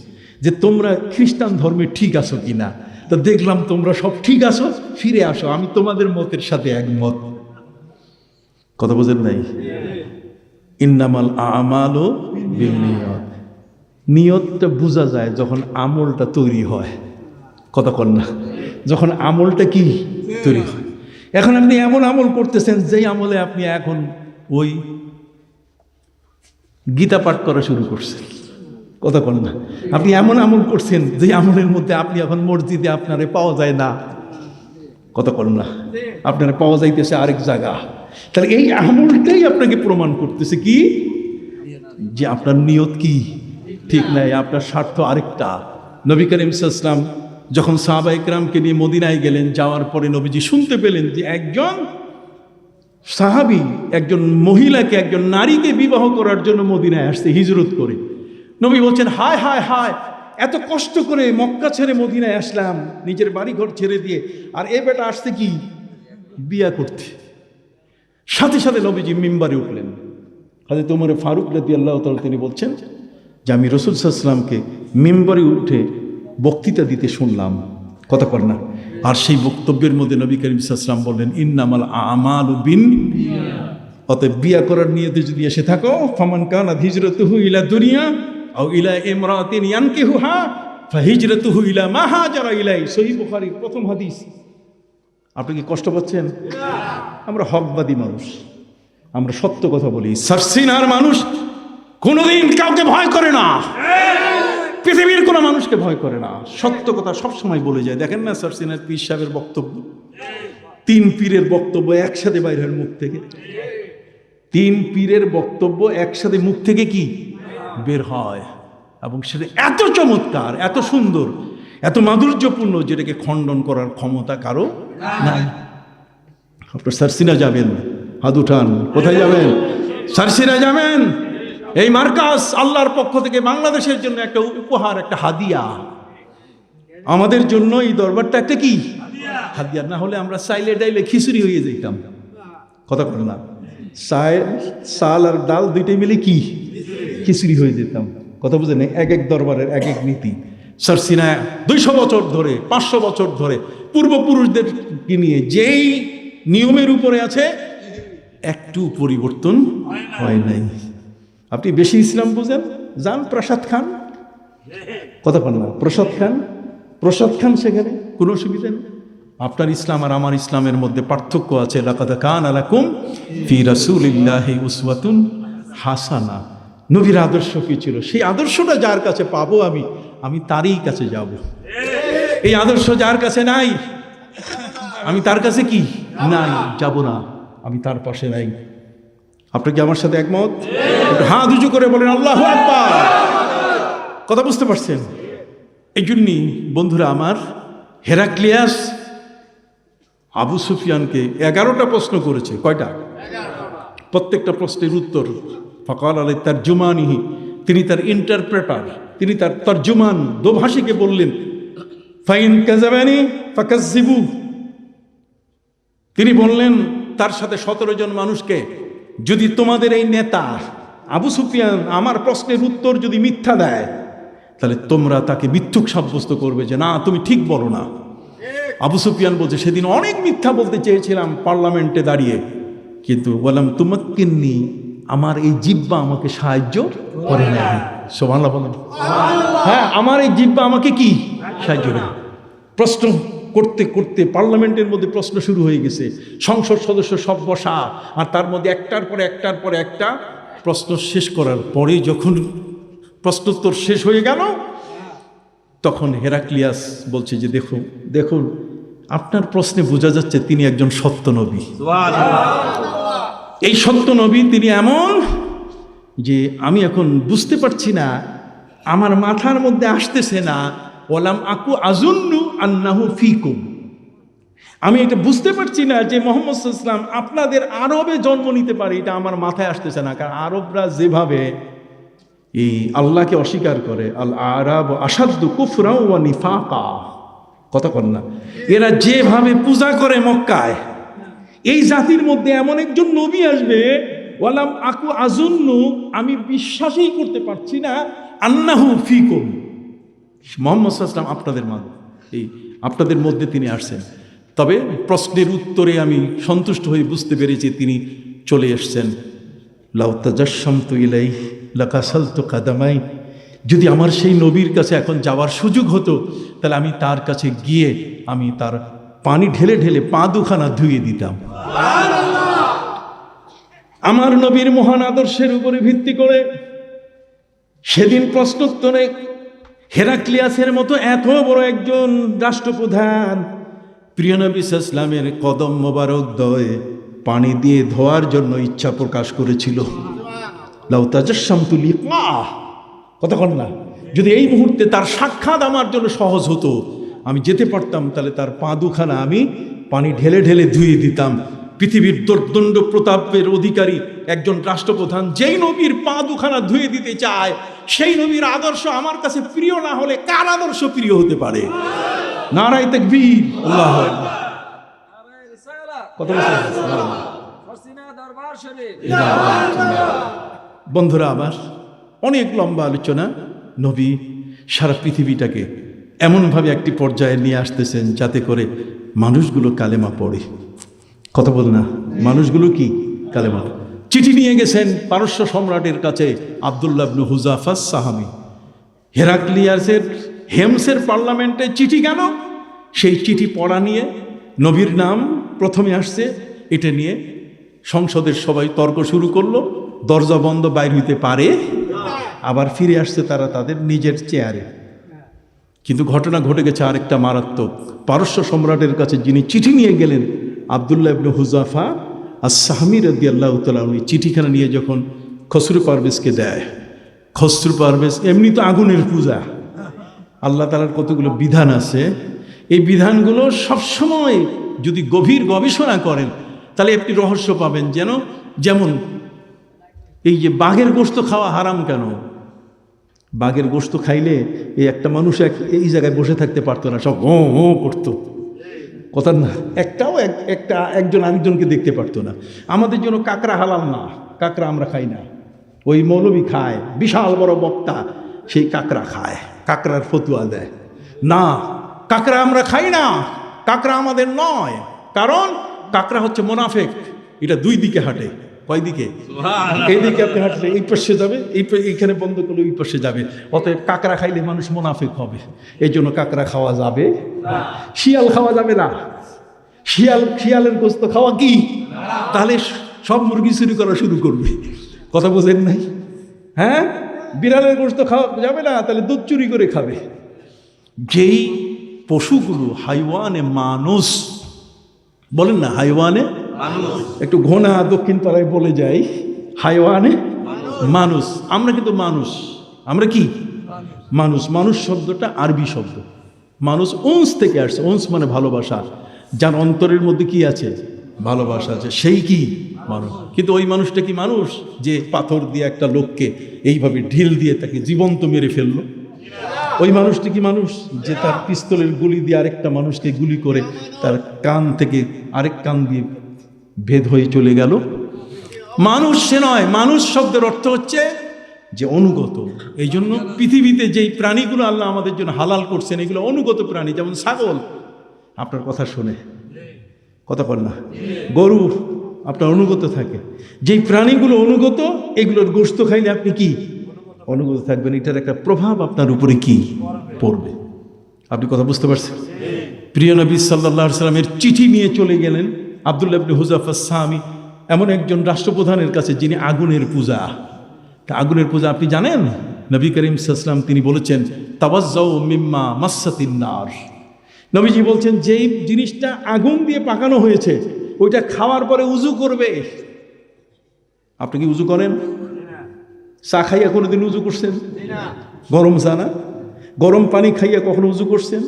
যে তোমরা খ্রিস্টান ধর্মে ঠিক আছো কিনা। তা দেখলাম তোমরা সব ঠিক আছো, ফিরে আসো, আমি তোমাদের মতের সাথে একমত। কথা বোঝেন নাই? ইন্নামাল আমালু বিন্নিয়াত, নিয়তটা বোঝা যায় যখন আমলটা তৈরি হয়। কথা কন না? যখন আমলটা কি তৈরি হয়। এখন আপনি এমন আমল করতেছেন যেই আমলে আপনি এখন ওই গীতা পাঠ করা শুরু করছেন। কথা কন না? আপনি এমন আমল করছেন যে আমলের মধ্যে আপনি এখন মসজিদে আপনারে পাওয়া যায় না। কথা কন না? আপনারা পাওয়া যাইতেছে আরেক জায়গা। তাহলে এই আমলটাই আপনাকে প্রমাণ করতেছে কি, যে আপনার নিয়ত কি ঠিক নাই, আপনার স্বার্থ আরেকটা। নবী করিম সাল্লাল্লাহু আলাইহি ওয়াসাল্লাম যখন সাহাবা ইকরামকে নিয়ে মদিনায় গেলেন, যাওয়ার পরে নবীজি শুনতে পেলেন যে একজন সাহাবী একজন মহিলাকে, একজন নারীকে বিবাহ করার জন্য মদিনায় আসছে হিজরত করে। নবী বলছেন হায় হায় হায়, এত কষ্ট করে মক্কা ছেড়ে মদিনায় আসলাম, নিজের বাড়িঘর ছেড়ে দিয়ে, আর এ বেটা আসছে কি বিয়া করতে। সাথে সাথে নবীজি মিম্বারে উঠলেন। হযরত ওমর ফারুক রাদিয়াল্লাহু তাআলা তিনি বলছেন যে আমি রাসূল সাল্লাল্লাহু আলাইহি ওয়াসাল্লামকে মিম্বারে উঠে বক্তৃতা দিতে শুনলাম। কথা কর না? আর সেই বক্তব্যের মধ্যে নবী করিম সাল্লাল্লাহু আলাইহি ওয়াসাল্লাম বললেন ইন্নামাল আমালু বিন্নিয়াত, অতএব বিয়া করার নিয়তে যদি এসে থাকো, ফামান কানাত হিজরাতুহু ইলা দুনিয়া আও ইলা ইমরাতিন ইয়ানকিহুহা ফাহিজরাতুহু ইলা মা হাজারা ইলাই। সহিহ বুখারীর প্রথম হাদিস। আপনি কি কষ্ট পাচ্ছেন? আমরা হকবাদী মানুষ, আমরা সত্য কথা বলি। সারসিনার মানুষ কোনোদিন কাউকে ভয় করে না, পৃথিবীর কোনো মানুষকে ভয় করে না, সত্য কথা সবসময় বলে যায়। দেখেন না সারসিনার পীর সাহেবের বক্তব্য, 3 পীরের বক্তব্য একসাথে বাইর হয় মুখ থেকে। 3 পীরের বক্তব্য একসাথে মুখ থেকে কি বের হয়, এবং সেটা এত চমৎকার, এত সুন্দর, এত মাধুর্যপূর্ণ, যেটাকে খণ্ডন করার ক্ষমতা কারো নাই। আপনার সারসিনা যাবেন, হাত উঠান। কোথায় যাবেন? সারসিনা যাবেন। এই মার্কাজ আল্লাহর পক্ষ থেকে বাংলাদেশের জন্য একটা উপহার, একটা হাদিয়া। আমাদের জন্য এই দরবারটা একটা কি হাদিয়া। না হলে আমরা চাইলে ডাইলে খিচুড়ি হয়ে যেতাম। কথা বল না? চাল আর ডাল দুইটাই মিলে কি খিচুড়ি হয়ে যেতাম। কথা বুঝেন? এক এক দরবারের এক এক নীতি। সারসিনা 200 বছর ধরে, 500 বছর ধরে পূর্বপুরুষদেরকে নিয়ে যেই নিয়মের উপরে আছে, একটু পরিবর্তন হয় নাই। আপনি বেশি ইসলাম বুঝেন, যান প্রসাদ খান। কথা বল না? প্রসাদ খান, সেখানে কোনো অসুবিধা নেই। আপনার ইসলাম আর আমার ইসলামের মধ্যে পার্থক্য আছে। লাকাদ কানা লাকুম ফি রাসূলিল্লাহি উসওয়াতুন হাসানা। নবীর আদর্শ কি ছিল, সেই আদর্শটা যার কাছে পাবো আমি তারই কাছে যাব। এই আদর্শ যার কাছে নাই, আমি তার কাছে কি নাই, যাব না, আমি তার পাশে নাই। আপনি কি আমার সাথে একমত? হাত উঁচু করে বলেন আল্লাহু আকবার। কথা বুঝতে পারছেন? এই জন্যই বন্ধুরা আমার, হেরাক্লিয়াস আবু সুফিয়ানকে 11টা প্রশ্ন করেছে। কয়টা? প্রত্যেকটা প্রশ্নের উত্তর ফাকাল আলাই তারজুমানিহি, তিনি তার ইন্টারপ্রেটার, তিনি তার তর্জমান দোভাষীকে বললেন ফাইন কাযাবানি ফাকাযযিবু। তিনি বললেন তার সাথে 17 জন মানুষকে, যদি তোমাদের এই নেতা আবু সুফিয়ান আমার প্রশ্নের উত্তর যদি মিথ্যা দেয়, তাহলে তোমরা তাকে মিথ্যুক সাব্যস্ত করবে যে না তুমি ঠিক বলো না। আবু সুফিয়ান বলছে, সেদিন অনেক মিথ্যা বলতে চেয়েছিলাম পার্লামেন্টে দাঁড়িয়ে, কিন্তু বললাম তুমাক্কিন্নি, আমার এই জিহ্বা আমাকে সাহায্য করে না। সুবহানাল্লাহ বলেন। হ্যাঁ, আমার এই জিহ্বা আমাকে কি সাহায্য করে। প্রশ্ন করতে করতে পার্লামেন্টের মধ্যে প্রশ্ন শুরু হয়ে গেছে, সংসদ সদস্য সব বসা, আর তার মধ্যে একটার পরে একটা প্রশ্ন শেষ করার পরে যখন প্রশ্নোত্তর শেষ হয়ে গেল, তখন হেরাক্লিয়াস বলছে যে দেখুন আপনার প্রশ্নে বোঝা যাচ্ছে তিনি একজন সত্য নবী। এই সত্য নবী তিনি এমন যে আমি এখন বুঝতে পারছি না, আমার মাথার মধ্যে আসতেছে না, ওয়ালাম আকু আজুন্নু আন্নাহু ফিকুম, আমি এটা বুঝতে পারছি না যে মুহাম্মদ সাল্লাল্লাহু আলাইহি ওয়াসাল্লাম আপনাদের আরবে জন্ম নিতে পারে, এটা আমার মাথায় আসতেছে না। কারণ আরবরা যেভাবে এই আল্লাহকে অস্বীকার করে, আল আরাব আসাদ্দু কুফরা ওয়া নিফাকা, কথা কন না, এরা যেভাবে পূজা করে মক্কায়, এই জাতির মধ্যে এমন একজন নবী আসবে, ওয়ালাম আকু আজুন্নু, আমি বিশ্বাসই করতে পারছি না, আন্নাহু ফিকুম, মুহাম্মদ সাল্লাল্লাহু আলাইহি ওয়াসাল্লাম আপনাদের মধ্যে তিনি আসছেন। তবে প্রশ্নের উত্তরে আমি সন্তুষ্ট হয়ে বুঝতে পেরেছি তিনি চলে এসছেন। লাউ তাজাশশামতু ইলাইহি লাকাসালতু কাদামাই, যদি আমার সেই নবীর কাছে এখন যাওয়ার সুযোগ হতো, তাহলে আমি তার কাছে গিয়ে আমি তার পানি ঢেলে ঢেলে পা দুখানা ধুয়ে দিতাম। আমার নবীর মহান আদর্শের উপরে ভিত্তি করে সেদিন প্রশ্নোত্তরে হেরাক্লিয়াসের মতো এত বড় একজন রাষ্ট্রপ্রধান প্রিয় নবী সাল্লাল্লাহু আলাইহি ওয়াসাল্লামের কদম মোবারক দয়ে পানি দিয়ে ধোয়ার জন্য ইচ্ছা প্রকাশ করেছিল। লাউ তাজাশশামতু লিকা, কতক্ষণ না, যদি এই মুহূর্তে তার সাক্ষাৎ আমার জন্য সহজ হতো, আমি যেতে পারতাম, তাহলে তার পা দুখানা আমি পানি ঢেলে ঢেলে ধুয়ে দিতাম। পৃথিবীর দুর্দণ্ড প্রতাপের অধিকারী একজন রাষ্ট্রপ্রধান যেই নবীর পা দুখানা ধুয়ে দিতে চায়, সেই নবীর আদর্শ আমার কাছে প্রিয় না হলে কার আদর্শ প্রিয় হতে পারে? নারায়ে তাকবীর, আল্লাহু আকবার। কত বন্ধুরা আমার, অনেক লম্বা আলোচনা। নবী সারা পৃথিবীটাকে এমনভাবে একটি পর্যায়ে নিয়ে আসতেছেন যাতে করে মানুষগুলো কালেমা পড়ে। কথা বল না, মানুষগুলো কি কালেমা। চিঠি নিয়ে গেছেন পারস্য সম্রাটের কাছে আব্দুল্লাহ ইবনে হুযাফা সাহাবী। হেরাক্লিয়াসের হেমসের পার্লামেন্টে চিঠি কেন? সেই চিঠি পড়া নিয়ে নবীর নাম প্রথমে আসছে, এটা নিয়ে সংসদের সবাই তর্ক শুরু করলো। দরজা বন্ধ, বাইর হইতে পারে, আবার ফিরে আসছে তারা তাদের নিজের চেয়ারে। কিন্তু ঘটনা ঘটে গেছে আরেকটা মারাত্মক। পারস্য সম্রাটের কাছে যিনি চিঠি নিয়ে গেলেন, আব্দুল্লাহ ইবনে হুযাফা আস-সাহমী রাদিয়াল্লাহু তাআলা, উনি চিঠিখানা নিয়ে যখন খসরু পারভেজকে দেয়, খসরু পারভেজ এমনি তো আগুনের পূজা, আল্লাহ তাআলার কতগুলো বিধান আছে, এই বিধানগুলো সবসময় যদি গভীর গবেষণা করেন তাহলে একটি রহস্য পাবেন। যেমন এই যে বাঘের গোশত খাওয়া হারাম কেন? বাঘের গোশত খাইলে এই একটা মানুষ এই জায়গায় বসে থাকতে পারতো না, সব ও ও করতো, কথা না, একজন আরেকজনকে দেখতে পারতো না। আমাদের জন্য কাঁকড়া হালাল না, কাঁকড়া আমরা খাই না। ওই মৌলবী খায়, বিশাল বড় বক্তা, সেই কাঁকড়া খায়, কাঁকড়ার ফতুয়া দেয়। না, কাঁকড়া আমরা খাই না, কাঁকড়া আমাদের নয়। কারণ কাঁকড়া হচ্ছে মুনাফিক, এটা দুই দিকে হাঁটে। কয় দিকে? এইদিকে আপনি হাঁটলে এই পাশে যাবে, এইখানে বন্ধ করলে ওই পাশে যাবে। অতএব কাঁকড়া খাইলে মানুষ মুনাফিক হবে, এই জন্য কাঁকড়া খাওয়া যাবে। শিয়াল খাওয়া যাবে না, শিয়ালের গোশত খাওয়া কি? তাহলে সব মুরগি চুরি করা শুরু করবে, কথা বোঝেন নাই? হ্যাঁ, বিড়ালের গোশত খাওয়া যাবে না, তাহলে দুধ চুরি করে খাবে। যেই পশুগুলো হাইওয়ানে মানুষ বলেন না, হাইওয়ানে একটু ঘোনা দক্ষিণ পাড়ায় বলে যাই, হাইওয়ানে মানুষ। আমরা কিন্তু মানুষ, আমরা কি মানুষ। মানুষ শব্দটা আরবি শব্দ, মানুষ উন্স থেকে আসছে। উন্স মানে ভালোবাসা, যার অন্তরের মধ্যে কি আছে? ভালোবাসা আছে, সেই কি মানুষ। কিন্তু ওই মানুষটা কি মানুষ যে পাথর দিয়ে একটা লোককে এইভাবে ঢিল দিয়ে তাকে জীবন্ত মেরে ফেললো? ওই মানুষটি কি মানুষ যে তার পিস্তলের গুলি দিয়ে আরেকটা মানুষকে গুলি করে তার কান থেকে আরেক কান দিয়ে ভেদ হয়ে চলে গেল? মানুষ সে নয়। মানুষ শব্দের অর্থ হচ্ছে যে অনুগত। এই জন্য পৃথিবীতে যেই প্রাণীগুলো আল্লাহ আমাদের জন্য হালাল করছেন, এগুলো অনুগত প্রাণী। যেমন ছাগল, আপনার কথা শুনে, কথা বল না। গরু আপনার অনুগত থাকে, যেই প্রাণীগুলো অনুগত এগুলোর গোশত খাইলে আপনি কি অনুগত থাকবেন, এটার একটা প্রভাব আপনার উপরে কি পড়বে। আপনি কথা বুঝতে পারছেন? প্রিয় নবী সাল্লাল্লাহু আলাইহি সাল্লামের চিঠি নিয়ে চলে গেলেন আব্দুল্লাহ ইবনে হুযাফা সামি, এমন একজন রাষ্ট্রপ্রধানের কাছে যিনি আগুনের পূজা। তা আগুনের পূজা আপনি জানেন? নবী করিম সাল্লাল্লাহু আলাইহি সাল্লাম তিনি বলেছেন তাওয়াজ্জাউ মিম্মা মাসাতিন নার। নবীজি বলছেন যেই জিনিসটা আগুন দিয়ে পাকানো হয়েছে ওইটা খাওয়ার পরে উজু করবে। আপনি কি উজু করেন? চা খাইয়া কোনোদিন উজু করছেন? গরম চা না, গরম পানি খাইয়া কখনো উজু করছেন?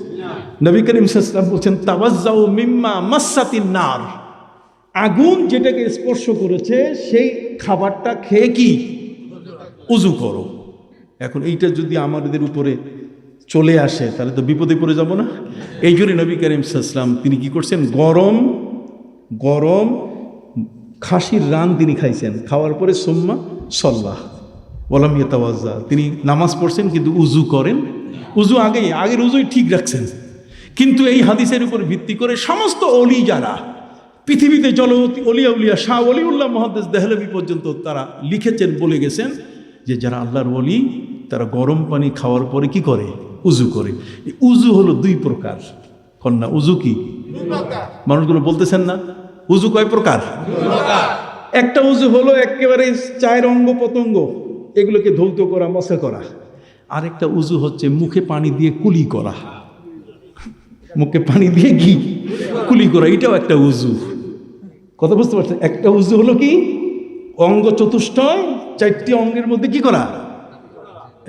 নবী করিম সাল্লাল্লাহু আলাইহি ওয়াসাল্লাম বলছেন তাওয়াজ্জাউ মিম্মা মাসাতিন নার, আগুন যেটাকে স্পর্শ করেছে সেই খাবারটা খেয়ে কি উজু করো। এখন এইটা যদি আমাদের উপরে চলে আসে তাহলে তো বিপদে পড়ে যাব না? এই জন্য নবী করিম সাল্লাল্লাহু আলাইহি ওয়াসাল্লাম তিনি কি করছেন, গরম গরম খাসির রান তিনি খাইছেন, খাওয়ার পরে সুম্মা সাল্লাহ ওয়ালাম ইয়াতাওয়াজ্জা, তিনি নামাজ পড়ছেন কিন্তু উজু করেন। উজু আগের উজুই ঠিক রাখছেন। কিন্তু এই হাদিসের উপর ভিত্তি করে সমস্ত অলি যারা পৃথিবীতে জলবতী অলিয়া উলিয়া শাহ ওলিউল্লাহ মুহাদ্দিস দেহলভী পর্যন্ত তারা লিখেছেন, বলে গেছেন যে যারা আল্লাহর ওলি তারা গরম পানি খাওয়ার পরে কি করে, উজু করে। উজু হলো দুই প্রকার। কন্যা উজু কি? মানুষগুলো বলতেছেন না উজু কয় প্রকার? একটা উজু হলো একেবারে 4 অঙ্গ প্রত্যঙ্গ এগুলোকে ধৌত করা, মসা করা। আরেকটা উজু হচ্ছে মুখে পানি দিয়ে কুলি করা, মুখে পানি দিয়ে কি কুলি করা, এটাও একটা উজু। কথা বুঝতে পারছেন? একটা উজু হলো কি অঙ্গ চতুষ্টয়, 4টি অঙ্গের মধ্যে কি করা,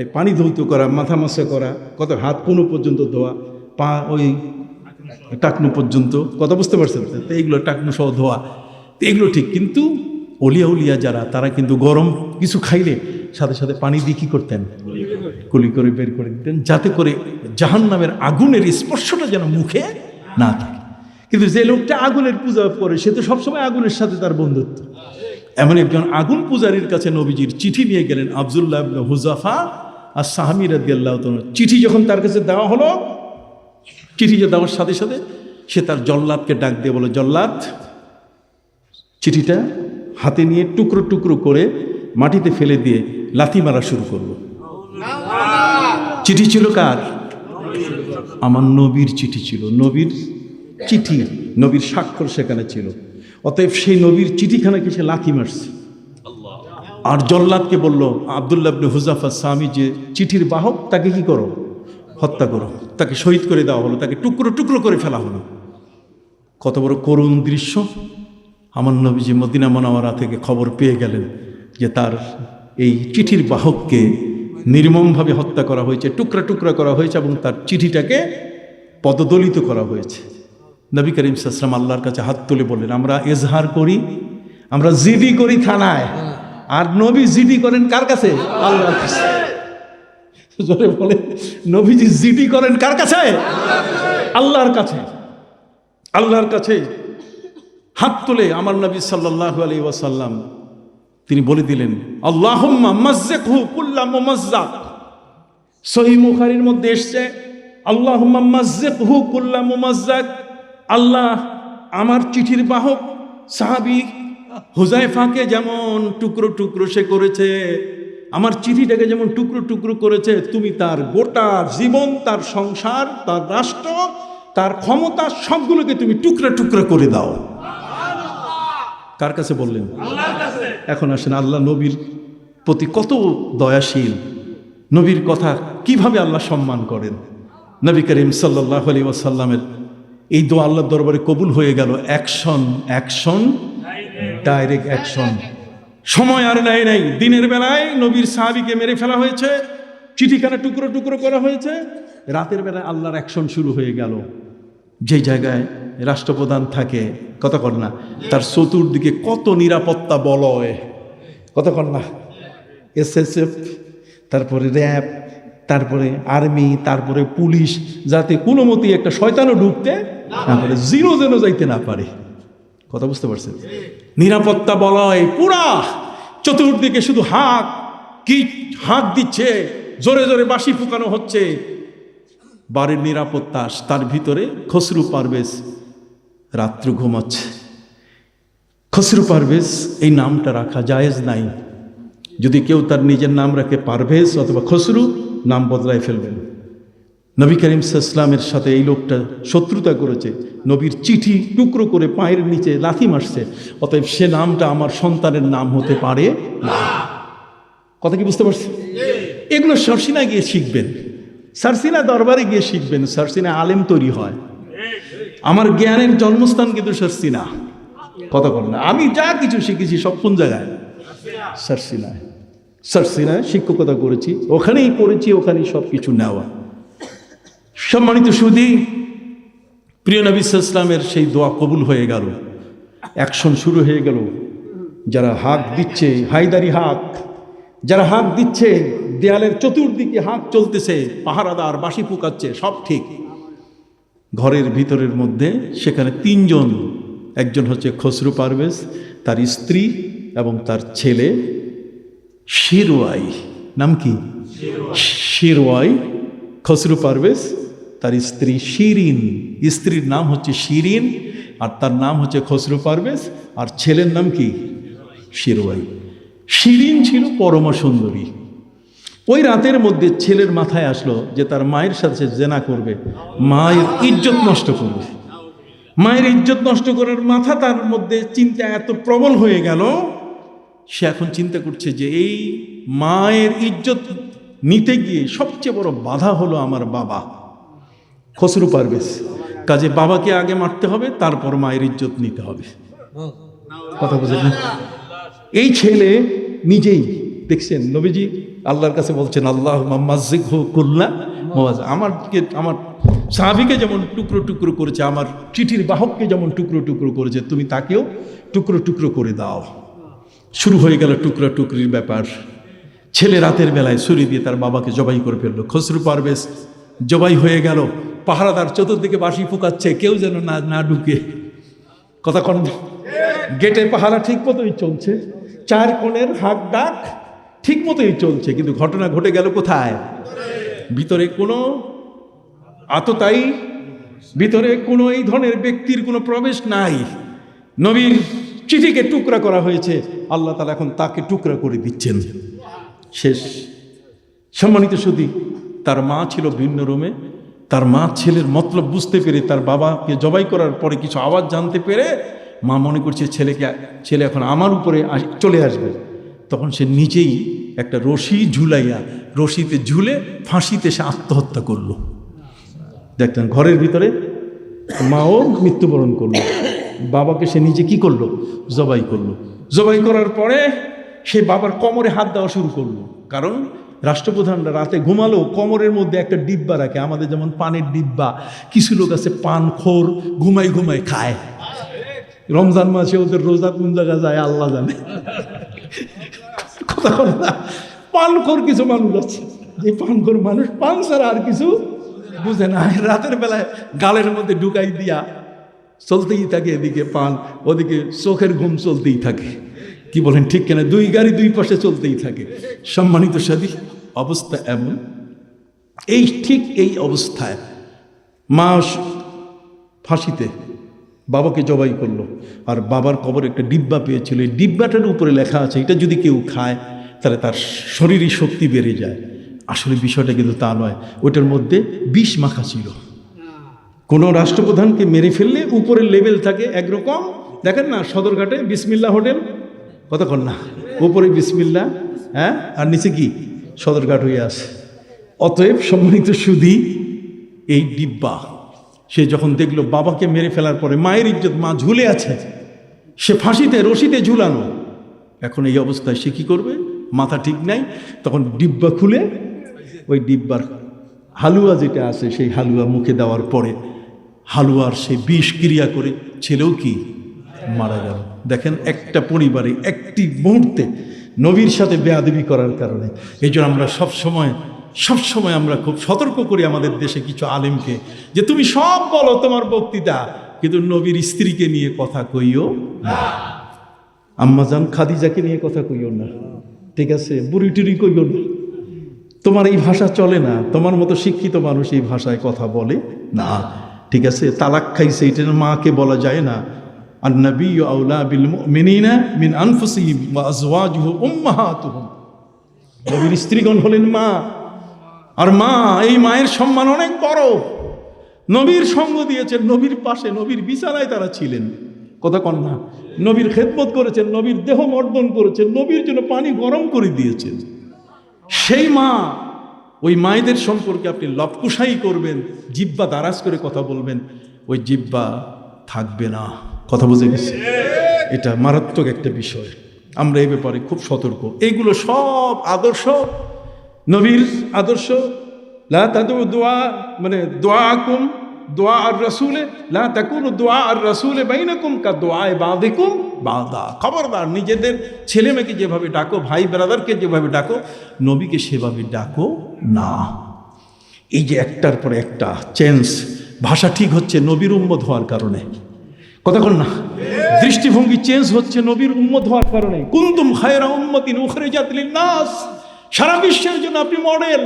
এই পানি ধৌত করা, মাথা মসা করা, কত হাত কোনো পর্যন্ত ধোয়া, পা ওই টাকনু পর্যন্ত। কথা বুঝতে পারছেন? তো এইগুলো টাকনু সহ ধোয়া, এগুলো ঠিক। কিন্তু অলিয়া উলিয়া যারা তারা কিন্তু গরম কিছু খাইলে সাথে সাথে পানি দিয়ে কি করতেন, কুলি করে বের করে দিতেন, যাতে করে জাহান্নামের আগুনের স্পর্শটা যেন মুখে না থাকে। কিন্তু যে লোকটা আগুনের পূজা করে সে তো সবসময় আগুনের সাথে তার বন্ধুত্ব। এমন একজন আগুন পূজারীর কাছে নবীজির চিঠি নিয়ে গেলেন আব্দুল্লাহ ইবনে হুযাফা আর সাহামী রাদিয়াল্লাহু তাআলা। চিঠি যখন তার কাছে দেওয়া হলো, চিঠি দেওয়ার সাথে সাথে সে তার জল্লাদকে ডাক দিয়ে বলে, জল্লাদ, চিঠিটা হাতে নিয়ে টুকরো টুকরো করে মাটিতে ফেলে দিয়ে লাথি মারা শুরু করলো। চিঠি ছিল কার? আমার নবীর চিঠি ছিল, নবীর চিঠি, নবীর স্বাক্ষর সেখানে ছিল। অতএব সেই নবীর চিঠিখানাকে সে লাথি মারছে। আর জল্লাদকে বলল, আব্দুল্লাহ ইবনে হুযাফা সামি যে চিঠির বাহক তাকে কি করো, হত্যা করো, তাকে শহীদ করে দেওয়া হলো, তাকে টুকরো টুকরো করে ফেলা হলো। কত বড় করুণ দৃশ্য! আমার নবীজি মদিনা মুনাওয়ারা থেকে খবর পেয়ে গেলেন যে তার এই চিঠির বাহককে নির্মমভাবে হত্যা করা হয়েছে, টুকরা টুকরা করা হয়েছে এবং তার চিঠিটাকে পদদলিত করা হয়েছে। নবী করিম সাল্লাল্লাহু আলাইহি ওয়াসাল্লাম আল্লাহর কাছে হাত তুলে বললেন, আমরা এজহার করি, আমরা জিডি করি থানায়, আর নবী জিডি করেন কার কাছে? আল্লাহর কাছে। জোরে বলে, নবীজি জিডি করেন কার কাছে? আল্লাহর কাছে। আল্লাহর কাছে হাত তুলে আমার নবী সাল্লাল্লাহু আলাইহি ওয়াসাল্লাম তিনি বলে দিলেন, আল্লাহুম্মা মাজ্জিকহু কুল্লা মুমাজ্জাক। সহিহ বুখারীর মধ্যে এসেছে, আল্লাহুম্মা মাজ্জিকহু কুল্লা মুমাজ্জাক। আল্লাহ আমার চিঠির বাহক সাহাবী হুযায়ফাকে যেমন টুকরো টুকরো সে করেছে, আমার চিঠিটাকে যেমন টুকরো টুকরো করেছে, তুমি তার গোটা জীবন, তার সংসার, তার রাষ্ট্র, তার ক্ষমতা সবগুলোকে তুমি টুকরা টুকরা করে দাও। কার কাছে বললেন? আল্লাহর কাছে। এখন আসেন, আল্লাহ নবীর প্রতি কত দয়াশীল, নবীর কথা কিভাবে আল্লাহ সম্মান করেন। নবী করিম সাল্লাল্লাহু আলাইহি ওয়াসাল্লামের এই দোয়া আল্লাহর দরবারে কবুল হয়ে গেল। Action, direct action. সময় আর নাই। দিনের বেলায় নবীর সাহাবীকে মেরে ফেলা হয়েছে, চিঠিখানা টুকরো টুকরো করা হয়েছে, রাতের বেলায় আল্লাহর অ্যাকশন শুরু হয়ে গেল। যে জায়গায় রাষ্ট্রপ্রধান থাকে, কথা কর না, তার চতুর্দিকে কত নিরাপত্তা বলয়, কথা কর না, এসএসএফ, তারপরে র্যাব, তারপরে আর্মি, তারপরে পুলিশ, যাতে কোনো মতেই একটা শয়তানও ঢুকতে না পারে, জিরো যেন যাইতে না পারে। কথা বুঝতে পারছেন? নিরাপত্তা বলয় পুরা চতুর্দিকে, শুধু হাঁক দিচ্ছে, জোরে জোরে বাঁশি ফুঁকানো হচ্ছে, বাড়ির নিরাপত্তা, তার ভিতরে খসরু পারভেজ রাত্র ঘুমাচ্ছে। খসরু পারভেজ এই নামটা রাখা জায়েজ নাই। যদি কেউ তার নিজের নাম রাখে পারভেজ অথবা খসরু, নাম বদলায় ফেলবেন। নবী করিম সাল্লাল্লাহু আলাইহি ওয়াসাল্লামের সাথে এই লোকটা শত্রুতা করেছে, নবীর চিঠি টুকরো করে পায়ের নিচে লাথি মারছে, অতএব সে নামটা আমার সন্তানের নাম হতে পারে না। কথা কি বুঝতে পারছি? এগুলো সারসিনা গিয়ে শিখবেন, সারসিনা দরবারে গিয়ে শিখবেন। সারসিনা আলেম তৈরি হয়। আমার জ্ঞানের জন্মস্থান কিন্তু সারসিনা। কথা বল না, আমি যা কিছু শিখেছি সব কোন জায়গায়? সারসিনায়। সারসিনায় শিক্ষকতা করেছি, ওখানেই পড়েছি, ওখানেই সব কিছু নেওয়া। সম্মানিত সুধী, প্রিয় নবী সাল্লাল্লাহু আলাইহি ওয়াসাল্লামের সেই দোয়া কবুল হয়ে গেল। অ্যাকশন শুরু হয়ে গেল। যারা হাঁক দিচ্ছে, হায়দারি হাঁক, যারা হাঁক দিচ্ছে, দেয়ালের চতুর্দিকে হাঁক চলতেছে, পাহারাদার বাঁশি ফুকাচ্ছে, সব ঠিক। ঘরের ভিতরের মধ্যে সেখানে তিনজন, একজন হচ্ছে খসরু পারভেজ, তার স্ত্রী এবং তার ছেলে শিরওয়াই। নাম কি? শিরওয়াই। খসরু পারভেজ, তার স্ত্রী শিরিন, স্ত্রীর নাম হচ্ছে শিরিন, আর তার নাম হচ্ছে খসরু পারভেজ, আর ছেলের নাম কি? শিরওয়াই। শিরিন ছিল পরমা সুন্দরী। ওই রাতের মধ্যে ছেলের মাথায় আসলো যে তার মায়ের সাথে জেনা করবে, মায়ের ইজ্জত নষ্ট করবে। মায়ের ইজ্জত নষ্ট করার মাথা তার মধ্যে চিন্তা এত প্রবল হয়ে গেল, সে এখন চিন্তা করছে যে এই মায়ের ইজ্জত নিতে গিয়ে সবচেয়ে বড় বাধা হলো আমার বাবা খসরু পারভেজ। কাজে বাবাকে আগে মারতে হবে, তারপর মায়ের ইজ্জত নিতে হবে। কথা বুঝলেন? এই ছেলে নিজেই দেখছেন, নবীজি আল্লাহর কাছে বলছেন, আল্লাহ মাজ্জিকহু কুল্লা মুওয়াজ, আমার সাহাবীকে যেমন টুকরো টুকরো করেছে, আমার চিঠির বাহককে যেমন টুকরো টুকরো করেছে, তুমি তাকেও টুকরো টুকরো করে দাও। শুরু হয়ে গেল টুকরা টুকরির ব্যাপার। ছেলে রাতের বেলায় ছুরি দিয়ে তার বাবাকে জবাই করে ফেললো। খসরু পারভেজ জবাই হয়ে গেল। পাহারাদার চতুর্দিকে বাঁশি ফুকাচ্ছে, কেউ যেন না ঢুকে। কথা কন, গেটে পাহারা ঠিক মতোই চলছে, চার কোণের হাক ডাক ঠিক মতোই চলছে, কিন্তু ঘটনা ঘটে গেল কোথায়? ভিতরে কোনো আততায়ী, ভিতরে কোনো এই ধরনের ব্যক্তির কোনো প্রবেশ নাই। নবীর চিঠিকে টুকরা করা হয়েছে, আল্লাহ তাআলা এখন তাকে টুকরা করে দিচ্ছেন। শেষ। সম্মানিত সুধী, তার মা ছিল ভিন্ন রুমে। তার মা ছেলের মতলব বুঝতে পেরে, তার বাবাকে জবাই করার পরে কিছু আওয়াজ জানতে পেরে, মা মনে করছে ছেলে এখন আমার উপরে চলে আসবে। তখন সে নিজেই একটা রশি ঝুলাইয়া, রশিতে ঝুলে ফাঁসিতে সে আত্মহত্যা করলো। দেখতেন ঘরের ভিতরে মাও মৃত্যুবরণ করলো, বাবাকে সে নিজে কি করলো? জবাই করলো। জবাই করার পরে সে বাবার কোমরে হাত দেওয়া শুরু করলো। কারণ রাষ্ট্রপ্রধানরা রাতে ঘুমালো, কোমরের মধ্যে একটা ডিব্বা রাখে, আমাদের যেমন পানের ডিব্বা। কিছু লোক আছে পানখোর, ঘুমাই ঘুমাই খায়। রমজান মাসে ওদের রোজা কোন জায়গা যায় আল্লাহ জানে। কথা বলে না, পানখোর কিছু মানুষ আছে, যে পানখোর মানুষ পান ছাড়া আর কিছু বুঝে না। রাতের বেলায় গালের মধ্যে ঢুকাই দিয়া চলতেই থাকে, এদিকে পান, ওদিকে চোখের ঘুম চলতেই থাকে। কি বলেন ঠিক কেনা? দুই গাড়ি দুই পাশে চলতেই থাকে। সম্মানিত সাথী, অবস্থা এমন, ঠিক এই অবস্থায় মা ফাঁসিতে বাবাকে জবাই করলো, আর বাবার কবরে একটা ডিব্বা পেয়েছিল। এই ডিব্বাটার উপরে লেখা আছে, এটা যদি কেউ খায় তাহলে তার শরীরী শক্তি বেড়ে যায়। আসলে বিষয়টা কিন্তু তা নয়, ওটার মধ্যে বিষ মাখা ছিল। কোনো রাষ্ট্রপ্রধানকে মেরে ফেললে উপরের লেভেল থাকে একরকম, দেখেন না সদরঘাটে বিসমিল্লা হোটেল, কতক্ষণ না উপরে বিসমিল্লা, হ্যাঁ, আর নিচে কি সদরঘাট হয়ে আসে। অতএব সম্মানিত সুধী, এই ডিব্বা সে যখন দেখলো বাবাকে মেরে ফেলার পরে মায়ের ইজ্জত, মা ঝুলে আছে, সে ফাঁসিতে রশিতে ঝুলানো, এখন এই অবস্থায় সে কি করবে? মাথা ঠিক নাই। তখন ডিব্বা খুলে ওই ডিব্বার হালুয়া যেটা আছে, সেই হালুয়া মুখে দেওয়ার পরে হালুয়ার সেই বিষ ক্রিয়া করে ছেলেও কি মারা গেল। দেখেন, একটা পরিবারে একটি মুহূর্তে নবীর সাথে বেয়াদবি করার কারণে। এই জন্য আমরা সবসময় আমরা খুব সতর্ক করি আমাদের দেশে কিছু আলেমকে, যে তুমি সব বলো তোমার বক্তৃতা, কিন্তু নবীর স্ত্রীকে নিয়ে কথা কইও না, আম্মাজান খাদিজাকে নিয়ে কথা কইও না, ঠিক আছে? বুড়ি টুড়ি কইও না, তোমার এই ভাষা চলে না, তোমার মতো শিক্ষিত মানুষ এই ভাষায় কথা বলে না। ঠিক আছে, তালাক খাইছে, এটা মাকে বলা যায় না। আন-নাবিয়্যু আওলা বিল মুমিনিনা মিন আনফুসিহিম ওয়া আজওয়াজুহু উম্মাহাতুহুম। নবীর স্ত্রীগণ হলেন মা, আর মা, এই মায়ের সম্মান অনেক বড়। নবীর সঙ্গ দিয়েছেন, নবীর পাশে, নবীর বিছানায় তারা ছিলেন, কথা কন না। নবীর খেদমত করেছেন, নবীর দেহ মর্দন করেছেন, নবীর জন্য পানি গরম করে দিয়েছেন। সেই মা, ওই মায়েদের সম্পর্কে আপনি লবকুশাই করবেন, জিহ্বা দারাজ করে কথা বলবেন, ওই জিহ্বা থাকবে না। কথা বুঝে গেছে? এটা মারাত্মক একটা বিষয়, আমরা এই ব্যাপারে খুব সতর্ক। এইগুলো সব আদর্শ, নবীর আদর্শ। লা তাদউ দুআ, মানে দুআকুম দোয়া আর রাসূলে লা তাকুনু দোয়া আর রাসূলে বাইনাকুম কা দুআয়ে বাযিকুম বাযা। খবরদার, নিজেদের ছেলে মেয়েকে যেভাবে ডাকো, ভাই ব্রাদারকে যেভাবে ডাকো, নবীকে সেভাবে ডাকো না। এই যে একটার পর একটা চেঞ্জ, ভাষা ঠিক হচ্ছে নবীর উম্মত হওয়ার কারণে, কথা বল না। দৃষ্টিভঙ্গি চেঞ্জ হচ্ছে নবীর উম্মত হওয়ার কারণে। কুনতুম খায়রা উম্মাতিন উখরিজাত লিন-নাস, সারা বিশ্বের জন্য আপনি মডেল।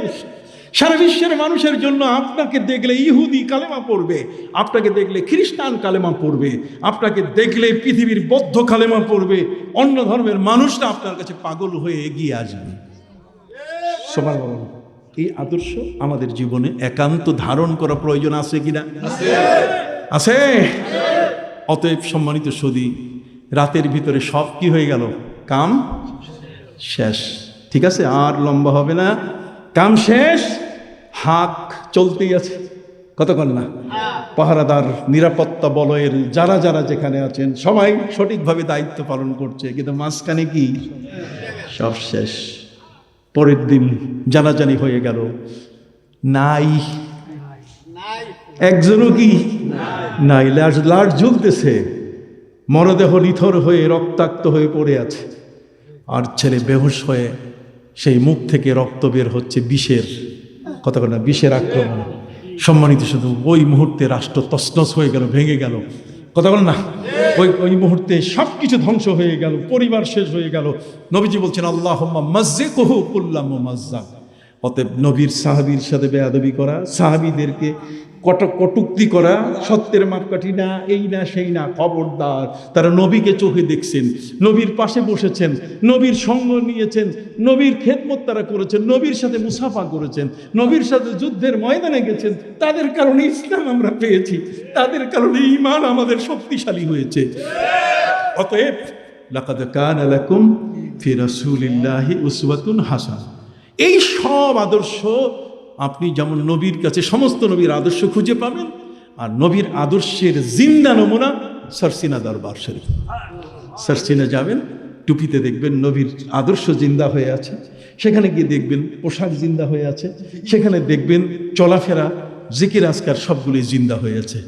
সারা বিশ্বের মানুষের জন্য আপনাকে দেখলে ইহুদি কালেমা পড়বে, আপনাকে দেখলে খ্রিস্টান কালেমা পড়বে, আপনাকে দেখলে পৃথিবীর বৌদ্ধ কালেমা পড়বে, অন্য ধর্মের মানুষরা আপনার কাছে পাগল হয়ে এগিয়ে আসবে। সবার বলুন, এই আদর্শ আমাদের জীবনে একান্ত ধারণ করা প্রয়োজন আছে কিনা? আছে। অতএব সম্মানিত সুধী, রাতের ভিতরে সব কি হয়ে গেল? কাম শেষ। ঠিক আছে, আর লম্বা হবে না, কাম শেষ, হাক চলতেই আছে, কতক্ষণ না। পাহারাদার, নিরাপত্তা বলয়ের যারা যারা যেখানে আছেন সবাই সঠিকভাবে দায়িত্ব পালন করছে, কিন্তু মাঝখানে কি সব শেষ। পরের দিন জানাজানি হয়ে গেল, নাই একজনও কি নাই, লাশ ঝুলতেছে, মরদেহ নিথর হয়ে রক্তাক্ত হয়ে পড়ে আছে, আর ছেলে বেহুশ হয়ে সেই মুখ থেকে রক্ত বের হচ্ছে বিষের, কথা বলে না, বিষের আক্রমণ। সম্মানিত শুধু ওই মুহূর্তে রাষ্ট্র তছনছ হয়ে গেল, ভেঙে গেল, কথা বল না। ওই মুহূর্তে সব কিছু ধ্বংস হয়ে গেল, পরিবার শেষ হয়ে গেল। নবীজি বলছেন আল্লাহুম্মা মাজ্জিকহু কুল্লা মুমাজ্জাক। অতএব নবীর সাহাবীর সাথে বেয়াদবি করা, সাহাবীদেরকে কটুক্তি করা, সত্যের মাপকাঠি না, এই না সেই না, খবরদার। তারা নবীকে চোখে দেখছেন, নবীর পাশে বসেছেন, নবীর সঙ্গ নিয়েছেন, নবীর খেদমত তারা করেছেন, নবীর সাথে মুসাফা করেছেন, নবীর সাথে যুদ্ধের ময়দানে গেছেন। তাদের কারণে ইসলাম আমরা পেয়েছি, তাদের কারণে ঈমান আমাদের শক্তিশালী হয়েছে। অতএব লাকাদ কানা লাকুম ফি রাসূলিল্লাহি উসওয়াতুন হাসানাহ। এই সব আদর্শ আপনি যেমন নবীর কাছে সমস্ত নবীর আদর্শ খুঁজে পাবেন, আর নবীর আদর্শের জিন্দা নমুনা সরসিনা দরবার শরীফ। সরসিনা যাবেন, টুপিতে দেখবেন নবীর আদর্শ জিন্দা হয়ে আছে, সেখানে গিয়ে দেখবেন পোশাক জিন্দা হয়ে আছে, সেখানে দেখবেন চলাফেরা, জিকির আজকার সবগুলি জিন্দা হয়ে আছে।